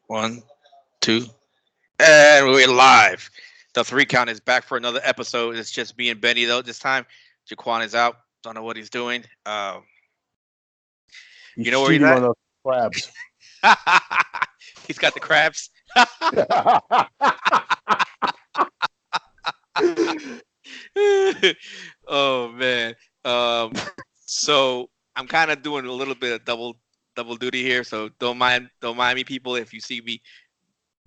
One, two, and we're live. The three count is back for another episode. It's just me and Benny though. This time, Jaquan is out. Don't know what he's doing. He's You know where he's cheating at? on us crabs. He's got the crabs. Oh man. So I'm kind of doing a little bit of double duty here. So don't mind me, people, if you see me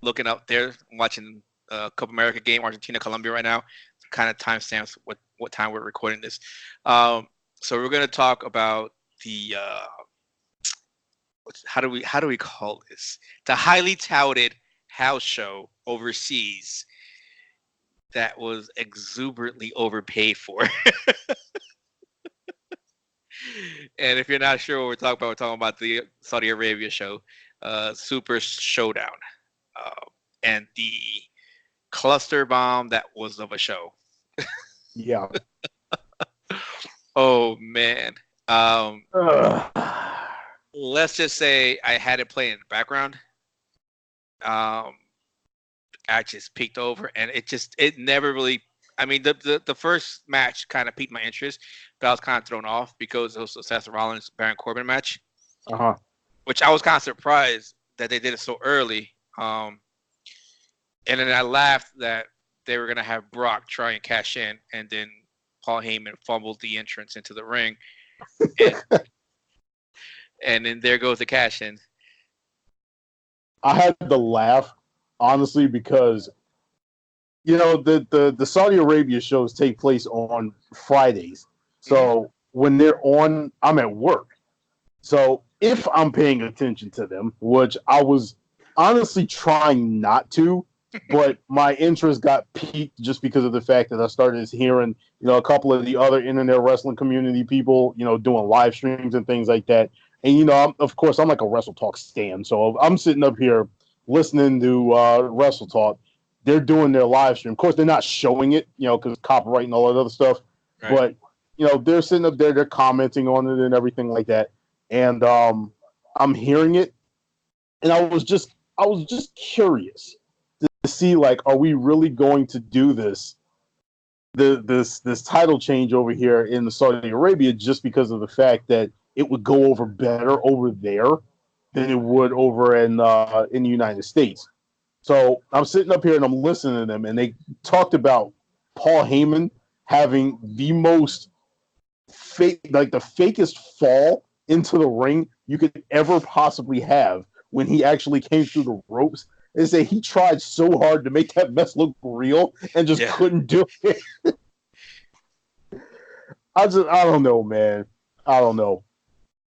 looking up there. I'm watching Copa America game, Argentina, Colombia right now. Kind of timestamps what time we're recording this. So we're gonna talk about the how do we call this? The highly touted house show overseas that was exuberantly overpaid for. And if you're not sure what we're talking about the Saudi Arabia show, Super Showdown, and the cluster bomb that was of a show. Yeah. Oh man. Ugh. Let's just say I had it playing in the background. I just peeked over, and it never really. I mean, the first match kind of piqued my interest, but I was kind of thrown off because it was the Seth Rollins Baron Corbin match, Uh-huh. which I was kind of surprised that they did it so early. And then I laughed that they were gonna have Brock try and cash in, and then Paul Heyman fumbled the entrance into the ring, and, and then there goes the cash in. I had to laugh, honestly, because the Saudi Arabia shows take place on Fridays. So when they're on, I'm at work. So if I'm paying attention to them, which I was honestly trying not to, but my interest got piqued just because of the fact that I started hearing, a couple of the other internet wrestling community people, doing live streams and things like that. And of course, I'm like a Wrestle Talk stan, so I'm sitting up here listening to Wrestle Talk. They're doing their live stream. Of course, they're not showing it, because copyright and all that other stuff. Right. But they're sitting up there, they're commenting on it and everything like that. And I'm hearing it, and I was just curious to see, like, are we really going to do this title change over here in the Saudi Arabia just because of the fact that it would go over better over there than it would over in the United States. So I'm sitting up here and I'm listening to them, and they talked about Paul Heyman having the most fake, like the fakest fall into the ring you could ever possibly have when he actually came through the ropes. They say he tried so hard to make that mess look real and just couldn't do it. I don't know, man. I don't know.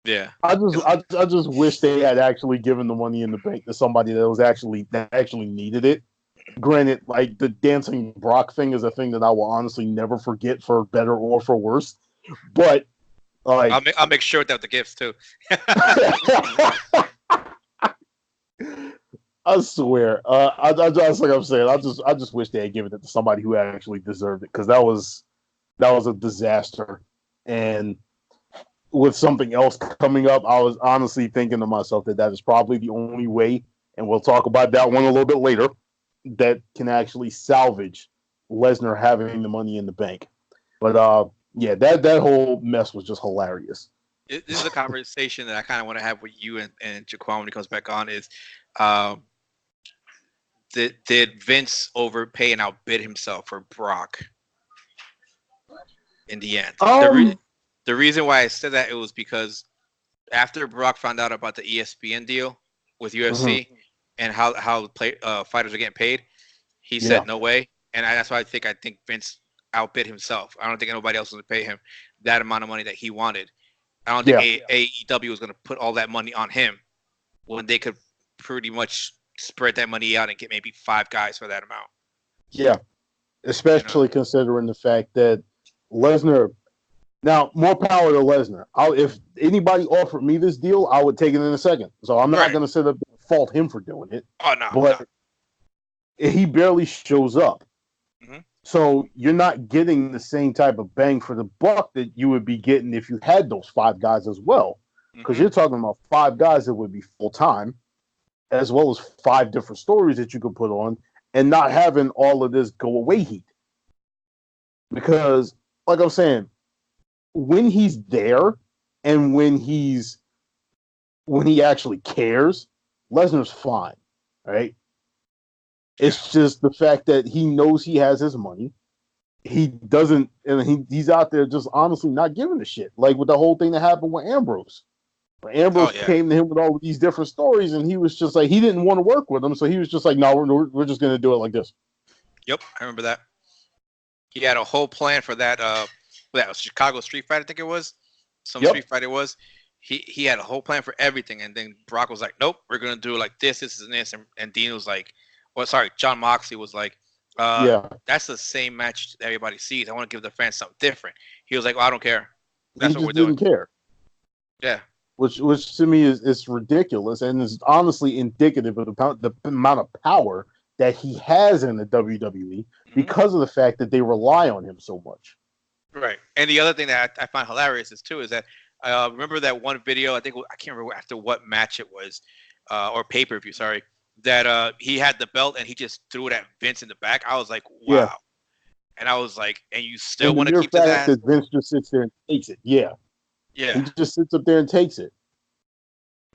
Yeah. I just wish they had actually given the Money in the Bank to somebody that actually needed it. Granted, like the dancing Brock thing is a thing that I will honestly never forget, for better or for worse. But like, I'll make sure that the gifts too. I swear, I just, like I'm saying, I just wish they had given it to somebody who actually deserved it, because that was a disaster. And with something else coming up, I was honestly thinking to myself that is probably the only way, and we'll talk about that one a little bit later, that can actually salvage Lesnar having the Money in the Bank. But yeah, that whole mess was just hilarious. This is a conversation that I kind of want to have with you and Jaquan when he comes back on. Is did Vince overpay and outbid himself for Brock in the end? The reason why I said that, it was because after Brock found out about the ESPN deal with UFC and how fighters are getting paid, he said no way, and that's why I think Vince outbid himself. I don't think anybody else was going to pay him that amount of money that he wanted. I don't think AEW was going to put all that money on him when they could pretty much spread that money out and get maybe 5 guys for that amount. Yeah, especially considering the fact that Lesnar. Now, more power to Lesnar. If anybody offered me this deal, I would take it in a second. So I'm not going to sit up and fault him for doing it. Oh, no. But he barely shows up. Mm-hmm. So you're not getting the same type of bang for the buck that you would be getting if you had those 5 guys as well. Because you're talking about 5 guys that would be full-time. as well as 5 different stories that you could put on, and not having all of this go away heat. Because, like I'm saying, when he's there and when he actually cares, Lesnar's fine, right? It's just the fact that he knows he has his money. He doesn't, and he's out there just honestly not giving a shit. Like with the whole thing that happened with Ambrose. But Ambrose came to him with all of these different stories, and he was just like, he didn't want to work with him, so he was just like, no, we're just going to do it like this. Yep, I remember that. He had a whole plan for that. That was Chicago Street Fight, I think it was. Street fight it was. He had a whole plan for everything, and then Brock was like, nope, we're going to do it like this, and this, and Dean was like, John Moxley was like, that's the same match that everybody sees. I want to give the fans something different. He was like, well, I don't care. That's what we're doing. He didn't care. Yeah. Which to me is ridiculous, and is honestly indicative of the amount of power that he has in the WWE because of the fact that they rely on him so much. Right. And the other thing that I find hilarious is that remember that one video, I can't remember after what match it was, or pay-per-view, sorry, that he had the belt and he just threw it at Vince in the back. I was like, wow. Yeah. And I was like, and you still want to keep that? Vince just sits there and takes it. Yeah. Yeah. He just sits up there and takes it.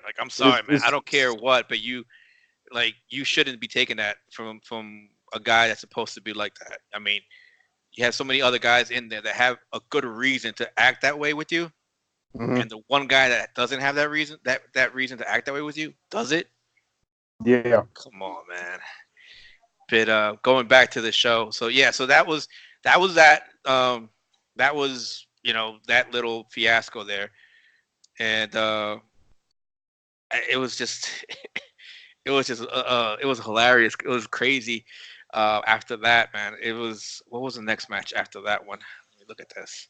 Like, I'm sorry, man. I don't care what, but you shouldn't be taking that from a guy that's supposed to be like that. I mean, you have so many other guys in there that have a good reason to act that way with you. Mm-hmm. And the one guy that doesn't have that reason, that reason to act that way with you, does it? Yeah. Come on, man. But going back to the show. So yeah, so that was that was, that little fiasco there. And it was just it was hilarious. It was crazy. After that, man, what was the next match after that one? Let me look at this.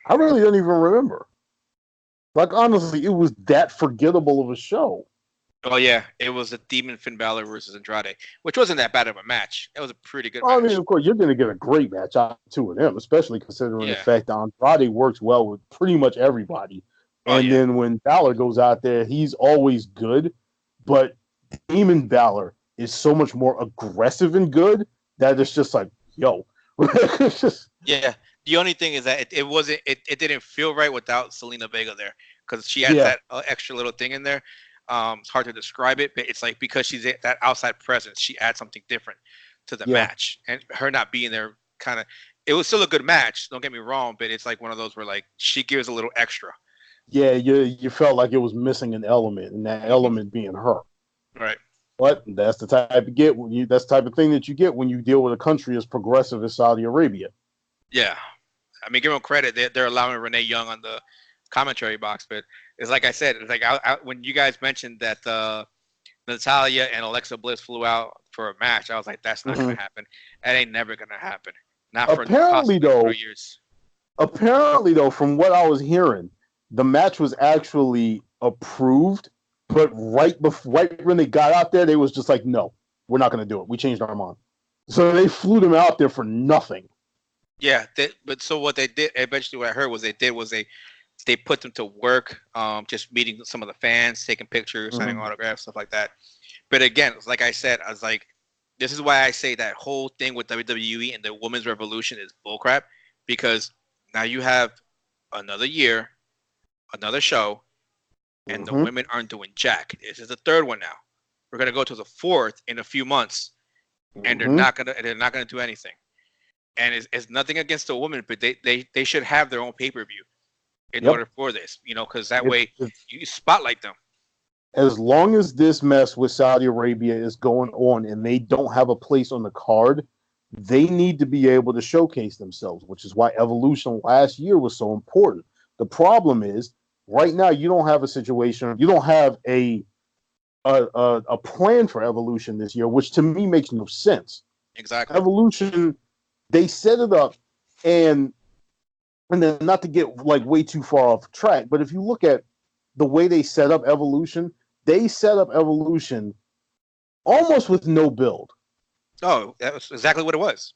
I really don't even remember. Like, honestly, it was that forgettable of a show. Oh yeah, it was the Demon Finn Balor versus Andrade, which wasn't that bad of a match. It was a pretty good match. I mean, of course, you're going to get a great match out of two of them, especially considering the fact that Andrade works well with pretty much everybody. And then when Balor goes out there, he's always good, but Demon Balor is so much more aggressive and good that it's just like, yo. It's just... Yeah. The only thing is that it didn't feel right without Selena Vega there, because she has that extra little thing in there. It's hard to describe it, but it's like because she's that outside presence, she adds something different to the match, and her not being there it was still a good match. Don't get me wrong, but it's like one of those where like she gives a little extra. Yeah, you felt like it was missing an element, and that element being her. Right. But that's the type that's the type of thing that you get when you deal with a country as progressive as Saudi Arabia. Yeah, I mean, give them credit. They're allowing Renee Young on the commentary box, but it's like I said. It's like when you guys mentioned that Natalya and Alexa Bliss flew out for a match, I was like, that's not going to happen. That ain't never going to happen. Not for apparently though. 3 years. Apparently though, from what I was hearing, the match was actually approved, but right when they got out there, they was just like, no, we're not going to do it. We changed our mind. So they flew them out there for nothing. Yeah, but so what they did, eventually what I heard was they put them to work, just meeting some of the fans, taking pictures, signing autographs, stuff like that. But again, like I said, I was like, this is why I say that whole thing with WWE and the Women's Revolution is bullcrap, because now you have another year, another show, and the women aren't doing jack. This is the third one now. We're gonna go to the fourth in a few months, and they're not gonna do anything. And it's nothing against the women, but they should have their own pay-per-view in order for this, because that way you spotlight them. As long as this mess with Saudi Arabia is going on and they don't have a place on the card, they need to be able to showcase themselves, which is why Evolution last year was so important. The problem is, right now you don't have a situation, you don't have a plan for Evolution this year, which to me makes no sense. Exactly. Evolution, they set it up, and then not to get like way too far off track, but if you look at the way they set up Evolution, they set up Evolution almost with no build. Oh, that was exactly what it was.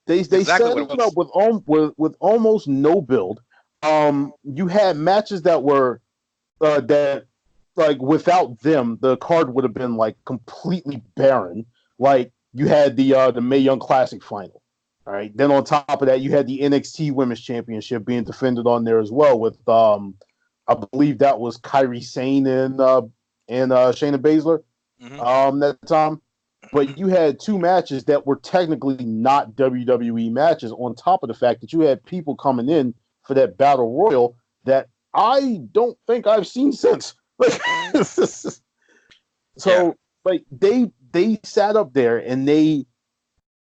They set it up with almost no build. You had matches that were that like without them, the card would have been like completely barren. Like you had the Mae Young Classic final. All right. Then on top of that, you had the NXT Women's Championship being defended on there as well with I believe that was Kairi Sane and Shayna Baszler that time. But you had two matches that were technically not WWE matches, on top of the fact that you had people coming in for that battle royal that I don't think I've seen since. Like, so like they sat up there and they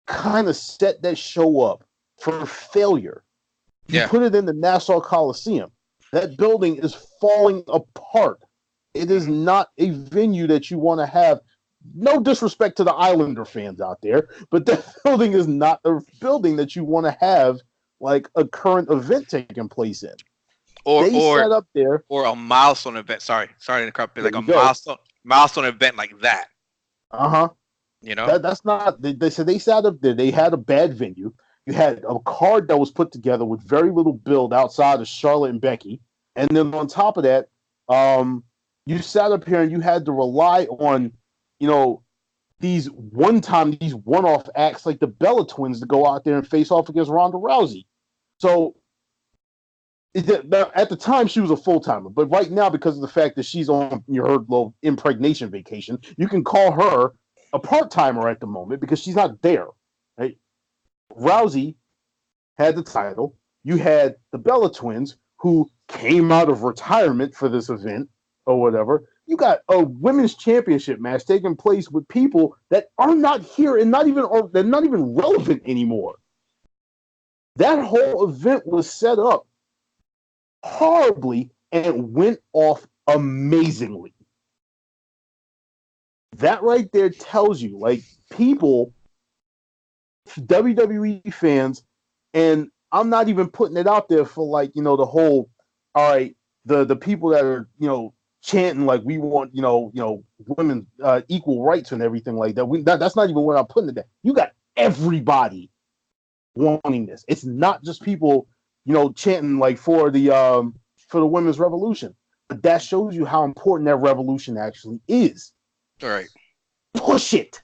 kind of set that show up for failure. You put it in the Nassau Coliseum. That building is falling apart. It is not a venue that you want to have. No disrespect to the Islander fans out there, but that building is not a building that you want to have like a current event taking place in. Or set up there, or a milestone event. Sorry to interrupt. Like a milestone event like that. You know, that's not. They said they sat up there. They had a bad venue. You had a card that was put together with very little build outside of Charlotte and Becky, and then on top of that, you sat up here and you had to rely on, these one-off acts like the Bella Twins to go out there and face off against Ronda Rousey. So at the time she was a full-timer, but right now, because of the fact that she's on her little impregnation vacation, you can call her a part-timer at the moment because she's not there. Right? Rousey had the title. You had the Bella Twins who came out of retirement for this event or whatever. You got a women's championship match taking place with people that are not here and they're not even relevant anymore. That whole event was set up horribly and went off amazingly. That right there tells you, like, people, WWE fans, and I'm not even putting it out there for like, the whole, all right, the people that are, chanting like we want, women equal rights and everything like that. That's not even what I'm putting it there. You got everybody wanting this. It's not just people, chanting like for the women's revolution. But that shows you how important that revolution actually is. All right. Push it.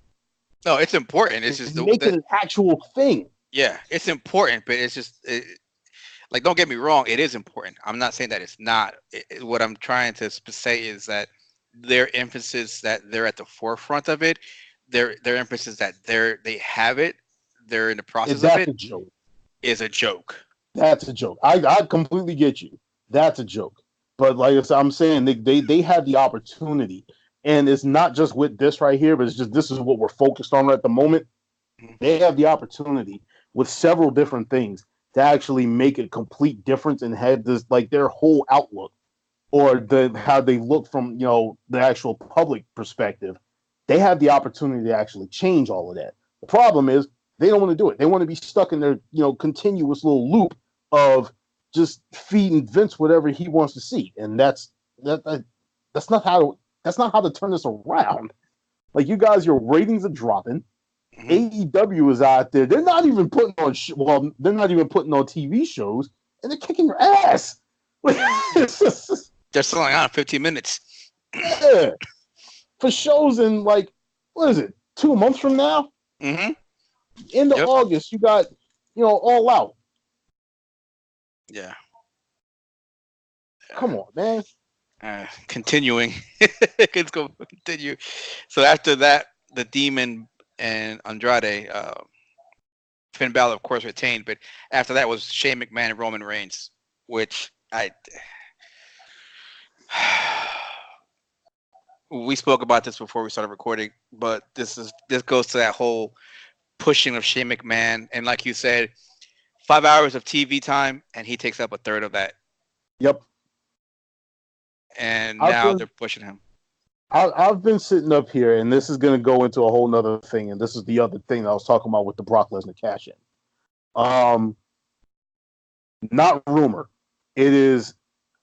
No, it's important. It's just make it an actual thing. Yeah, it's important, but it's just like, don't get me wrong, it is important. I'm not saying that it's not. What I'm trying to say is that their emphasis that they're at the forefront of it, their emphasis that they have it, they're in the process of it, is a joke. That's a joke. I completely get you. That's a joke. But like I'm saying, they have the opportunity, and it's not just with this right here, but it's just this is what we're focused on at the moment. They have the opportunity with several different things to actually make a complete difference and have this, like, their whole outlook or how they look from, the actual public perspective. They have the opportunity to actually change all of that. The problem is they don't want to do it. They want to be stuck in their, continuous little loop of just feeding Vince whatever he wants to see. And that's not how to turn this around. Like, you guys, your ratings are dropping. AEW is out there. They're not even putting on they're not even putting on TV shows, and they're kicking your ass. They're selling out in 15 minutes. Yeah. For shows in, like, what is it, 2 months from now? End of August, you got, All Out. Yeah. Come on, man. Continuing. Let's go continue. So after that, the Demon and Andrade, Finn Balor, of course, retained, but after that was Shane McMahon and Roman Reigns, which we spoke about this before we started recording, but this goes to that whole pushing of Shane McMahon, and like you said, 5 hours of TV time, and he takes up a third of that. Yep. And now they're pushing him. I've been sitting up here, and this is going to go into a whole nother thing, and this is the other thing that I was talking about with the Brock Lesnar cash-in. Not rumor. It is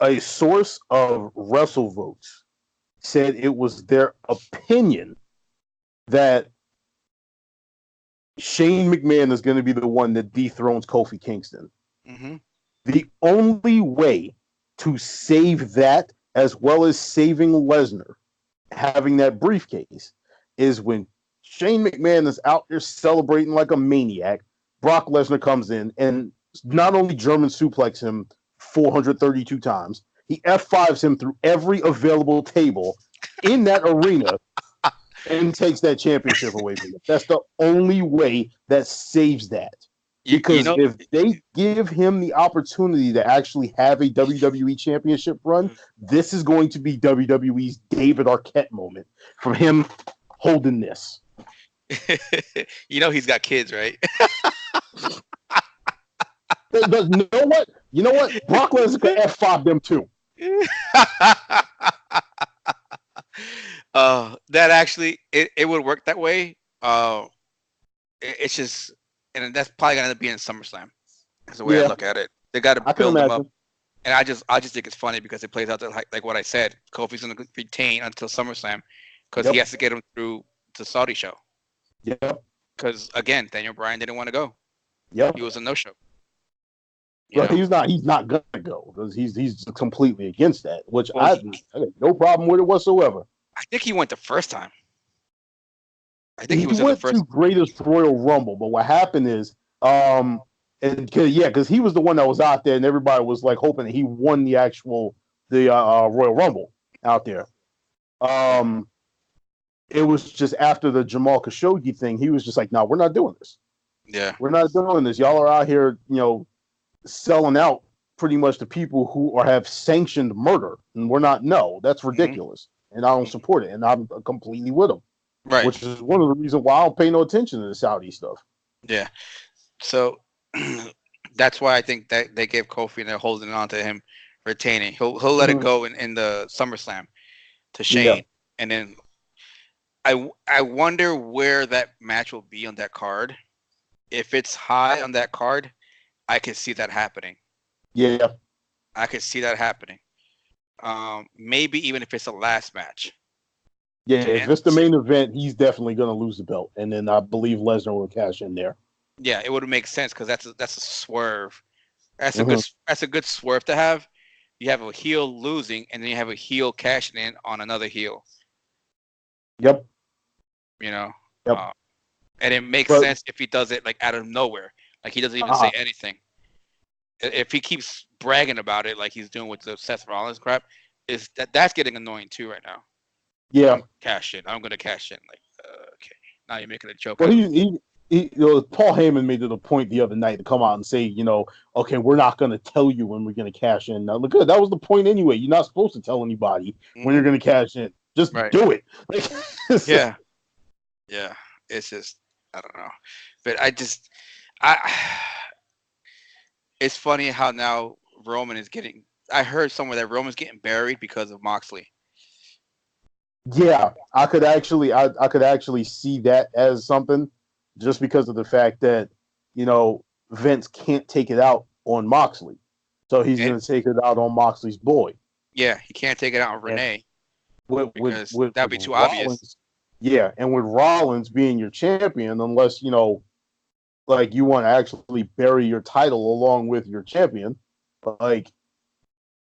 a source of WrestleVotes said it was their opinion that Shane McMahon is going to be the one that dethrones Kofi Kingston. The only way to save that as well as saving Lesnar, having that briefcase, is when Shane McMahon is out there celebrating like a maniac. Brock Lesnar comes in and not only German suplex him 432 times, he F5s him through every available table in that arena and takes that championship away from him. That's the only way that saves that. Because if they give him the opportunity to actually have a WWE championship run, this is going to be WWE's David Arquette moment from him holding this. He's got kids, right? But you know what? Brock Lesnar could F5 them too. That actually it would work that way. It's just, and that's probably gonna end up being SummerSlam. That's the way I look at it. They got to build them up, and I just think it's funny because it plays out like what I said. Kofi's gonna retain until SummerSlam because he has to get him through the Saudi show. Yep. Because again, Daniel Bryan didn't want to go. Yep. He was a no-show. But he's not gonna go because he's completely against that. Which I got no problem with it whatsoever. I think he went the first time. I think he went the first to Greatest Royal Rumble, but what happened is, because he was the one that was out there, and everybody was like hoping that he won the Royal Rumble out there. It was just after the Jamal Khashoggi thing, he was just like, "No, we're not doing this. Yeah, we're not doing this. Y'all are out here, selling out pretty much to people who have sanctioned murder, and we're not. No, that's ridiculous, and I don't support it, and I'm completely with him." Right. Which is one of the reasons why I don't pay no attention to the Saudi stuff. Yeah. So that's why I think that they gave Kofi and they're holding on to him retaining. He'll let it go in the SummerSlam to Shane. Yeah. And then I wonder where that match will be on that card. If it's high on that card, I could see that happening. Yeah. I could see that happening. Maybe even if it's a last match. Yeah, if it's the main event, he's definitely going to lose the belt, and then I believe Lesnar will cash in there. Yeah, it would make sense because that's a swerve. That's a good swerve to have. You have a heel losing, and then you have a heel cashing in on another heel. Yep. Yep. And it makes sense if he does it like out of nowhere, like he doesn't even say anything. If he keeps bragging about it, like he's doing with the Seth Rollins crap, that's getting annoying too right now. Yeah. I'm gonna cash in. Like, okay, now you're making a joke. Well, Paul Heyman made it a point the other night to come out and say, okay, we're not going to tell you when we're going to cash in. Now, look, good. That was the point anyway. You're not supposed to tell anybody when you're going to cash in. Just do it. Yeah. It's just, I don't know, but it's funny how now Roman is getting. I heard somewhere that Roman's getting buried because of Moxley. Yeah, I could actually see that as something, just because of the fact that Vince can't take it out on Moxley, so he's going to take it out on Moxley's boy. Yeah, he can't take it out on Renee because that'd be too Rollins, obvious. Yeah, and with Rollins being your champion, unless like you want to actually bury your title along with your champion, like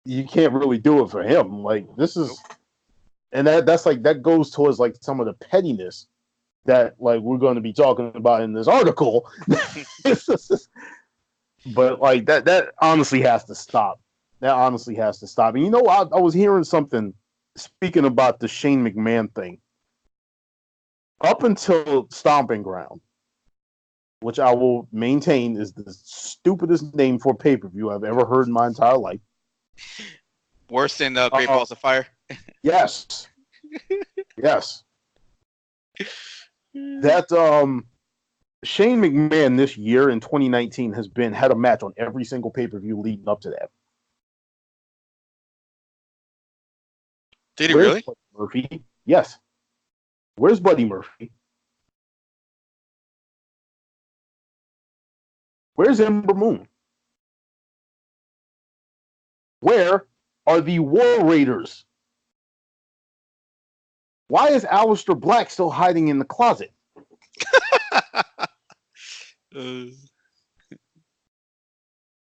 you can't really do it for him. Like this is. And that goes towards like some of the pettiness that like we're going to be talking about in this article. But like that honestly has to stop. That honestly has to stop. And I was hearing something speaking about the Shane McMahon thing. Up until Stomping Ground, which I will maintain is the stupidest name for pay-per-view I've ever heard in my entire life. Worse than Great Balls of Fire? Yes. Yes. That Shane McMahon this year in 2019 had a match on every single pay-per-view leading up to that. Did he really? Buddy Murphy? Yes. Where's Buddy Murphy? Where's Ember Moon? Where are the War Raiders? Why is Aleister Black still hiding in the closet?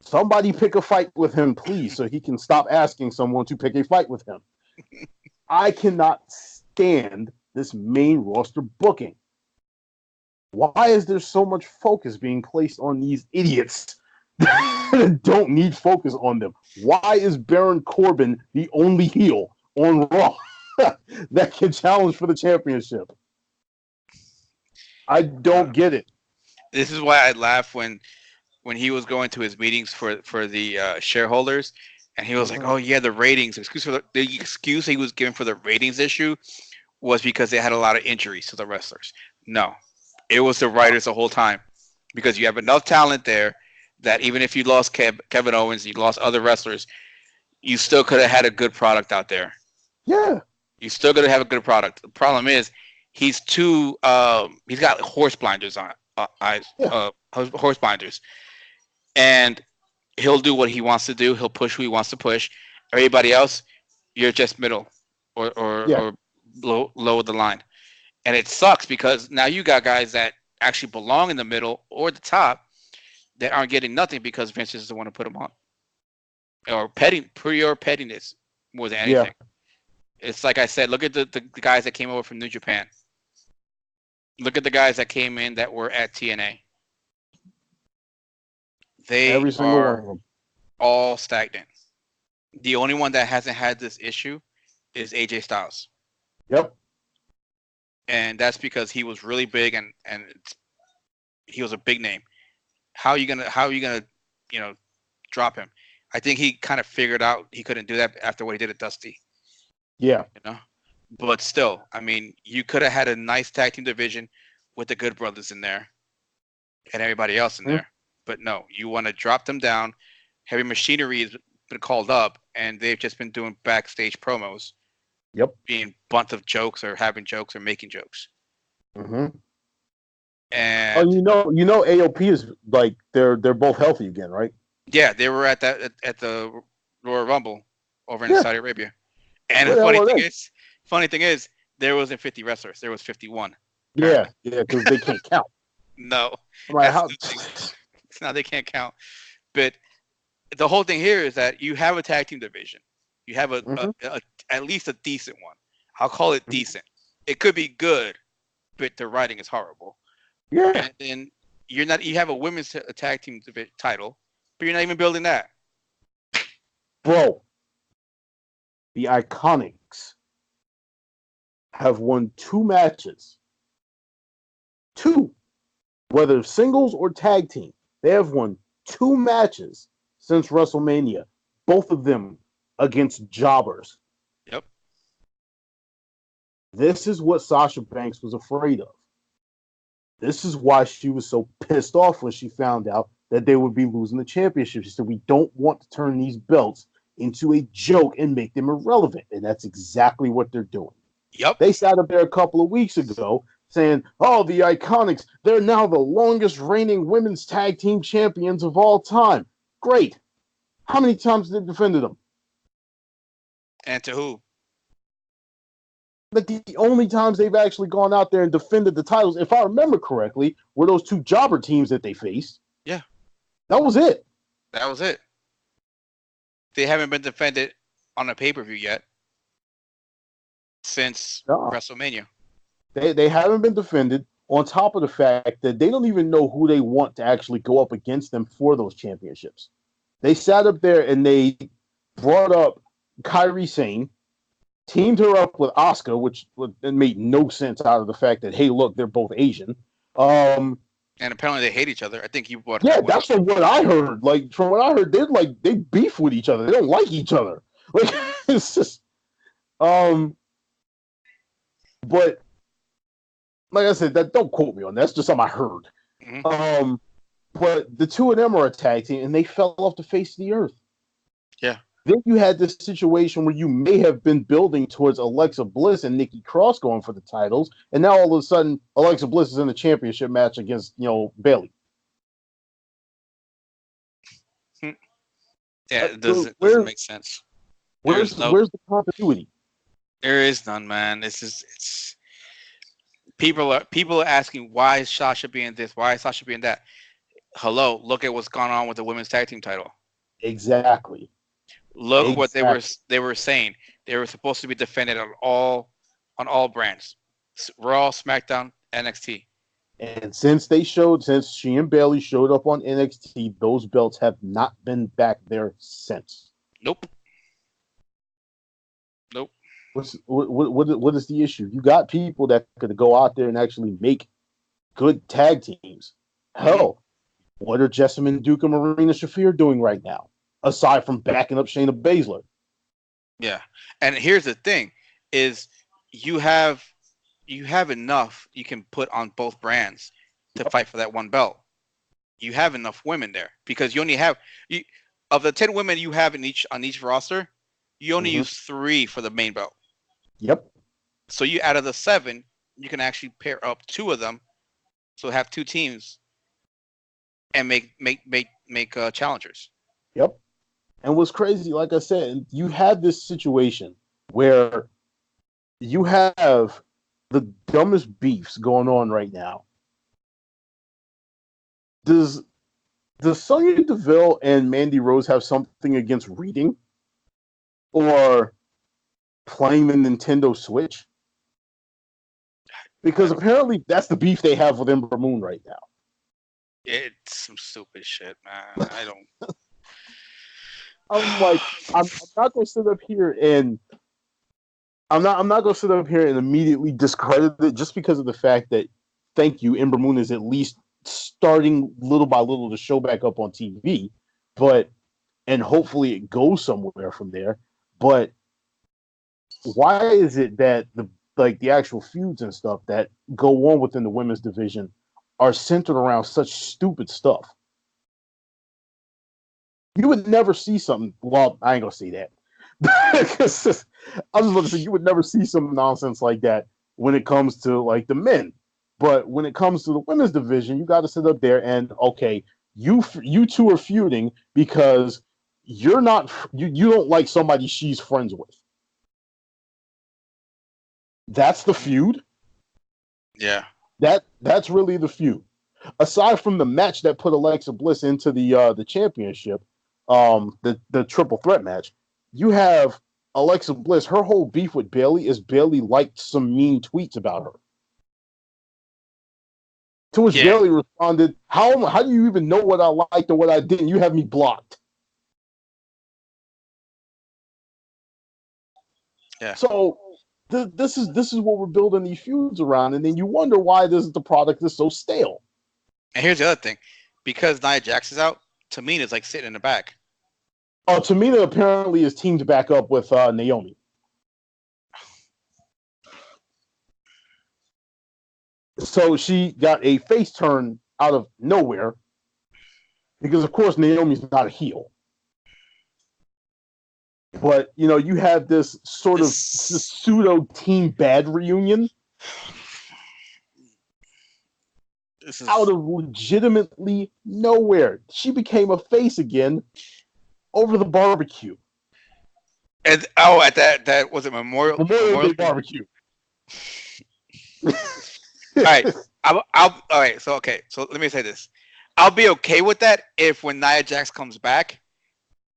Somebody pick a fight with him, please, so he can stop asking someone to pick a fight with him. I cannot stand this main roster booking. Why is there so much focus being placed on these idiots that don't need focus on them? Why is Baron Corbin the only heel on Raw that can challenge for the championship? I don't get it. This is why I laugh when he was going to his meetings for the shareholders, and he was like, "Oh yeah, the ratings." The excuse he was giving for the ratings issue was because they had a lot of injuries to the wrestlers. No, it was the writers the whole time, because you have enough talent there that even if you lost Kevin Owens, you lost other wrestlers, you still could have had a good product out there. Yeah. You still got to have a good product. The problem is he's too he's got horse blinders on eyes horse blinders, and he'll do what he wants to do. He'll push who he wants to push. Everybody else, you're just middle or low the line, and it sucks because now you got guys that actually belong in the middle or the top that aren't getting nothing because Vince doesn't want to put them on, or pure pettiness more than anything. Yeah. It's like I said, look at the guys that came over from New Japan. Look at the guys that came in that were at TNA. They Every single one of them. All stagnant. The only one that hasn't had this issue is AJ Styles. Yep. And that's because he was really big and he was a big name. How are you gonna drop him? I think he kind of figured out he couldn't do that after what he did at Dusty. Yeah. But still, I mean, you could have had a nice tag team division with the Good Brothers in there and everybody else in there. But no, you want to drop them down. Heavy Machinery has been called up, and they've just been doing backstage promos. Yep. Being bunt of jokes or having jokes or making jokes. Mm-hmm. And AOP is like they're both healthy again, right? Yeah, they were at the Royal Rumble over in Saudi Arabia. And the funny thing is, there wasn't 50 wrestlers. There was 51. Yeah, because they can't count. No. Like no, they can't count. But the whole thing here is that you have a tag team division. You have at least a decent one. I'll call it decent. It could be good, but the writing is horrible. Yeah. And then you have a women's tag team title, but you're not even building that. Bro, the Iconics have won 2 matches. 2. Whether singles or tag team. They have won 2 matches since WrestleMania. Both of them against jobbers. Yep. This is what Sasha Banks was afraid of. This is why she was so pissed off when she found out that they would be losing the championship. She said, we don't want to turn these belts into a joke and make them irrelevant. And that's exactly what they're doing. Yep. They sat up there a couple of weeks ago saying, oh, the Iconics, they're now the longest reigning women's tag team champions of all time. Great. How many times did they defended them? And to who? Like the only times they've actually gone out there and defended the titles, if I remember correctly, were those 2 jobber teams that they faced. Yeah. That was it. That was it. They haven't been defended on a pay-per-view yet since WrestleMania. They haven't been defended, on top of the fact that they don't even know who they want to actually go up against them for those championships. They sat up there and they brought up Kairi Sane, teamed her up with Asuka, which made no sense out of the fact that, hey, look, they're both Asian. And apparently they hate each other. I think you brought that's from what I heard. Like, from what I heard, they beef with each other. They don't like each other. Like, it's just, but like I said, don't quote me on that. That's just something I heard. Mm-hmm. But the 2 of them are a tag team, and they fell off the face of the earth. Yeah. Then you had this situation where you may have been building towards Alexa Bliss and Nikki Cross going for the titles, and now all of a sudden Alexa Bliss is in a championship match against Bayley. Yeah, it doesn't make sense. Where's the continuity? There is none, man. It's people are asking, why is Sasha being this? Why is Sasha being that? Hello, look at what's gone on with the women's tag team title. Exactly. Look what Exactly. they were saying. They were supposed to be defended on all brands, Raw, SmackDown, NXT. And since she and Bailey showed up on NXT, those belts have not been back there since. Nope, nope. What is the issue? You got people that could go out there and actually make good tag teams. Hmm. Hell, what are Jessamine Duke and Marina Shafir doing right now? Aside from backing up Shayna Baszler. Yeah, and here's the thing: is you have you have enough you can put on both brands to fight for that one belt. You have enough women there because you only have you, of the 10 women you have in each on each roster, you only Mm-hmm. use 3 for the main belt. Yep. So you out of the 7, you can actually pair up 2 of them, so have 2 teams and make challengers. Yep. And what's crazy, like I said, you have this situation where you have the dumbest beefs going on right now. Does Sonya Deville and Mandy Rose have something against reading or playing the Nintendo Switch? I Because don't. apparently that's the beef they have with Ember Moon right now. It's some stupid shit, man. I don't. I'm like, I'm not gonna sit up here and I'm not gonna sit up here and immediately discredit it just because of the fact that thank you, Ember Moon is at least starting little by little to show back up on TV, but and hopefully it goes somewhere from there. But why is it that the actual feuds and stuff that go on within the women's division are centered around such stupid stuff? You would never see something. Well, I ain't gonna say that. I was just about to say you would never see some nonsense like that when it comes to like the men. But when it comes to the women's division, you got to sit up there and okay, you two are feuding because you don't like somebody she's friends with. That's the feud. Yeah. That's really the feud. Aside from the match that put Alexa Bliss into the championship, the triple threat match, you have Alexa Bliss. Her whole beef with Bailey is Bailey liked some mean tweets about her. To which Yeah. Bailey responded, "How do you even know what I liked and what I didn't? You have me blocked." Yeah. So this is what we're building these feuds around, and then you wonder why the product is so stale. And here's the other thing, because Nia Jax is out, Tamina's like sitting in the back. Tamina apparently is teamed back up with Naomi. So she got a face turn out of nowhere because, of course, Naomi's not a heel. But you have this sort of This pseudo team bad reunion this out is of legitimately nowhere. She became a face again over the barbecue, and oh at that was it Memorial Memorial Day Day. barbecue. All right, I'll all right. So okay, so let me say this: I'll be okay with that if when Nia Jax comes back,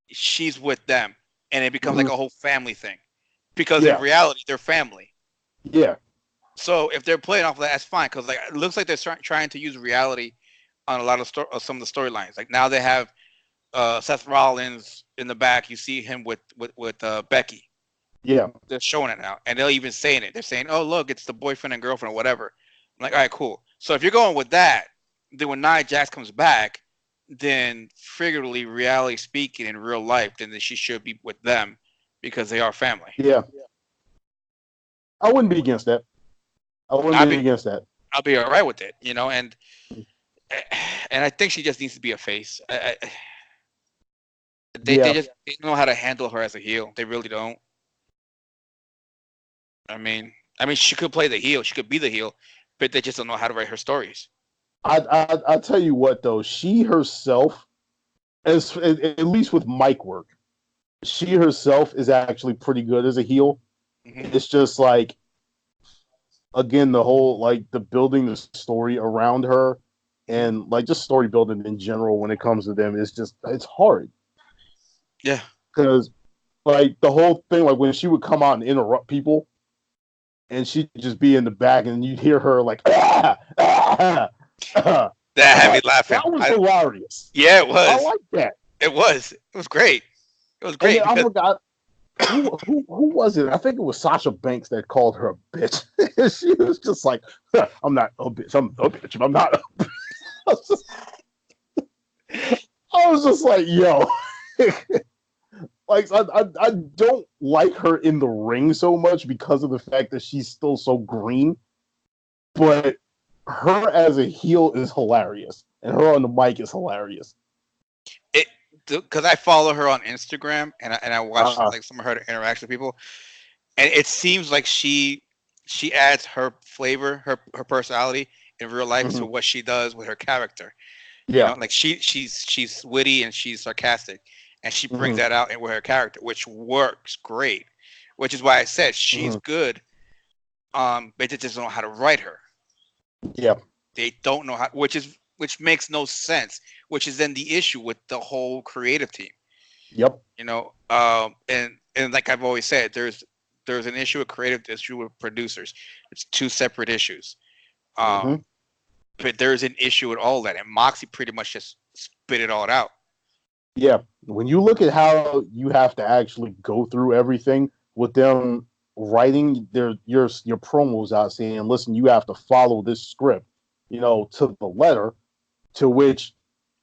she's with them, and it becomes like Mhm. a whole family thing, because in Yeah, reality they're family. yeah, So if they're playing off of that, that's fine. Because like it looks like they're trying to use reality on a lot of some of the storylines. Like now they have Seth Rollins in the back. You see him with Becky. yeah. They're showing it now, and they're even saying it. They're saying, "Oh, look, it's the boyfriend and girlfriend, or whatever." I'm like, all right, cool. So if you're going with that, then when Nia Jax comes back, then figuratively, reality speaking, in real life, then she should be with them because they are family. Yeah. I wouldn't be against that. I wouldn't I'll be be against that. I'll be all right with it, and I think she just needs to be a face. They Yeah, just they don't know how to handle her as a heel. They really don't. I mean, she could play the heel. She could be the heel, but they just don't know how to write her stories. I tell you what though, she herself, as at least with mic work, she herself is actually pretty good as a heel. Hmm. It's just like again the whole like the building the story around her Hmm. and like just story building in general when it comes to them is just it's hard Yeah. because Like the whole thing, like when she would come out and interrupt people, and she'd just be in the back, and you'd hear her like, That had me laughing. that was hilarious. Yeah, it I was. like that. It was. It was great. It was And great then I because forgot who was it? I think it was Sasha Banks that called her a bitch. She was just like, "I'm not a bitch. I'm a bitch. I'm not." I was just like, "Yo." Like I don't like her in the ring so much because of the fact that she's still so green, but her as a heel is hilarious, and her on the mic is hilarious. it because I follow her on Instagram and I watch Uh, like some of her interactions with people, and it seems like she adds her flavor, her personality in real life to mhm. what she does with her character. You Yeah. know, like she's witty and she's sarcastic, and she brings Hmm. that out in with her character, which works great. Which is why I said she's Hmm. good. But they just don't know how to write her. Yeah. They don't know how, which makes no sense. Which is then the issue with the whole creative team. Yep. You know, and like I've always said, there's an issue with creative issue with producers. It's two separate issues. Hmm. Um, but there's an issue with all that, and Moxie pretty much just spit it all out. Yeah. When you look at how you have to actually go through everything with them writing your promos out saying, listen, you have to follow this script, to the letter, to which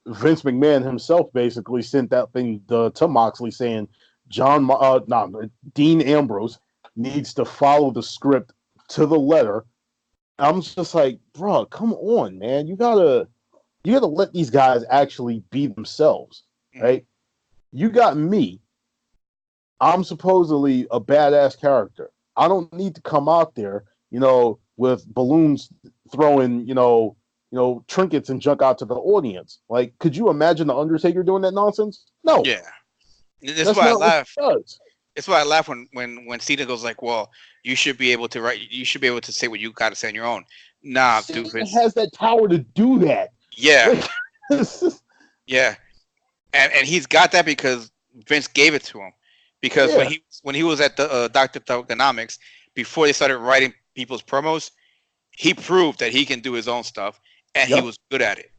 Vince McMahon himself basically sent that thing to Moxley saying Dean Ambrose needs to follow the script to the letter. I'm just like, bro, come on, man. You gotta let these guys actually be themselves, Mm-hmm. right? You got me. I'm supposedly a badass character. I don't need to come out there, with balloons throwing, trinkets and junk out to the audience. Like, could you imagine the Undertaker doing that nonsense? No, Yeah, that's that's why I not what laugh. he does. That's why I laugh when Cena goes like, "Well, you should be able to write. You should be able to say what you got to say on your own." Nah, Cena doofus. has that power to do that. Yeah, Like, yeah, and he's got that because Vince gave it to him. Because yeah, when he was at the Doctor Thugonomics, before they started writing people's promos, he proved that he can do his own stuff, and he yep. was good at it.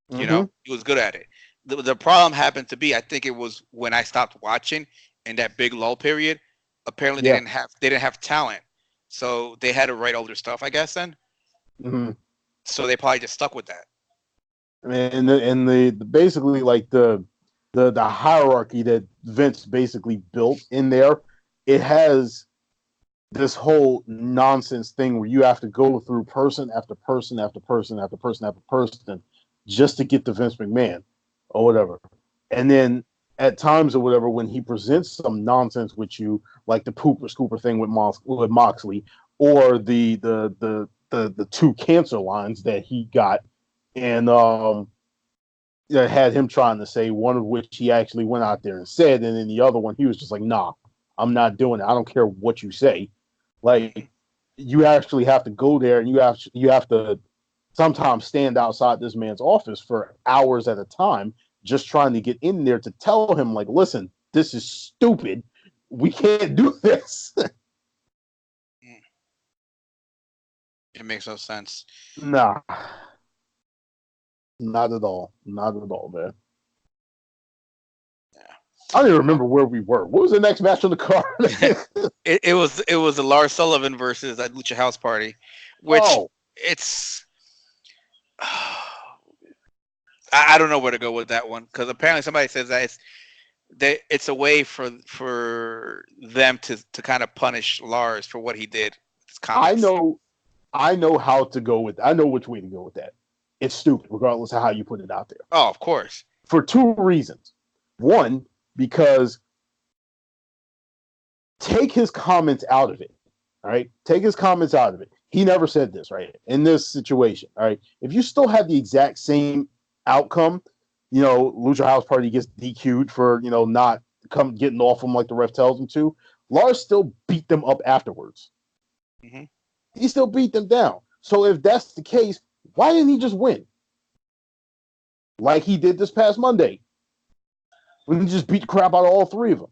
You know, Hmm. he was good at it. The problem happened to be, I think it was when I stopped watching in that big lull period. Apparently, Yeah. they didn't have talent, so they had to write older stuff. I guess then, Hmm. so they probably just stuck with that. And the basically like the hierarchy that Vince basically built in there, it has this whole nonsense thing where you have to go through person after person after person after person after person just to get to Vince McMahon or whatever. And then at times or whatever, when he presents some nonsense with you, like the pooper scooper thing with Moxley, or the two cancer lines that he got, and that had him trying to say, one of which he actually went out there and said, and then the other one he was just like, nah, I'm not doing it. I don't care what you say. Like, you actually have to go there, and you have to sometimes stand outside this man's office for hours at a time just trying to get in there to tell him, like, listen, this is stupid. We can't do this. Mm, it makes no sense. Nah, not at all. Not at all, man. I don't even remember where we were. What was the next match on the card? It was the Lars Sullivan versus that Lucha House Party, which Oh, it's I don't know where to go with that one because apparently somebody says that it's a way for them to kind of punish Lars for what he did with his I comments. know I know how to go with. I know which way to go with that. It's stupid, regardless of how you put it out there. Oh, of course. For two reasons. One, because take his comments out of it. All right, take his comments out of it. He never said this, right? In this situation, all right. If you still have the exact same outcome, Lucha House Party gets DQ'd for not come getting off him like the ref tells him to. Lars still beat them up afterwards. Hmm. He still beat them down. So if that's the case, why didn't he just win? Like he did this past Monday when he just beat the crap out of all three of them.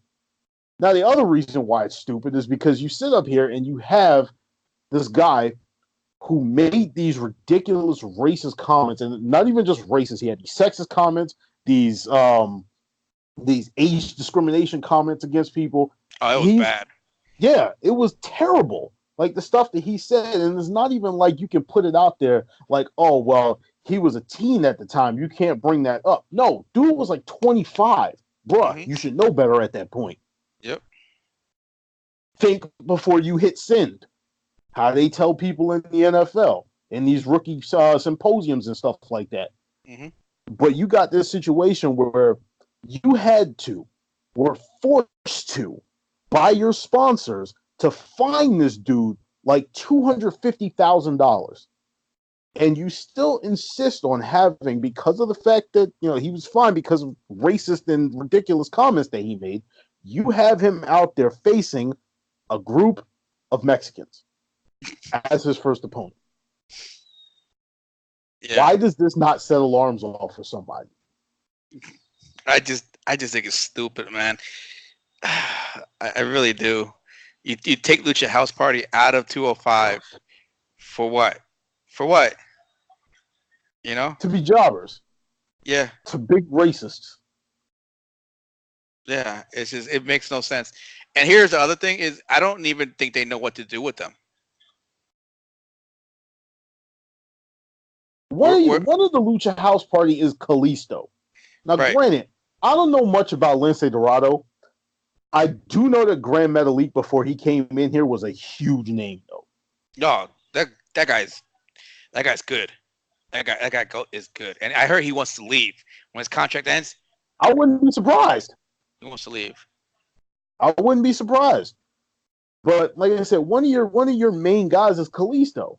Now, the other reason why it's stupid is because you sit up here and you have this guy who made these ridiculous racist comments, and not even just racist. He had these sexist comments, these age discrimination comments against people. Oh, it was He's bad. Yeah, it was terrible. Like the stuff that he said, and it's not even like you can put it out there like, oh well, he was a teen at the time. You can't bring that up. No, dude was like 25. Bruh, Hmm. you should know better at that point. Yep. Think before you hit send. How they tell people in the NFL in these rookie symposiums and stuff like that. Hmm. But you got this situation where you were forced to, by your sponsors, to fine this dude like $250,000. And you still insist on having, because of the fact that he was fined because of racist and ridiculous comments that he made, you have him out there facing a group of Mexicans as his first opponent. Yeah. Why does this not set alarms off for somebody? I just think it's stupid, man. I really do. You take Lucha House Party out of 205 for what? For what? You know? To be jobbers, Yeah. to big racists. Yeah. It's just it makes no sense. And here's the other thing is I don't even think they know what to do with them. One of the Lucha House Party is Kalisto. Now, Right. granted, I don't know much about Lince Dorado. I do know that Grand Metalik before he came in here was a huge name, though. No, that guy's good. That guy is good. And I heard he wants to leave when his contract ends. I wouldn't be surprised. He wants to leave. I wouldn't be surprised. But like I said, one of your main guys is Kalisto.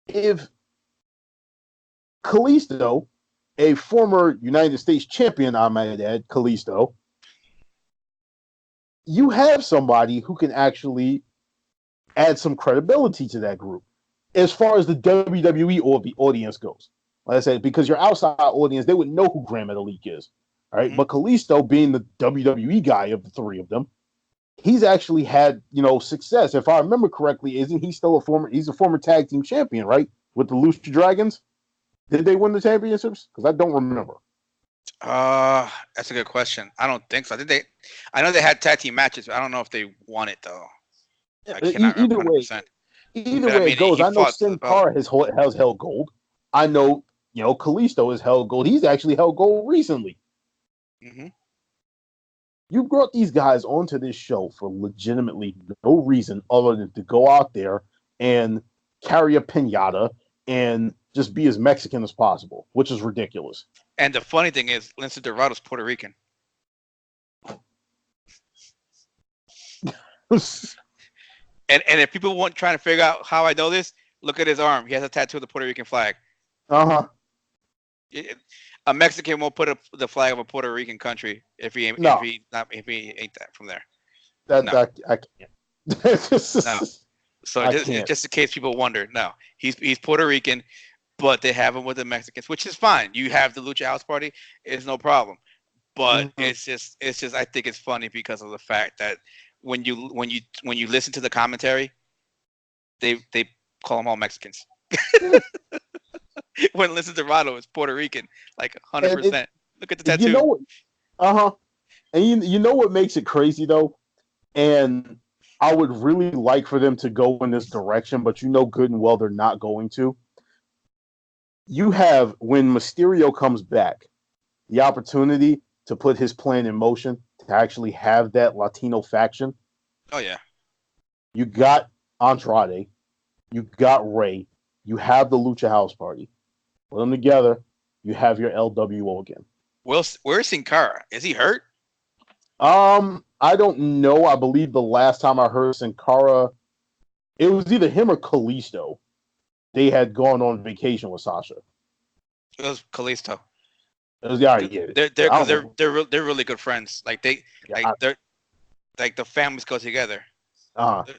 If Kalisto, a former United States champion, I might add, Kalisto, you have somebody who can actually add some credibility to that group as far as the WWE or the audience goes. Like I said, because your outside audience, they would know who Grand Metalik is. All right. Mm-hmm. But Kalisto, being the WWE guy of the three of them, he's actually had, success. If I remember correctly, isn't he still he's a former tag team champion, right? With the Lucha Dragons? Did they win the championships? Because I don't remember. That's a good question. I don't think so. I know they had tag team matches, but I don't know if they won it though. I cannot either 100%. Either way it goes, I know Sin Cara has held gold. I know, Kalisto has held gold. He's actually held gold recently. Mm-hmm. You brought these guys onto this show for legitimately no reason other than to go out there and carry a piñata and just be as Mexican as possible, which is ridiculous. And the funny thing is, Lince Dorado's Puerto Rican. And if people want trying to figure out how I know this, look at his arm. He has a tattoo of the Puerto Rican flag. Uh-huh. A Mexican won't put the flag of a Puerto Rican country if he ain't that from there. I can't. No. So just in case people wonder, no, he's Puerto Rican, but they have him with the Mexicans, which is fine. You have the Lucha House Party, it's no problem. But it's just I think it's funny because of the fact that when you listen to the commentary, they call them all Mexicans. When Lince Dorado is Puerto Rican, like 100%. Look at the tattoo. And you know what makes it crazy though? And I would really like for them to go in this direction, but you know good and well they're not going to. You have, when Mysterio comes back, the opportunity to put his plan in motion to actually have that Latino faction. Oh, yeah. You got Andrade. You got Rey. You have the Lucha House Party. Put them together. You have your LWO again. Well, where's Sin Cara? Is he hurt? I don't know. I believe the last time I heard Sin Cara, it was either him or Kalisto. They had gone on vacation with Sasha. It was Kalisto. It was They're really good friends. Like they're like the families go together.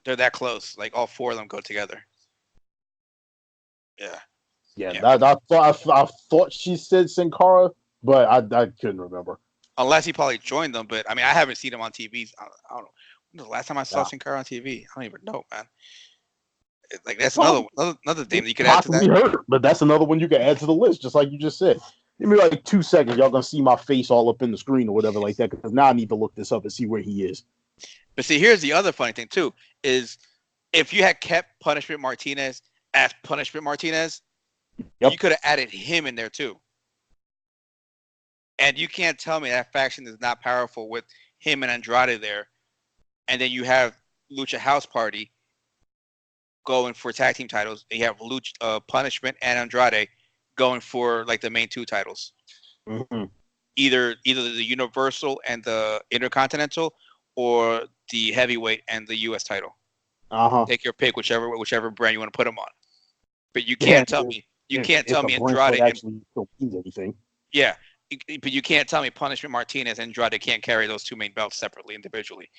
They're that close. Like all four of them go together. Yeah. I thought she said Sin Cara, but I couldn't remember. unless he probably joined them. But I mean, I haven't seen him on TV. I don't know. When was the last time I saw Nah. Sin Cara on TV? I don't even know, man. Like that's Well, another thing that you could add to possibly that. hurt, but that's another one you can add to the list, just like you just said. Give me like 2 seconds. Y'all gonna see my face all up in the screen or whatever like that. Because now I need to look this up and see where he is. But see, here's the other funny thing too: is if you had kept Punishment Martinez as Punishment Martinez, Yep. you could have added him in there too. And you can't tell me that faction is not powerful with him and Andrade there. And then you have Lucha House Party going for tag team titles. You have Punishment and Andrade going for like the main two titles. Mm-hmm. Either the Universal and the Intercontinental, or the Heavyweight and the U.S. title. Take your pick, whichever brand you want to put them on. But you can't tell me. You can't tell me Andrade actually don't mean anything. Yeah, but you can't tell me Punishment Martinez and Andrade can't carry those two main belts separately, individually.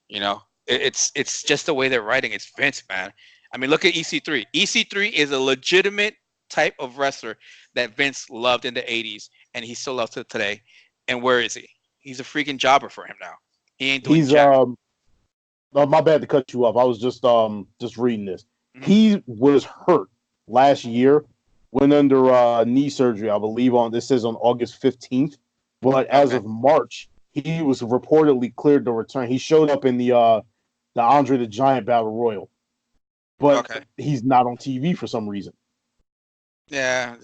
You know, it's just the way they're writing. It's Vince, man. I mean, look at EC3. EC3 is a legitimate type of wrestler that Vince loved in the 80s, and he still loves it today. And where is he? He's a freaking jobber for him now. He ain't doing jack. Oh, my bad to cut you off. I was just reading this. Mm-hmm. He was hurt last year, went under knee surgery, I believe. This says on August 15th, but as of March, he was reportedly cleared to return. He showed up in the Andre the Giant Battle Royal, but he's not on TV for some reason. Yeah,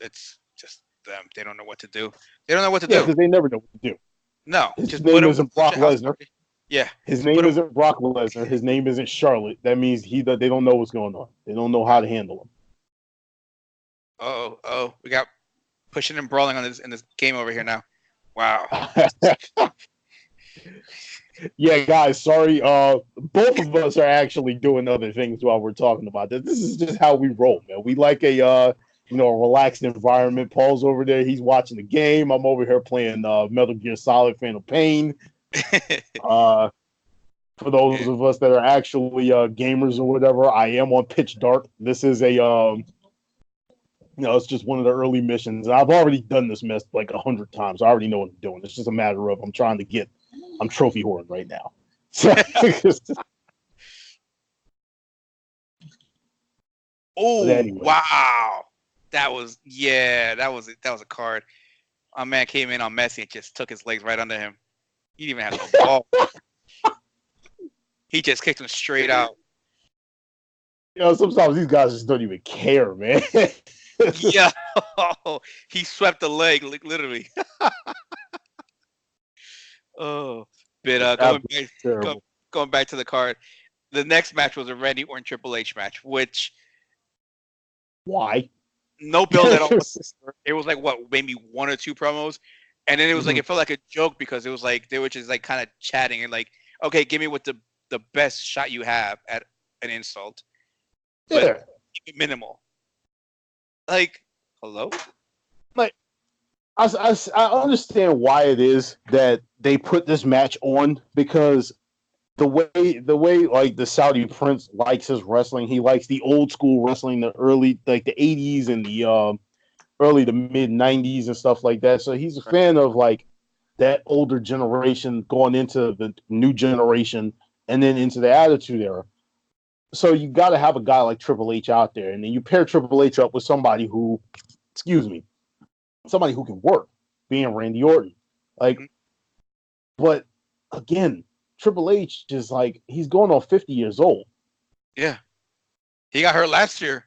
it's just them. They don't know what to do. They don't know what to do because they never know what to do. No, his name isn't Brock Lesnar. Yeah, his name isn't Brock Lesnar. His name isn't Charlotte. That means they don't know what's going on. They don't know how to handle him. Oh, we got pushing and brawling in this game over here now. Wow. Yeah, guys, sorry. Both of us are actually doing other things while we're talking about this. This is just how we roll, man. We like a relaxed environment. Paul's over there. He's watching the game. I'm over here playing Metal Gear Solid Phantom Pain. For those of us that are actually gamers or whatever, I am on Pitch Dark. This is it's just one of the early missions. And I've already done this mess like 100 times. I already know what I'm doing. It's just a matter of I'm trophy whoring right now. So, anyway. Wow. That was a card. My man came in on Messi and just took his legs right under him. He didn't even have no ball. He just kicked him straight out. Sometimes these guys just don't even care, man. Yeah. He swept the leg, literally. Oh. But going back to the card, the next match was a Randy Orton Triple H match, which... Why? No build at all. It was like maybe one or two promos, and then it was like it felt like a joke because it was like they were just like kind of chatting and like, okay, give me what the best shot you have at an insult, but keep it minimal. Like, hello. Like, I understand why it is that they put this match on, because the way like the Saudi Prince likes his wrestling, he likes the old school wrestling, the early like the 80s and the early to mid 90s and stuff like that. So he's a fan of like that older generation going into the new generation and then into the Attitude Era. So you got to have a guy like Triple H out there, and then you pair Triple H up with somebody who can work, being Randy Orton. Like, but again, Triple H is like, he's going on 50 years old. Yeah. He got hurt last year.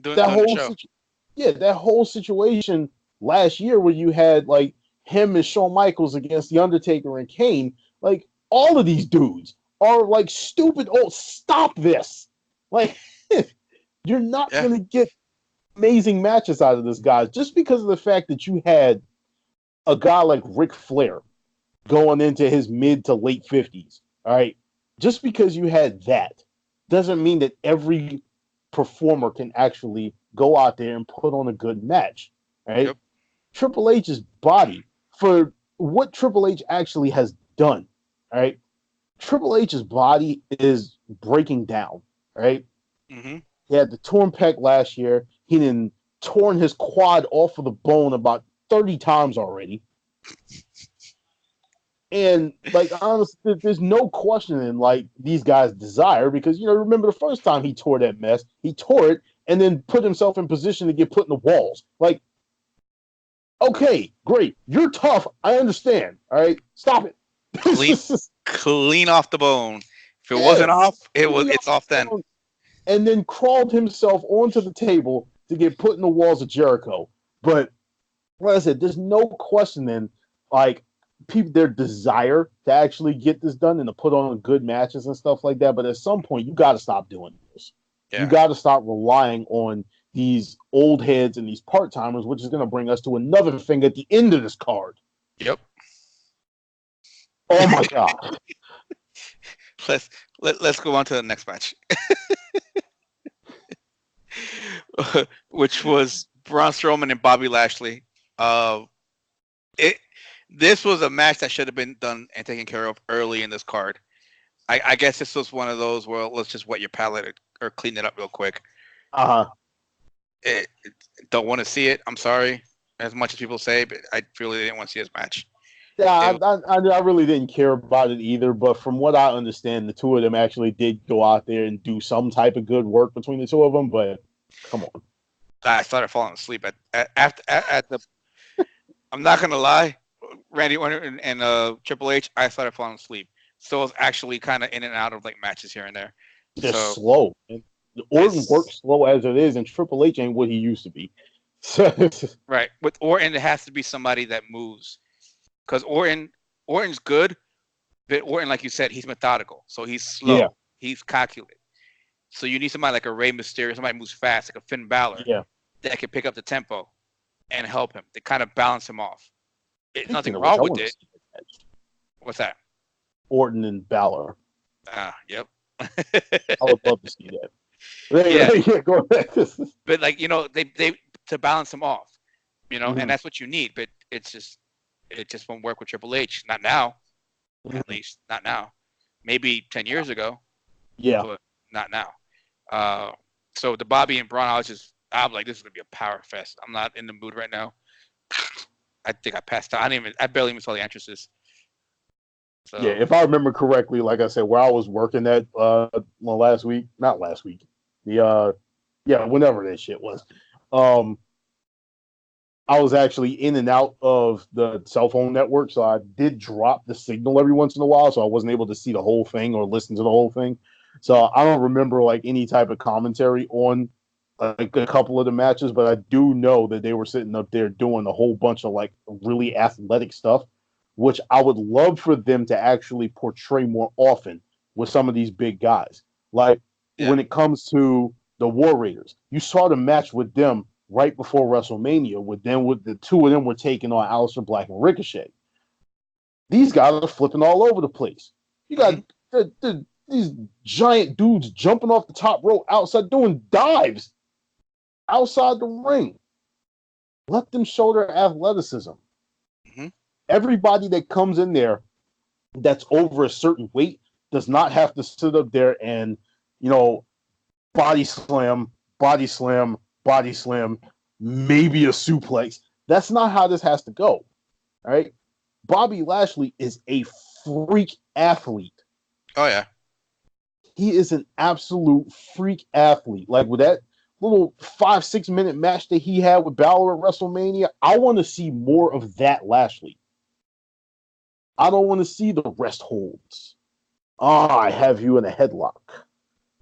That whole situation last year where you had like him and Shawn Michaels against The Undertaker and Kane, like all of these dudes are like stupid old. Stop this. Like, you're not going to get amazing matches out of this guy just because of the fact that you had a guy like Ric Flair going into his mid to late 50s. All right. Just because you had that doesn't mean that every performer can actually go out there and put on a good match. Right. Yep. Triple H's body, for what Triple H actually has done. All right. Triple H's body is breaking down. Right. Mm-hmm. He had the torn pec last year. He then torn his quad off of the bone about 30 times already. And like honestly, there's no questioning like these guys' desire because remember the first time he tore that mess, he tore it and then put himself in position to get put in the walls. Like, okay, great, you're tough, I understand. All right, stop it. Clean, clean off the bone. If it Yeah, wasn't off, it's off then. and then crawled himself onto the table to get put in the walls of Jericho. But like I said, there's no questioning like people their desire to actually get this done and to put on good matches and stuff like that. But at some point, you got to stop doing this. Yeah. You got to stop relying on these old heads and these part timers, which is going to bring us to another thing at the end of this card. Yep. Oh my god. Let's go on to the next match, which was Braun Strowman and Bobby Lashley. This was a match that should have been done and taken care of early in this card. I guess this was one of those where let's just wet your palate or clean it up real quick. Don't want to see it. I'm sorry, as much as people say, but I really didn't want to see this match. Yeah, I really didn't care about it either. But from what I understand, the two of them actually did go out there and do some type of good work between the two of them. But come on, I started falling asleep at the. I'm not gonna lie, Randy Orton and Triple H. I started falling asleep. So I was actually kind of in and out of like matches here and there. They're slow. Orton works slow as it is, and Triple H ain't what he used to be. Right. With Orton, it has to be somebody that moves. Because Orton's good, but Orton, like you said, he's methodical. So he's slow. Yeah. He's calculated. So you need somebody like a Rey Mysterio, somebody who moves fast, like a Finn Balor, that can pick up the tempo and help him to kind of balance him off. Nothing wrong with it. What's that? Orton and Balor. Yep. I would love to see that. Yeah, go ahead. But like they to balance him off, and that's what you need. But it just won't work with Triple H. Not now, at least not now. Maybe 10 years ago. Yeah, but not now. So the Bobby and Braun, I'm like, this is gonna be a power fest. I'm not in the mood right now. I think I passed out. I barely even saw the entrances. So. Yeah, if I remember correctly, like I said, where I was working at last week, not last week, whenever that shit was, I was actually in and out of the cell phone network, so I did drop the signal every once in a while, so I wasn't able to see the whole thing or listen to the whole thing. So I don't remember like any type of commentary on like a couple of the matches, but I do know that they were sitting up there doing a whole bunch of like really athletic stuff, which I would love for them to actually portray more often with some of these big guys. Like when it comes to the War Raiders, you saw the match with them right before WrestleMania, with the two of them were taking on Aleister Black and Ricochet. These guys are flipping all over the place. You got these giant dudes jumping off the top rope outside, doing dives outside the ring. Let them show their athleticism. Mm-hmm. Everybody that comes in there that's over a certain weight does not have to sit up there and, body slam, maybe a suplex. That's not how this has to go. All right. Bobby Lashley is a freak athlete. Oh, yeah. He is an absolute freak athlete. Like with that little 5-6 minute match that he had with Balor at WrestleMania, I want to see more of that Lashley. I don't want to see the rest holds. I have you in a headlock.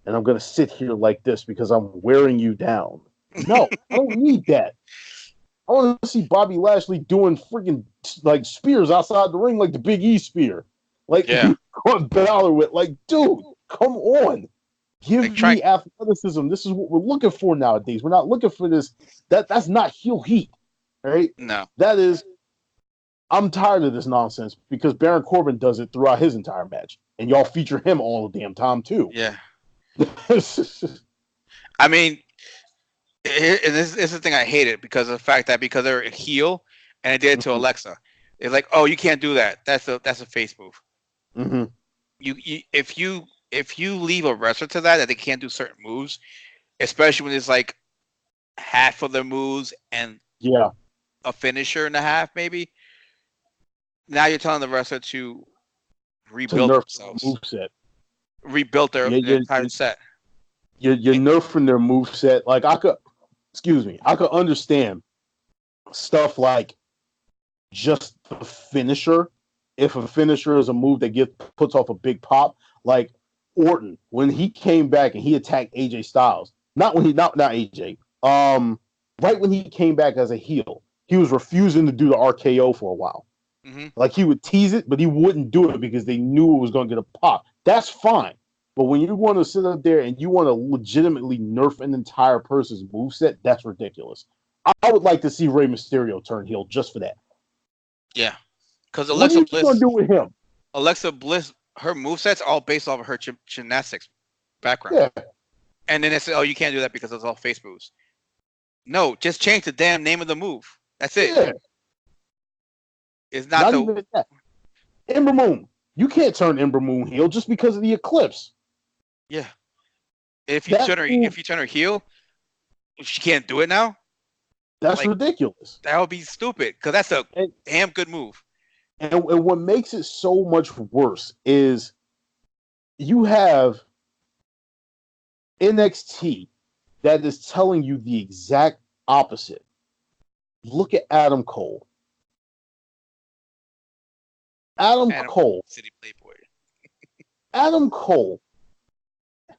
And I'm going to sit here like this because I'm wearing you down. No, I don't need that. I want to see Bobby Lashley doing freaking like spears outside the ring like the Big E spear. Like going Balor with, like, dude, come on. Give me athleticism. This is what we're looking for nowadays. We're not looking for this. That's not heel heat. Right? No. That is, I'm tired of this nonsense because Baron Corbin does it throughout his entire match. And y'all feature him all the damn time too. Yeah. I mean, this is the thing I hated because of the fact that because they're a heel and they did it to Alexa. It's like, oh, you can't do that. That's a face move. Mm-hmm. You if you leave a wrestler to that they can't do certain moves, especially when it's like half of their moves and a finisher and a half, maybe Now you're telling the wrestler to to rebuild nerf their themselves, moveset. rebuild their Yeah, entire set. you're nerfing their moveset. Like I could understand stuff like just the finisher. If a finisher is a move that puts off a big pop, like Orton when he came back and he attacked AJ Styles, not AJ, right when he came back as a heel, he was refusing to do the RKO for a while. Mm-hmm. Like he would tease it, but he wouldn't do it because they knew it was going to get a pop. That's fine. But when you want to sit up there and you want to legitimately nerf an entire person's moveset, that's ridiculous. I would like to see Rey Mysterio turn heel just for that. Yeah, because What are you going to do with him? Alexa Bliss, her movesets all based off of her gymnastics background. Yeah. And then they say, oh, you can't do that because it's all face moves. No, just change the damn name of the move. That's it. Yeah. It's not even that. Ember Moon. You can't turn Ember Moon heel just because of the eclipse. Yeah. If you turn her heel, she can't do it now. That's ridiculous. That would be stupid because that's a damn good move. And what makes it so much worse is you have NXT that is telling you the exact opposite. Look at Adam Cole. Adam Cole. City Playboy. Adam Cole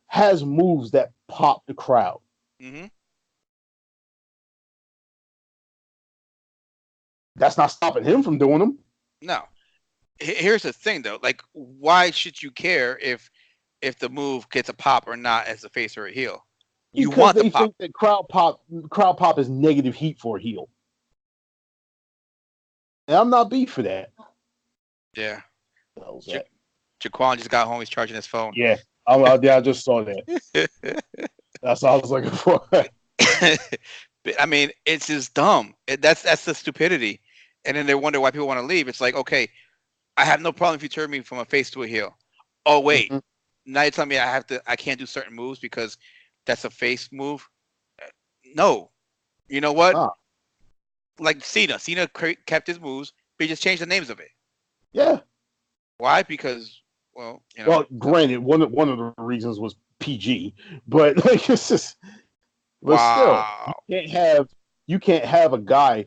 has moves that pop the crowd. Mm-hmm. That's not stopping him from doing them. No. Here's the thing, though. Like, why should you care if the move gets a pop or not as a face or a heel? You because want they the pop. think that crowd pop is negative heat for a heel. And I'm not beef for that. Yeah. Jaquan just got home. He's charging his phone. Yeah. I just saw that. That's all I was looking for. I mean, it's just dumb. That's the stupidity. And then they wonder why people want to leave. It's like, okay, I have no problem if you turn me from a face to a heel. Oh wait, now you're telling me I can't do certain moves because that's a face move? No. You know what? Like Cena. Cena kept his moves, but he just changed the names of it. Yeah. Why? Because, well, you know. Well, granted, one of the reasons was PG, but like it's just, but still, you can't have a guy,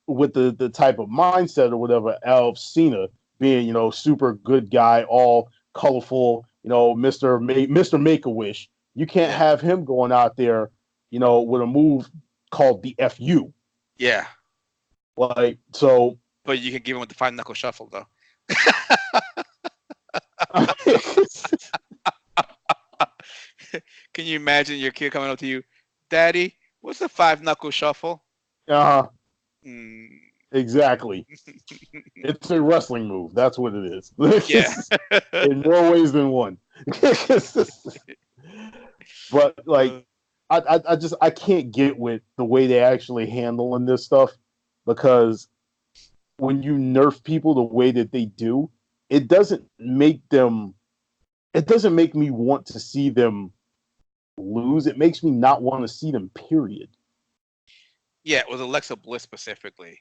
with the type of mindset or whatever of Cena being, super good guy, all colorful, Mister Make a Wish. You can't have him going out there, with a move called the FU. Yeah. Like so. But you can give him with the 5-knuckle shuffle though. Can you imagine your kid coming up to you, Daddy? What's the 5-knuckle shuffle? Exactly. It's a wrestling move. That's what it is. Yeah. In more ways than one. But like, I can't get with the way they actually handling this stuff, because when you nerf people the way that they do, it doesn't make me want to see them lose. It makes me not want to see them, period. Yeah, it was Alexa Bliss specifically.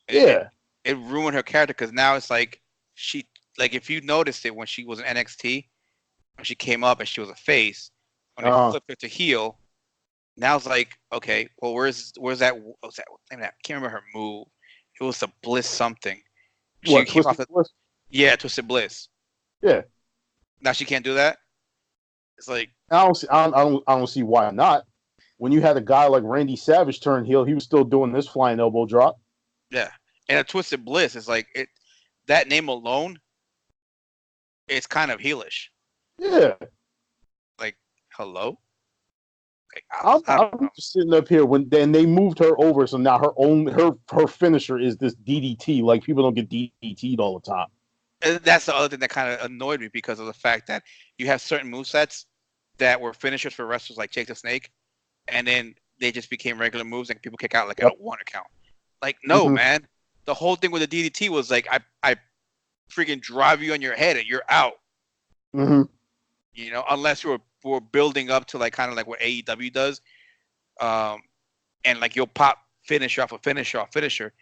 Yeah. It ruined her character because now it's like if you noticed it when she was in NXT, when she came up and she was a face, when they flipped her to heel, now it's like, okay, well, where's that? What was that? I can't remember her move. It was the Bliss something. What, Twisted Bliss? Yeah, Twisted Bliss. Yeah. Now she can't do that. It's like I don't see why not. When you had a guy like Randy Savage turn heel, he was still doing this flying elbow drop. Yeah, and a Twisted Bliss is like it. That name alone, it's kind of heelish. Yeah. Like, hello. Like, I'm just sitting up here when then they moved her over, so now her finisher is this DDT. Like, people don't get DDT'd all the time. And that's the other thing that kind of annoyed me because of the fact that you have certain movesets that were finishers for wrestlers like Jake the Snake, and then they just became regular moves and people kick out like at a 1 count. Like, no, man. The whole thing with the DDT was like, I freaking drive you on your head and you're out. Mm-hmm. Unless you were building up to like kind of like what AEW does, and like you'll pop finisher off a finisher off finisher.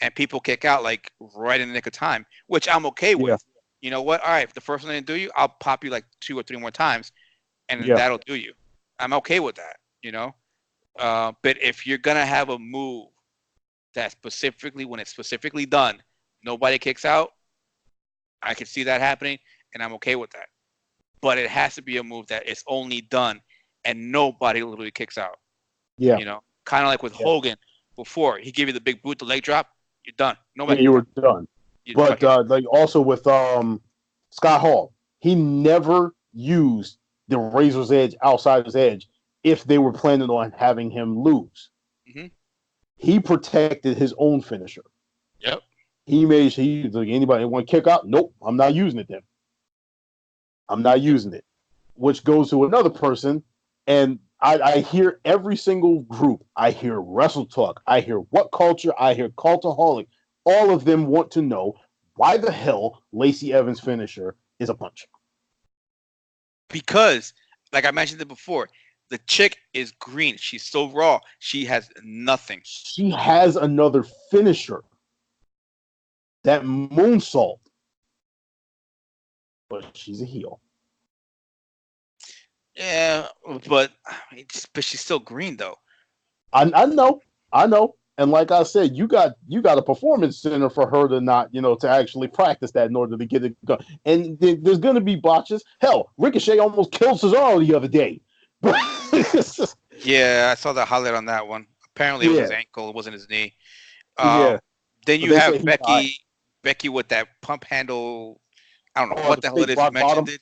and people kick out like right in the nick of time, which I'm okay Yeah. with. You know what? All right, if the first one didn't do you, I'll pop you like 2 or 3 more times, and Yeah. that'll do you. I'm okay with that. But if you're gonna have a move that specifically, when it's specifically done, nobody kicks out, I can see that happening, and I'm okay with that. But it has to be a move that is only done, and nobody literally kicks out. Yeah. Kind of like with Yeah. Hogan before he gave you the big boot, the leg drop, you're done. Yeah, Nobody you kicks were out. done. You But fucking like also with Scott Hall, he never used the Razor's Edge outside his edge if they were planning on having him lose. hmm He protected his own finisher. Yep. He made sure he like anybody want to kick out. Nope, I'm not using it. Then I'm not using it. Which goes to another person, and I hear every single group. I hear Wrestle Talk. I hear What Culture. I hear Cultaholic. All of them want to know why the hell Lacey Evans' finisher is a punch. Because, like I mentioned it before, the chick is green. She's so raw. She has nothing. She has another finisher, that moonsault, but she's a heel. Yeah, but she's still green though. I know. And like I said, you got a performance center for her to not, to actually practice that in order to get it done. And there's going to be botches. Hell, Ricochet almost killed Cesaro the other day. Yeah, I saw the highlight on that one. Apparently, it was his ankle. It wasn't his knee. Yeah. Then But you they say have he died. Becky with that pump handle. I don't know Oh, what the the hell it fake is. You rock mentioned bottom. it.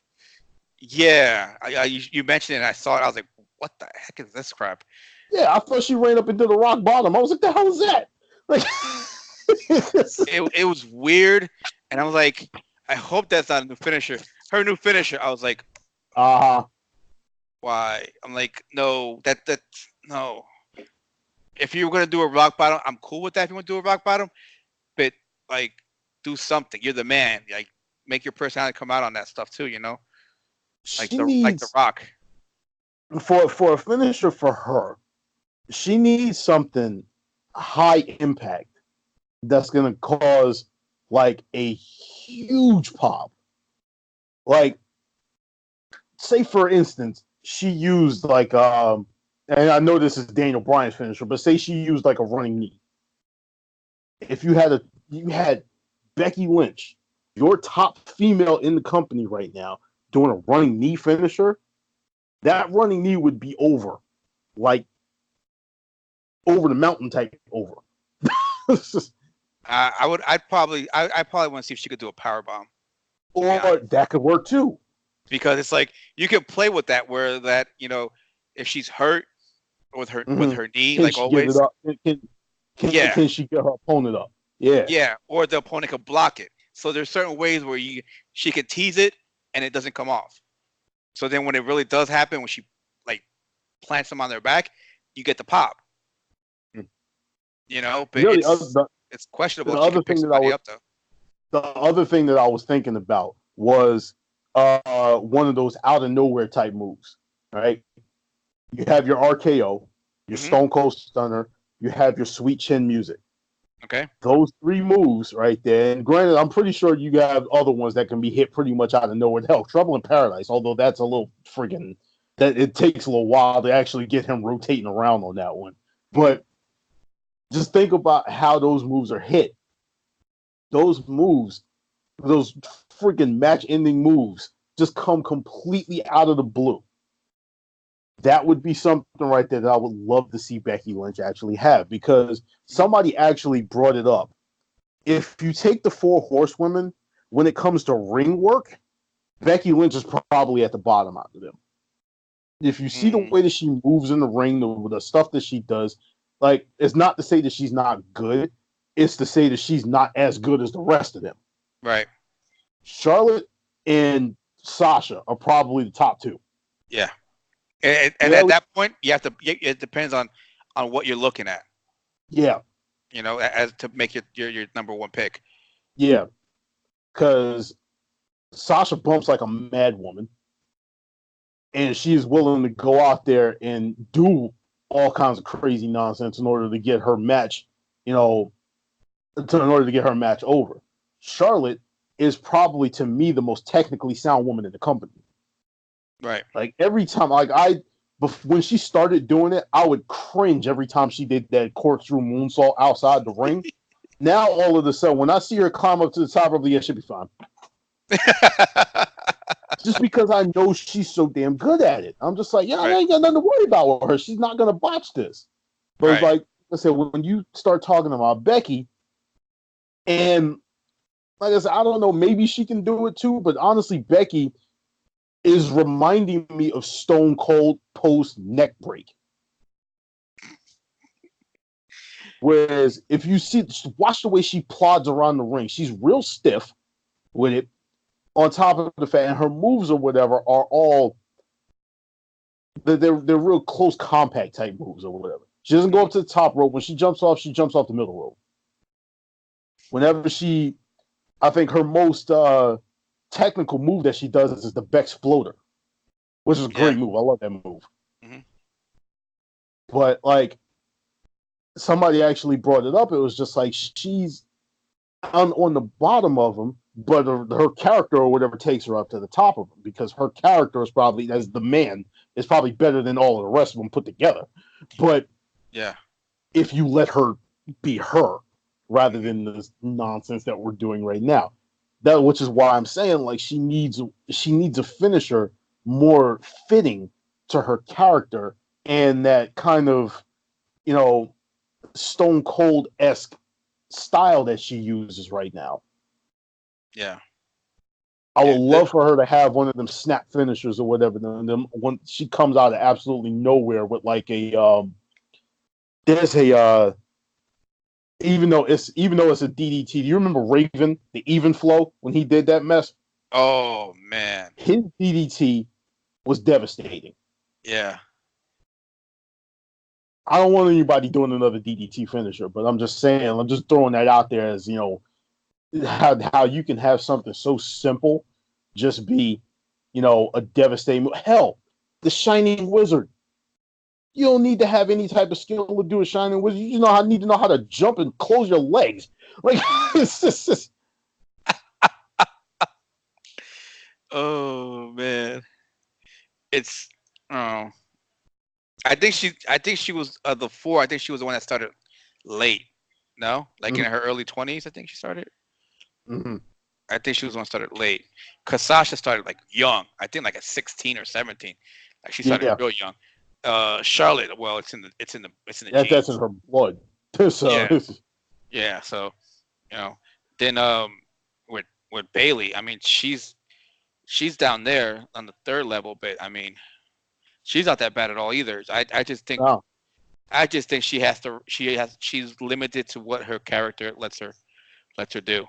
Yeah, you mentioned it. And I saw it. I was like, what the heck is this crap? Yeah, I thought she ran up into the rock bottom. I was like, the hell is that? Like, It was weird, and I was like, I hope that's not a new finisher. Her new finisher. I was like, uh-huh. why? I'm like, no, that no. If you were gonna do a rock bottom, I'm cool with that. If you want to do a rock bottom, but like, do something. You're the man. Like, make your personality come out on that stuff too. Like She the needs Rock. for a finisher for her. She needs something high impact that's going to cause like a huge pop. Like, say for instance, she used like and I know this is Daniel Bryan's finisher, but say she used like a running knee. If you had Becky Lynch, your top female in the company right now, doing a running knee finisher, that running knee would be over, like over the mountain type over. I probably want to see if she could do a power bomb. Or that could work too. Because it's like you can play with that where that if she's hurt with her knee, Can like she get it always, up? yeah, Can she get her opponent up? Yeah. yeah, or the opponent could block it. So there's certain ways where she can tease it and it doesn't come off. So then when it really does happen, when she like plants them on their back, you get the pop. But it's questionable the if she other could pick thing that I somebody was up though. the other thing that I was thinking about was one of those out of nowhere type moves. Right? You have your RKO, your Mm-hmm. Stone Cold Stunner, you have your Sweet Chin Music. Okay. Those three moves right there. And granted, I'm pretty sure you have other ones that can be hit pretty much out of nowhere. Hell, Trouble in Paradise, although that's a little friggin' that it takes a little while to actually get him rotating around on that one. But just think about how those moves are hit. Those moves, those freaking match-ending moves, just come completely out of the blue. That would be something right there that I would love to see Becky Lynch actually have, because somebody actually brought it up. If you take the four horsewomen, when it comes to ring work, Becky Lynch is probably at the bottom out of them. If you see the way that she moves in the ring, the stuff that she does, like, it's not to say that she's not good. It's to say that she's not as good as the rest of them. Right. Charlotte and Sasha are probably the top two. Yeah. And at that point, you have to. It depends on what you're looking at. Yeah. As to make your number one pick. Yeah. Because Sasha bumps like a mad woman, and she is willing to go out there and do all kinds of crazy nonsense in order to get her match, in order to get her match over. Charlotte is probably, to me, the most technically sound woman in the company. Right. Like every time, when she started doing it, I would cringe every time she did that corkscrew moonsault outside the ring. Now all of a sudden, when I see her climb up to the top of the, she'll be fine. Just because I know she's so damn good at it, I'm just like, yeah, I ain't got nothing to worry about with her. She's not gonna botch this. But it's like I said, when you start talking about Becky, and like I said, I don't know, maybe she can do it too. But honestly, Becky is reminding me of Stone Cold post neck break. Whereas if you watch the way she plods around the ring, she's real stiff with it. On top of the fact, and her moves or whatever are all they're real close, compact type moves or whatever. She doesn't go up to the top rope. When she jumps off the middle rope. Whenever I think her most technical move that she does is the Bex Floater, which is a great move. I love that move. Mm-hmm. But like somebody actually brought it up, it was just like she's on the bottom of them, but her character or whatever takes her up to the top of them because her character is probably, as the man, is probably better than all of the rest of them put together. But if you let her be her rather than this nonsense that we're doing right now, which is why I'm saying like she needs a finisher more fitting to her character and that kind of, Stone Cold-esque style that she uses right now. Yeah. I would love for her to have one of them snap finishers or whatever. Them when she comes out of absolutely nowhere with like there's a even though it's a DDT. Do you remember Raven, the Even Flow, when he did that mess? Oh man, his DDT was devastating. Yeah. I don't want anybody doing another DDT finisher, but I'm just saying, I'm just throwing that out there as, how you can have something so simple just be, a devastating. Hell, the Shining Wizard. You don't need to have any type of skill to do a Shining Wizard. You need to know how to jump and close your legs. Like, it's just. Oh man, it's oh. I think she was the four. I think she was the one that started late. No, like in her early 20s. I think she started. Mm-hmm. I think she was the one that started late. Cause Sasha started like young. I think like at 16 or 17. Like she started real young. Charlotte, well, it's in the genes. That's in her blood. So. Yeah. So, then with Bailey, I mean, she's down there on the third level, but I mean, she's not that bad at all either. I just think she's limited to what her character lets her do.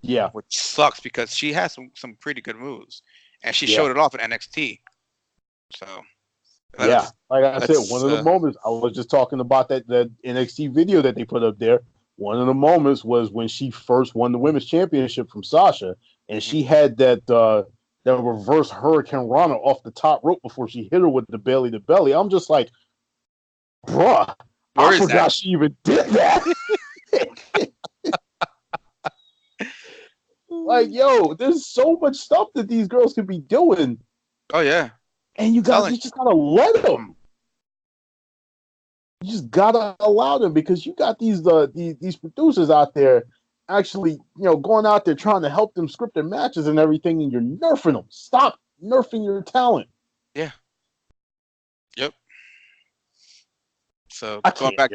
Yeah. Which sucks because she has some pretty good moves, and she showed it off at NXT. So. Yeah, like I said, one of the moments I was just talking about that NXT video that they put up there. One of the moments was when she first won the women's championship from Sasha, and she had that reverse Hurricane Rana off the top rope before she hit her with the belly to belly. I'm just like, bruh, I forgot she even did that. Like, yo, there's so much stuff that these girls could be doing. Oh yeah. And you just gotta let them. You just gotta allow them because you got these producers out there actually, going out there trying to help them script their matches and everything, and you're nerfing them. Stop nerfing your talent. Yeah. Yep. So going back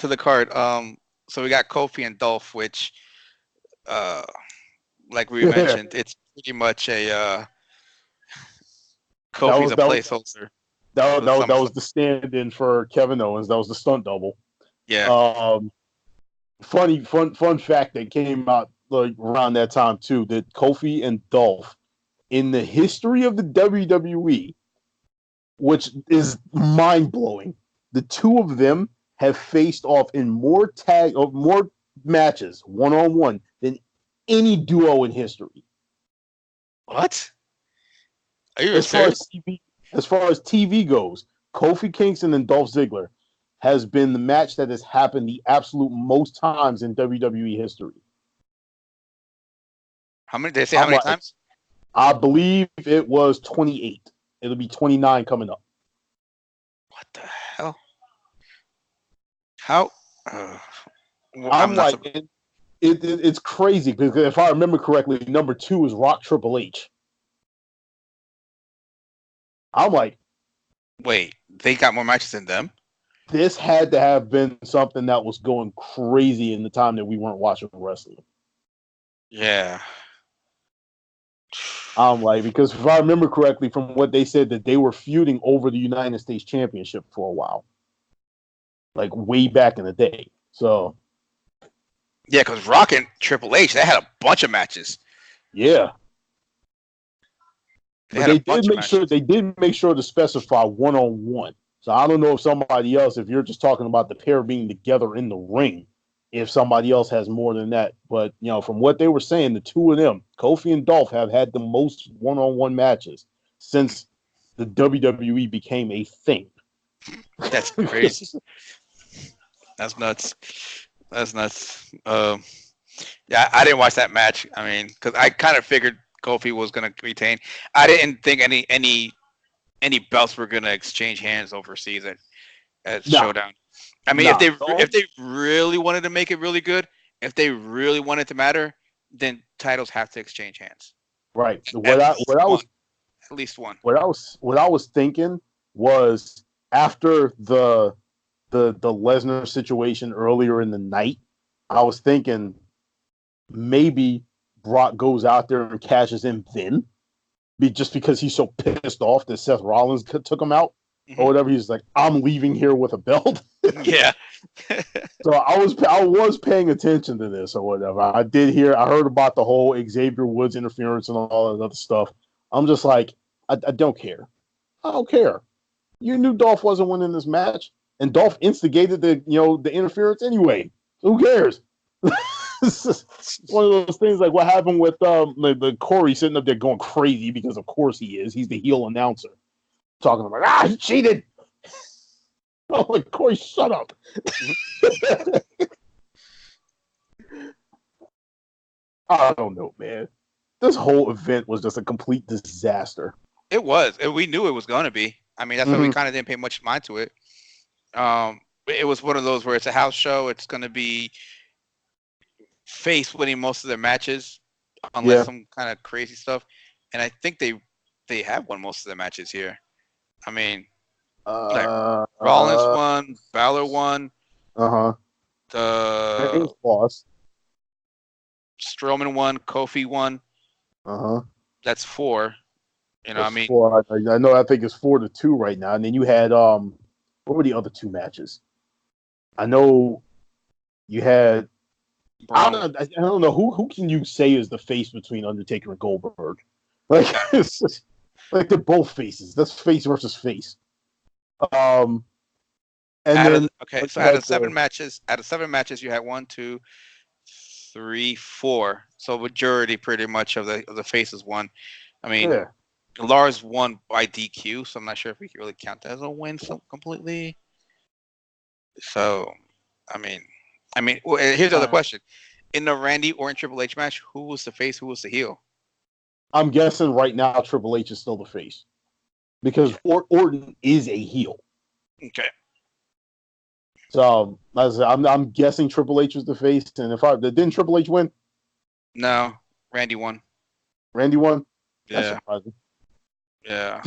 to the card. So we got Kofi and Dolph, which, like we mentioned, it's pretty much a Kofi's a placeholder. That was the stand-in for Kevin Owens. That was the stunt double. Yeah. Fun fact that came out like around that time too, that Kofi and Dolph, in the history of the WWE, which is mind-blowing, the two of them have faced off in more matches one-on-one than any duo in history. What? Are you serious? As far as TV goes, Kofi Kingston and Dolph Ziggler has been the match that has happened the absolute most times in WWE history. How many? Did they say how many times? I believe it was 28. It'll be 29 coming up. What the hell? How? Well, I'm like, it's crazy because if I remember correctly, number 2 is Rock Triple H. I'm like, wait, they got more matches than them? This had to have been something that was going crazy in the time that we weren't watching wrestling. Yeah. I'm like, because if I remember correctly from what they said, that they were feuding over the United States Championship for a while. Like way back in the day. So yeah, because Rock and Triple H, they had a bunch of matches. Yeah. They did make sure to specify 1-on-1. So I don't know if somebody else, if you're just talking about the pair being together in the ring, if somebody else has more than that. But, from what they were saying, the two of them, Kofi and Dolph, have had the most one-on-one matches since the WWE became a thing. That's crazy. That's nuts. That's nuts. Yeah, I didn't watch that match. I mean, because I kind of figured Kofi was going to retain. I didn't think any belts were going to exchange hands overseas at Showdown. I mean, if they really wanted to make it really good, if they really wanted to matter, then titles have to exchange hands. Right. At least one. What I was thinking was after the Lesnar situation earlier in the night, I was thinking maybe Brock goes out there and cashes in then, just because he's so pissed off that Seth Rollins took him out or whatever. He's like, I'm leaving here with a belt. Yeah. So I was paying attention to this or whatever. I heard about the whole Xavier Woods interference and all that other stuff. I'm just like, I don't care. I don't care. You knew Dolph wasn't winning this match, and Dolph instigated the interference anyway. Who cares? It's just one of those things like what happened with the Corey sitting up there going crazy because of course he is. He's the heel announcer. Talking about he cheated. Oh, like Corey, shut up. I don't know, man. This whole event was just a complete disaster. It was. We knew it was going to be. I mean, that's why we kind of didn't pay much mind to it. It was one of those where it's a house show. It's going to be face winning most of their matches, unless some kind of crazy stuff. And I think they have won most of their matches here. I mean, like Rollins won, Balor won. The lost. Strowman won, Kofi won. That's 4. I mean, 4. I know. I think it's 4-2 right now. And then you had what were the other 2 matches? I know you had. I don't know who can you say is the face between Undertaker and Goldberg? Like it's just, like they're both faces. That's face versus face. And then so out of 7 matches, you had 1, 2, 3, 4. So majority pretty much of the faces won. I mean, Lars won by DQ, so I'm not sure if we can really count that as a win completely. So, I mean, here's the other question: in the Randy Orton Triple H match, who was the face? Who was the heel? I'm guessing right now Triple H is still the face because Orton is a heel. Okay. So I'm guessing Triple H was the face, and didn't Triple H win? No, Randy won. Randy won. Yeah. That's surprising. Yeah.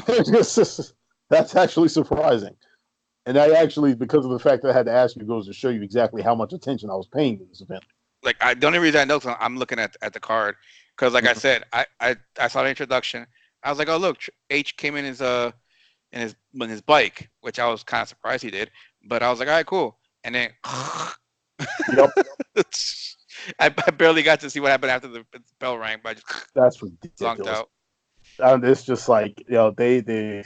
That's actually surprising. And that actually, because of the fact that I had to ask you, goes to show you exactly how much attention I was paying to this event. Like, the only reason I know is I'm looking at the card because, like I said, I saw the introduction. I was like, oh look, H came in his bike, which I was kind of surprised he did. But I was like, all right, cool. And then, yep. I barely got to see what happened after the bell rang, but I just that's ridiculous. Out. It's just like they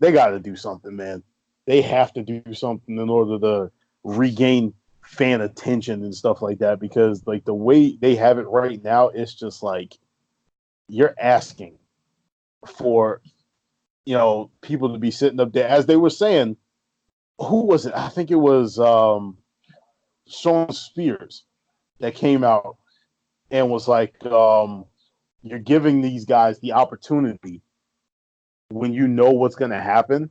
got to do something, man. They have to do something in order to regain fan attention and stuff like that, because like the way they have it right now, it's just like you're asking for people to be sitting up there, as they were saying who was it? I think it was Sean Spears that came out and was like, you're giving these guys the opportunity when you know what's going to happen.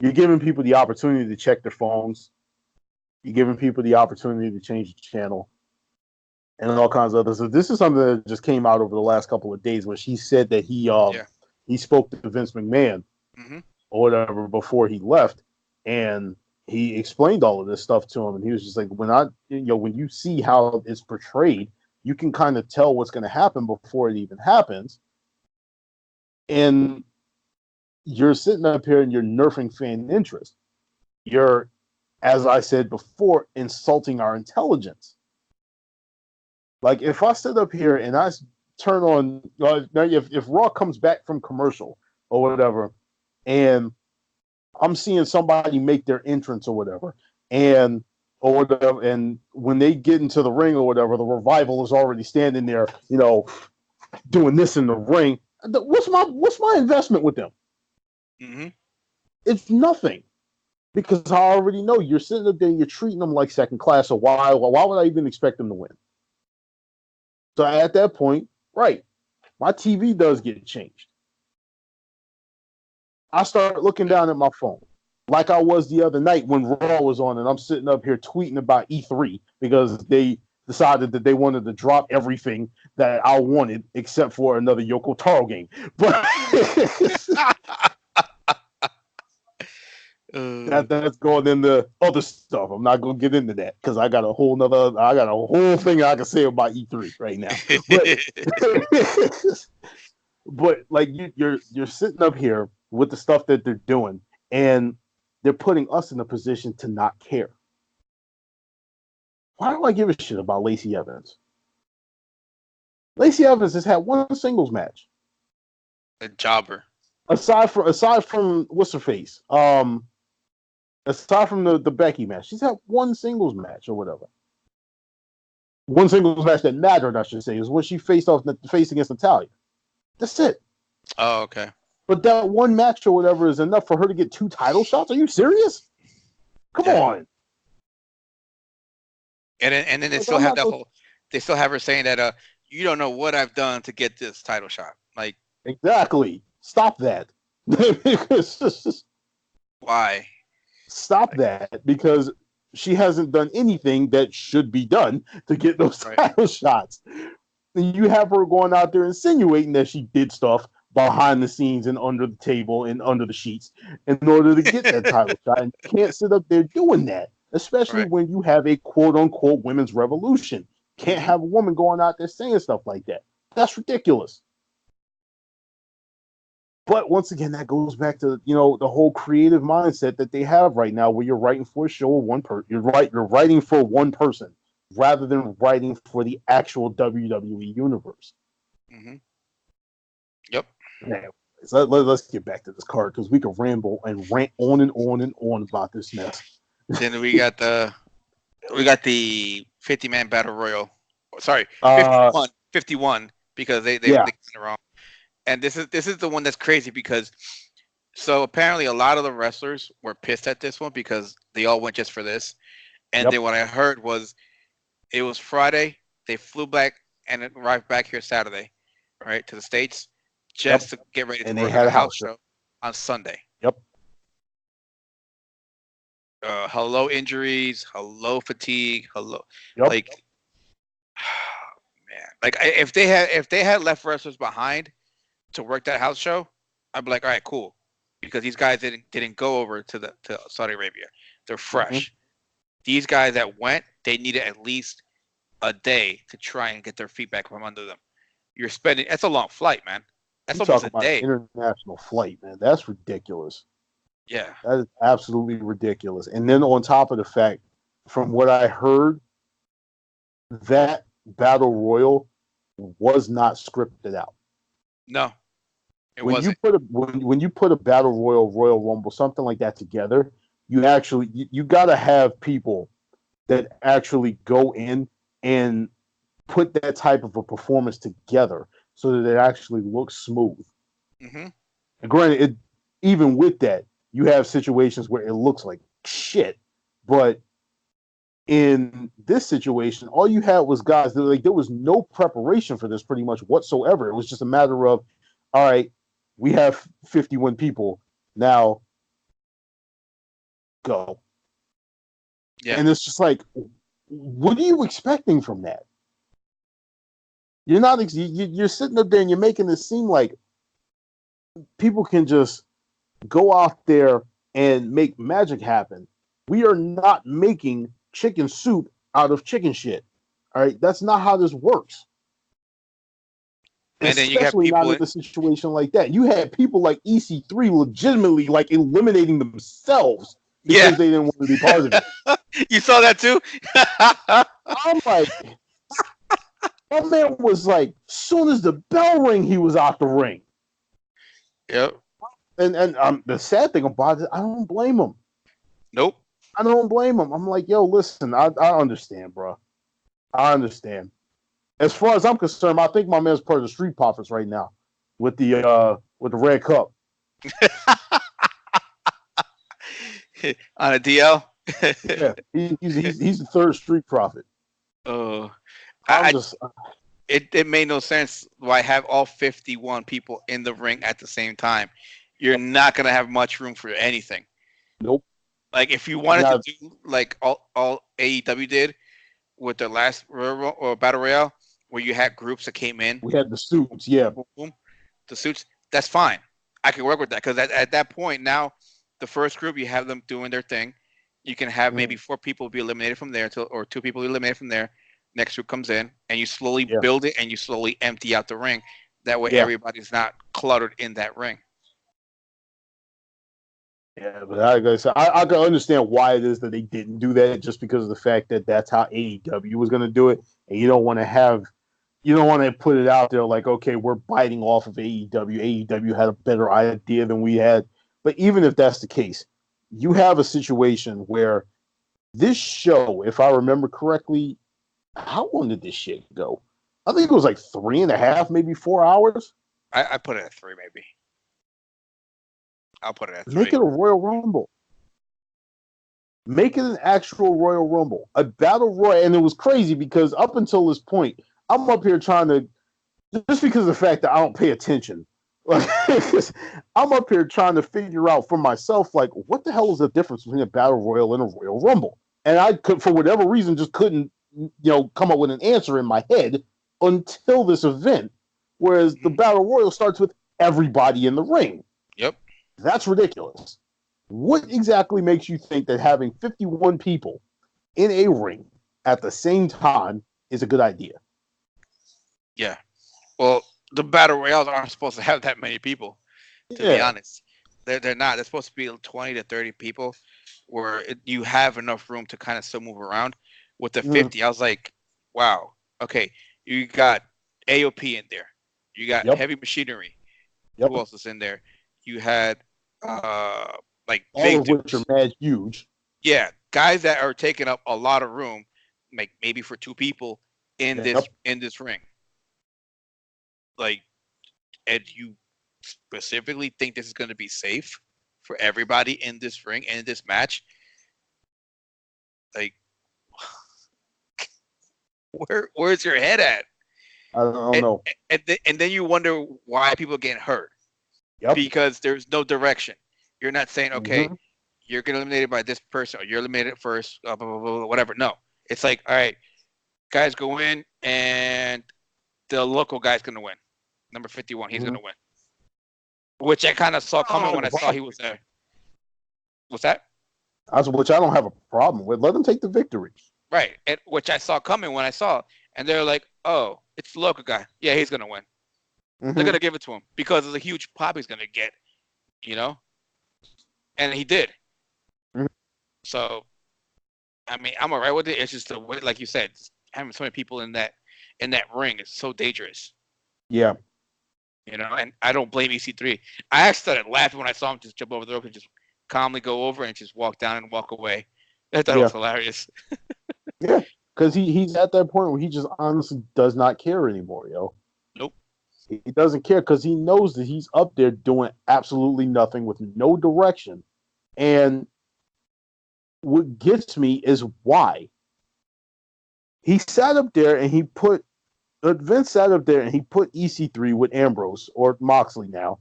You're giving people the opportunity to check their phones. You're giving people the opportunity to change the channel and all kinds of other. So this is something that just came out over the last couple of days where she said that he spoke to Vince McMahon or whatever before he left, and he explained all of this stuff to him, and he was just like, when you see how it's portrayed, you can kind of tell what's going to happen before it even happens, and you're sitting up here and you're nerfing fan interest. You're, as I said before, insulting our intelligence. Like, if I sit up here and I turn on, now if Raw comes back from commercial or whatever, and I'm seeing somebody make their entrance or whatever, and when they get into the ring or whatever, the Revival is already standing there, doing this in the ring. What's my investment with them? Mm-hmm. It's nothing, because I already know you're sitting up there and you're treating them like second class. So why would I even expect them to win? So at that point, right, my TV does get changed. I start looking down at my phone like I was the other night when Raw was on, and I'm sitting up here tweeting about E3 because they decided that they wanted to drop everything that I wanted except for another Yoko Taro game. But that's going into other stuff. I'm not going to get into that because I got a whole thing I can say about E3 right now. But like you're sitting up here with the stuff that they're doing, and they're putting us in a position to not care. Why do I give a shit about Lacey Evans? Lacey Evans has had one singles match. A jobber. Aside from what's her face? Aside from the Becky match, she's had one singles match or whatever. One singles match that mattered, I should say, is when she faced against Natalia. That's it. Oh, okay. But that one match or whatever is enough for her to get 2 title shots? Are you serious? Come on. And then they still have they still have her saying that you don't know what I've done to get this title shot. Like, exactly. Stop that. Why? Stop that, because she hasn't done anything that should be done to get those title shots. And you have her going out there insinuating that she did stuff behind the scenes and under the table and under the sheets in order to get that title shot. And you can't sit up there doing that, especially when you have a quote-unquote women's revolution. Can't have a woman going out there saying stuff like that. That's ridiculous. But once again, that goes back to the whole creative mindset that they have right now, where you're writing for a show of one person. You're writing for one person rather than writing for the actual WWE universe. Mm-hmm. Yep. Anyways, let's get back to this card, because we can ramble and rant on and on and on about this mess. Then we got the 50-man battle royal. Sorry, 51 because they got it wrong. And this is the one that's crazy because so apparently a lot of the wrestlers were pissed at this one because they all went just for this. And then what I heard was it was Friday, they flew back and arrived back here Saturday, right, to the States, just to get ready to work at a house show on Sunday. Yep. Hello injuries, hello fatigue, hello like man. Like if they had left wrestlers behind to work that house show, I'd be like, all right, cool, because these guys didn't go over to Saudi Arabia. They're fresh. These guys that went, they needed at least a day to try and get their feet back from under them. That's a long flight, man. That's almost a day. International flight, man. That's ridiculous. Yeah, that is absolutely ridiculous. And then on top of the fact, from what I heard, that battle royal was not scripted out. No. When you put a battle Royal Rumble, something like that together, you got to have people that actually go in and put that type of a performance together so that it actually looks smooth. And granted, even with that, you have situations where it looks like shit, but in this situation, all you had was guys that like there was no preparation for this pretty much whatsoever. It was just a matter of, all right, we have 51 people now, go. Yeah. And it's just like, what are you expecting from that? You're not. You're sitting up there and you're making it seem like people can just go out there and make magic happen. We are not making chicken soup out of chicken shit. All right, that's not how this works. And then you got Especially not in a situation like that. You had people like EC3 legitimately like eliminating themselves because they didn't want to be part of it. You saw that too? I'm like, my man was like, soon as the bell rang, he was out the ring. Yep. And the sad thing about it, I don't blame him. Nope. I don't blame him. I'm like, yo, listen, I understand, bro. I understand. As far as I'm concerned, I think my man's part of the Street Profits right now with the red cup. On a DL? Yeah, he's the third Street Profit. Oh, it made no sense why have all 51 people in the ring at the same time. You're not gonna have much room for anything. Nope. Like if you wanted to do like all AEW did with their last or Battle Royale, where you had groups that came in. We had the suits, yeah. Boom, boom, the suits. That's fine. I can work with that because at that point now, the first group you have them doing their thing. You can have maybe 4 people be eliminated from there, or 2 people eliminated from there. Next group comes in, and you slowly build it, and you slowly empty out the ring. That way, everybody's not cluttered in that ring. Yeah, but like I said, I can understand why it is that they didn't do that, just because of the fact that that's how AEW was going to do it, and you don't want to put it out there like, okay, we're biting off of AEW. AEW had a better idea than we had, but even if that's the case, you have a situation where this show, if I remember correctly, how long did this shit go? I think it was like 3.5, maybe 4 hours. I put it at 3, maybe. I'll put it at 3. Make it a Royal Rumble. Make it an actual Royal Rumble. A Battle Royal. And it was crazy because up until this point, I'm up here trying to, just because of the fact that I don't pay attention, like, I'm up here trying to figure out for myself, like, what the hell is the difference between a Battle Royal and a Royal Rumble? And I could, for whatever reason, just couldn't, come up with an answer in my head until this event. Whereas the Battle Royal starts with everybody in the ring. Yep. That's ridiculous. What exactly makes you think that having 51 people in a ring at the same time is a good idea? Yeah. Well, the Battle Royales aren't supposed to have that many people, to be honest. They're not. They're supposed to be 20 to 30 people where you have enough room to kind of still move around. With the 50, I was like, wow. Okay, you got AOP in there. You got Heavy Machinery. Who else is in there? You had like all big of which are mad huge. Yeah, guys that are taking up a lot of room, like maybe for 2 people in this ring. Like, and you specifically think this is going to be safe for everybody in this ring and in this match? Like, where's your head at? I don't know. And then you wonder why people are getting hurt. Because there's no direction. You're not saying, okay, you're getting eliminated by this person, or you're eliminated first, blah, blah, blah, whatever. No. It's like, all right, guys go in, and the local guy's going to win. Number 51, he's going to win. Which I kind of saw coming when I saw he was there. What's that? Which I don't have a problem with. Let them take the victory. Right. And which I saw coming when I saw. And they're like, oh, it's the local guy. Yeah, he's going to win. They're going to give it to him because of the huge pop he's going to get, And he did. So, I mean, I'm all right with it. It's just the way, like you said, having so many people in that ring is so dangerous. Yeah. And I don't blame EC3. I actually started laughing when I saw him just jump over the rope and just calmly go over and just walk down and walk away. I thought it was hilarious. Yeah, because he's at that point where he just honestly does not care anymore, yo. Nope. He doesn't care because he knows that he's up there doing absolutely nothing with no direction. And what gets me is why. He sat up there and Vince sat up there and he put EC3 with Ambrose or Moxley now.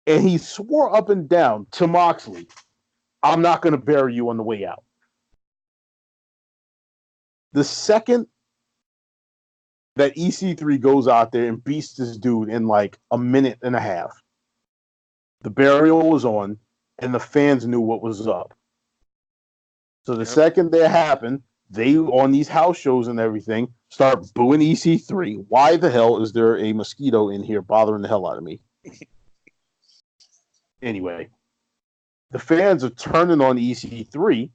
And he swore up and down to Moxley, I'm not going to bury you on the way out. The second that EC3 goes out there and beats this dude in like a minute and a half, the burial was on and the fans knew what was up. So the second that happened, they, on these house shows and everything, start booing EC3. Why the hell is there a mosquito in here bothering the hell out of me? Anyway, the fans are turning on EC3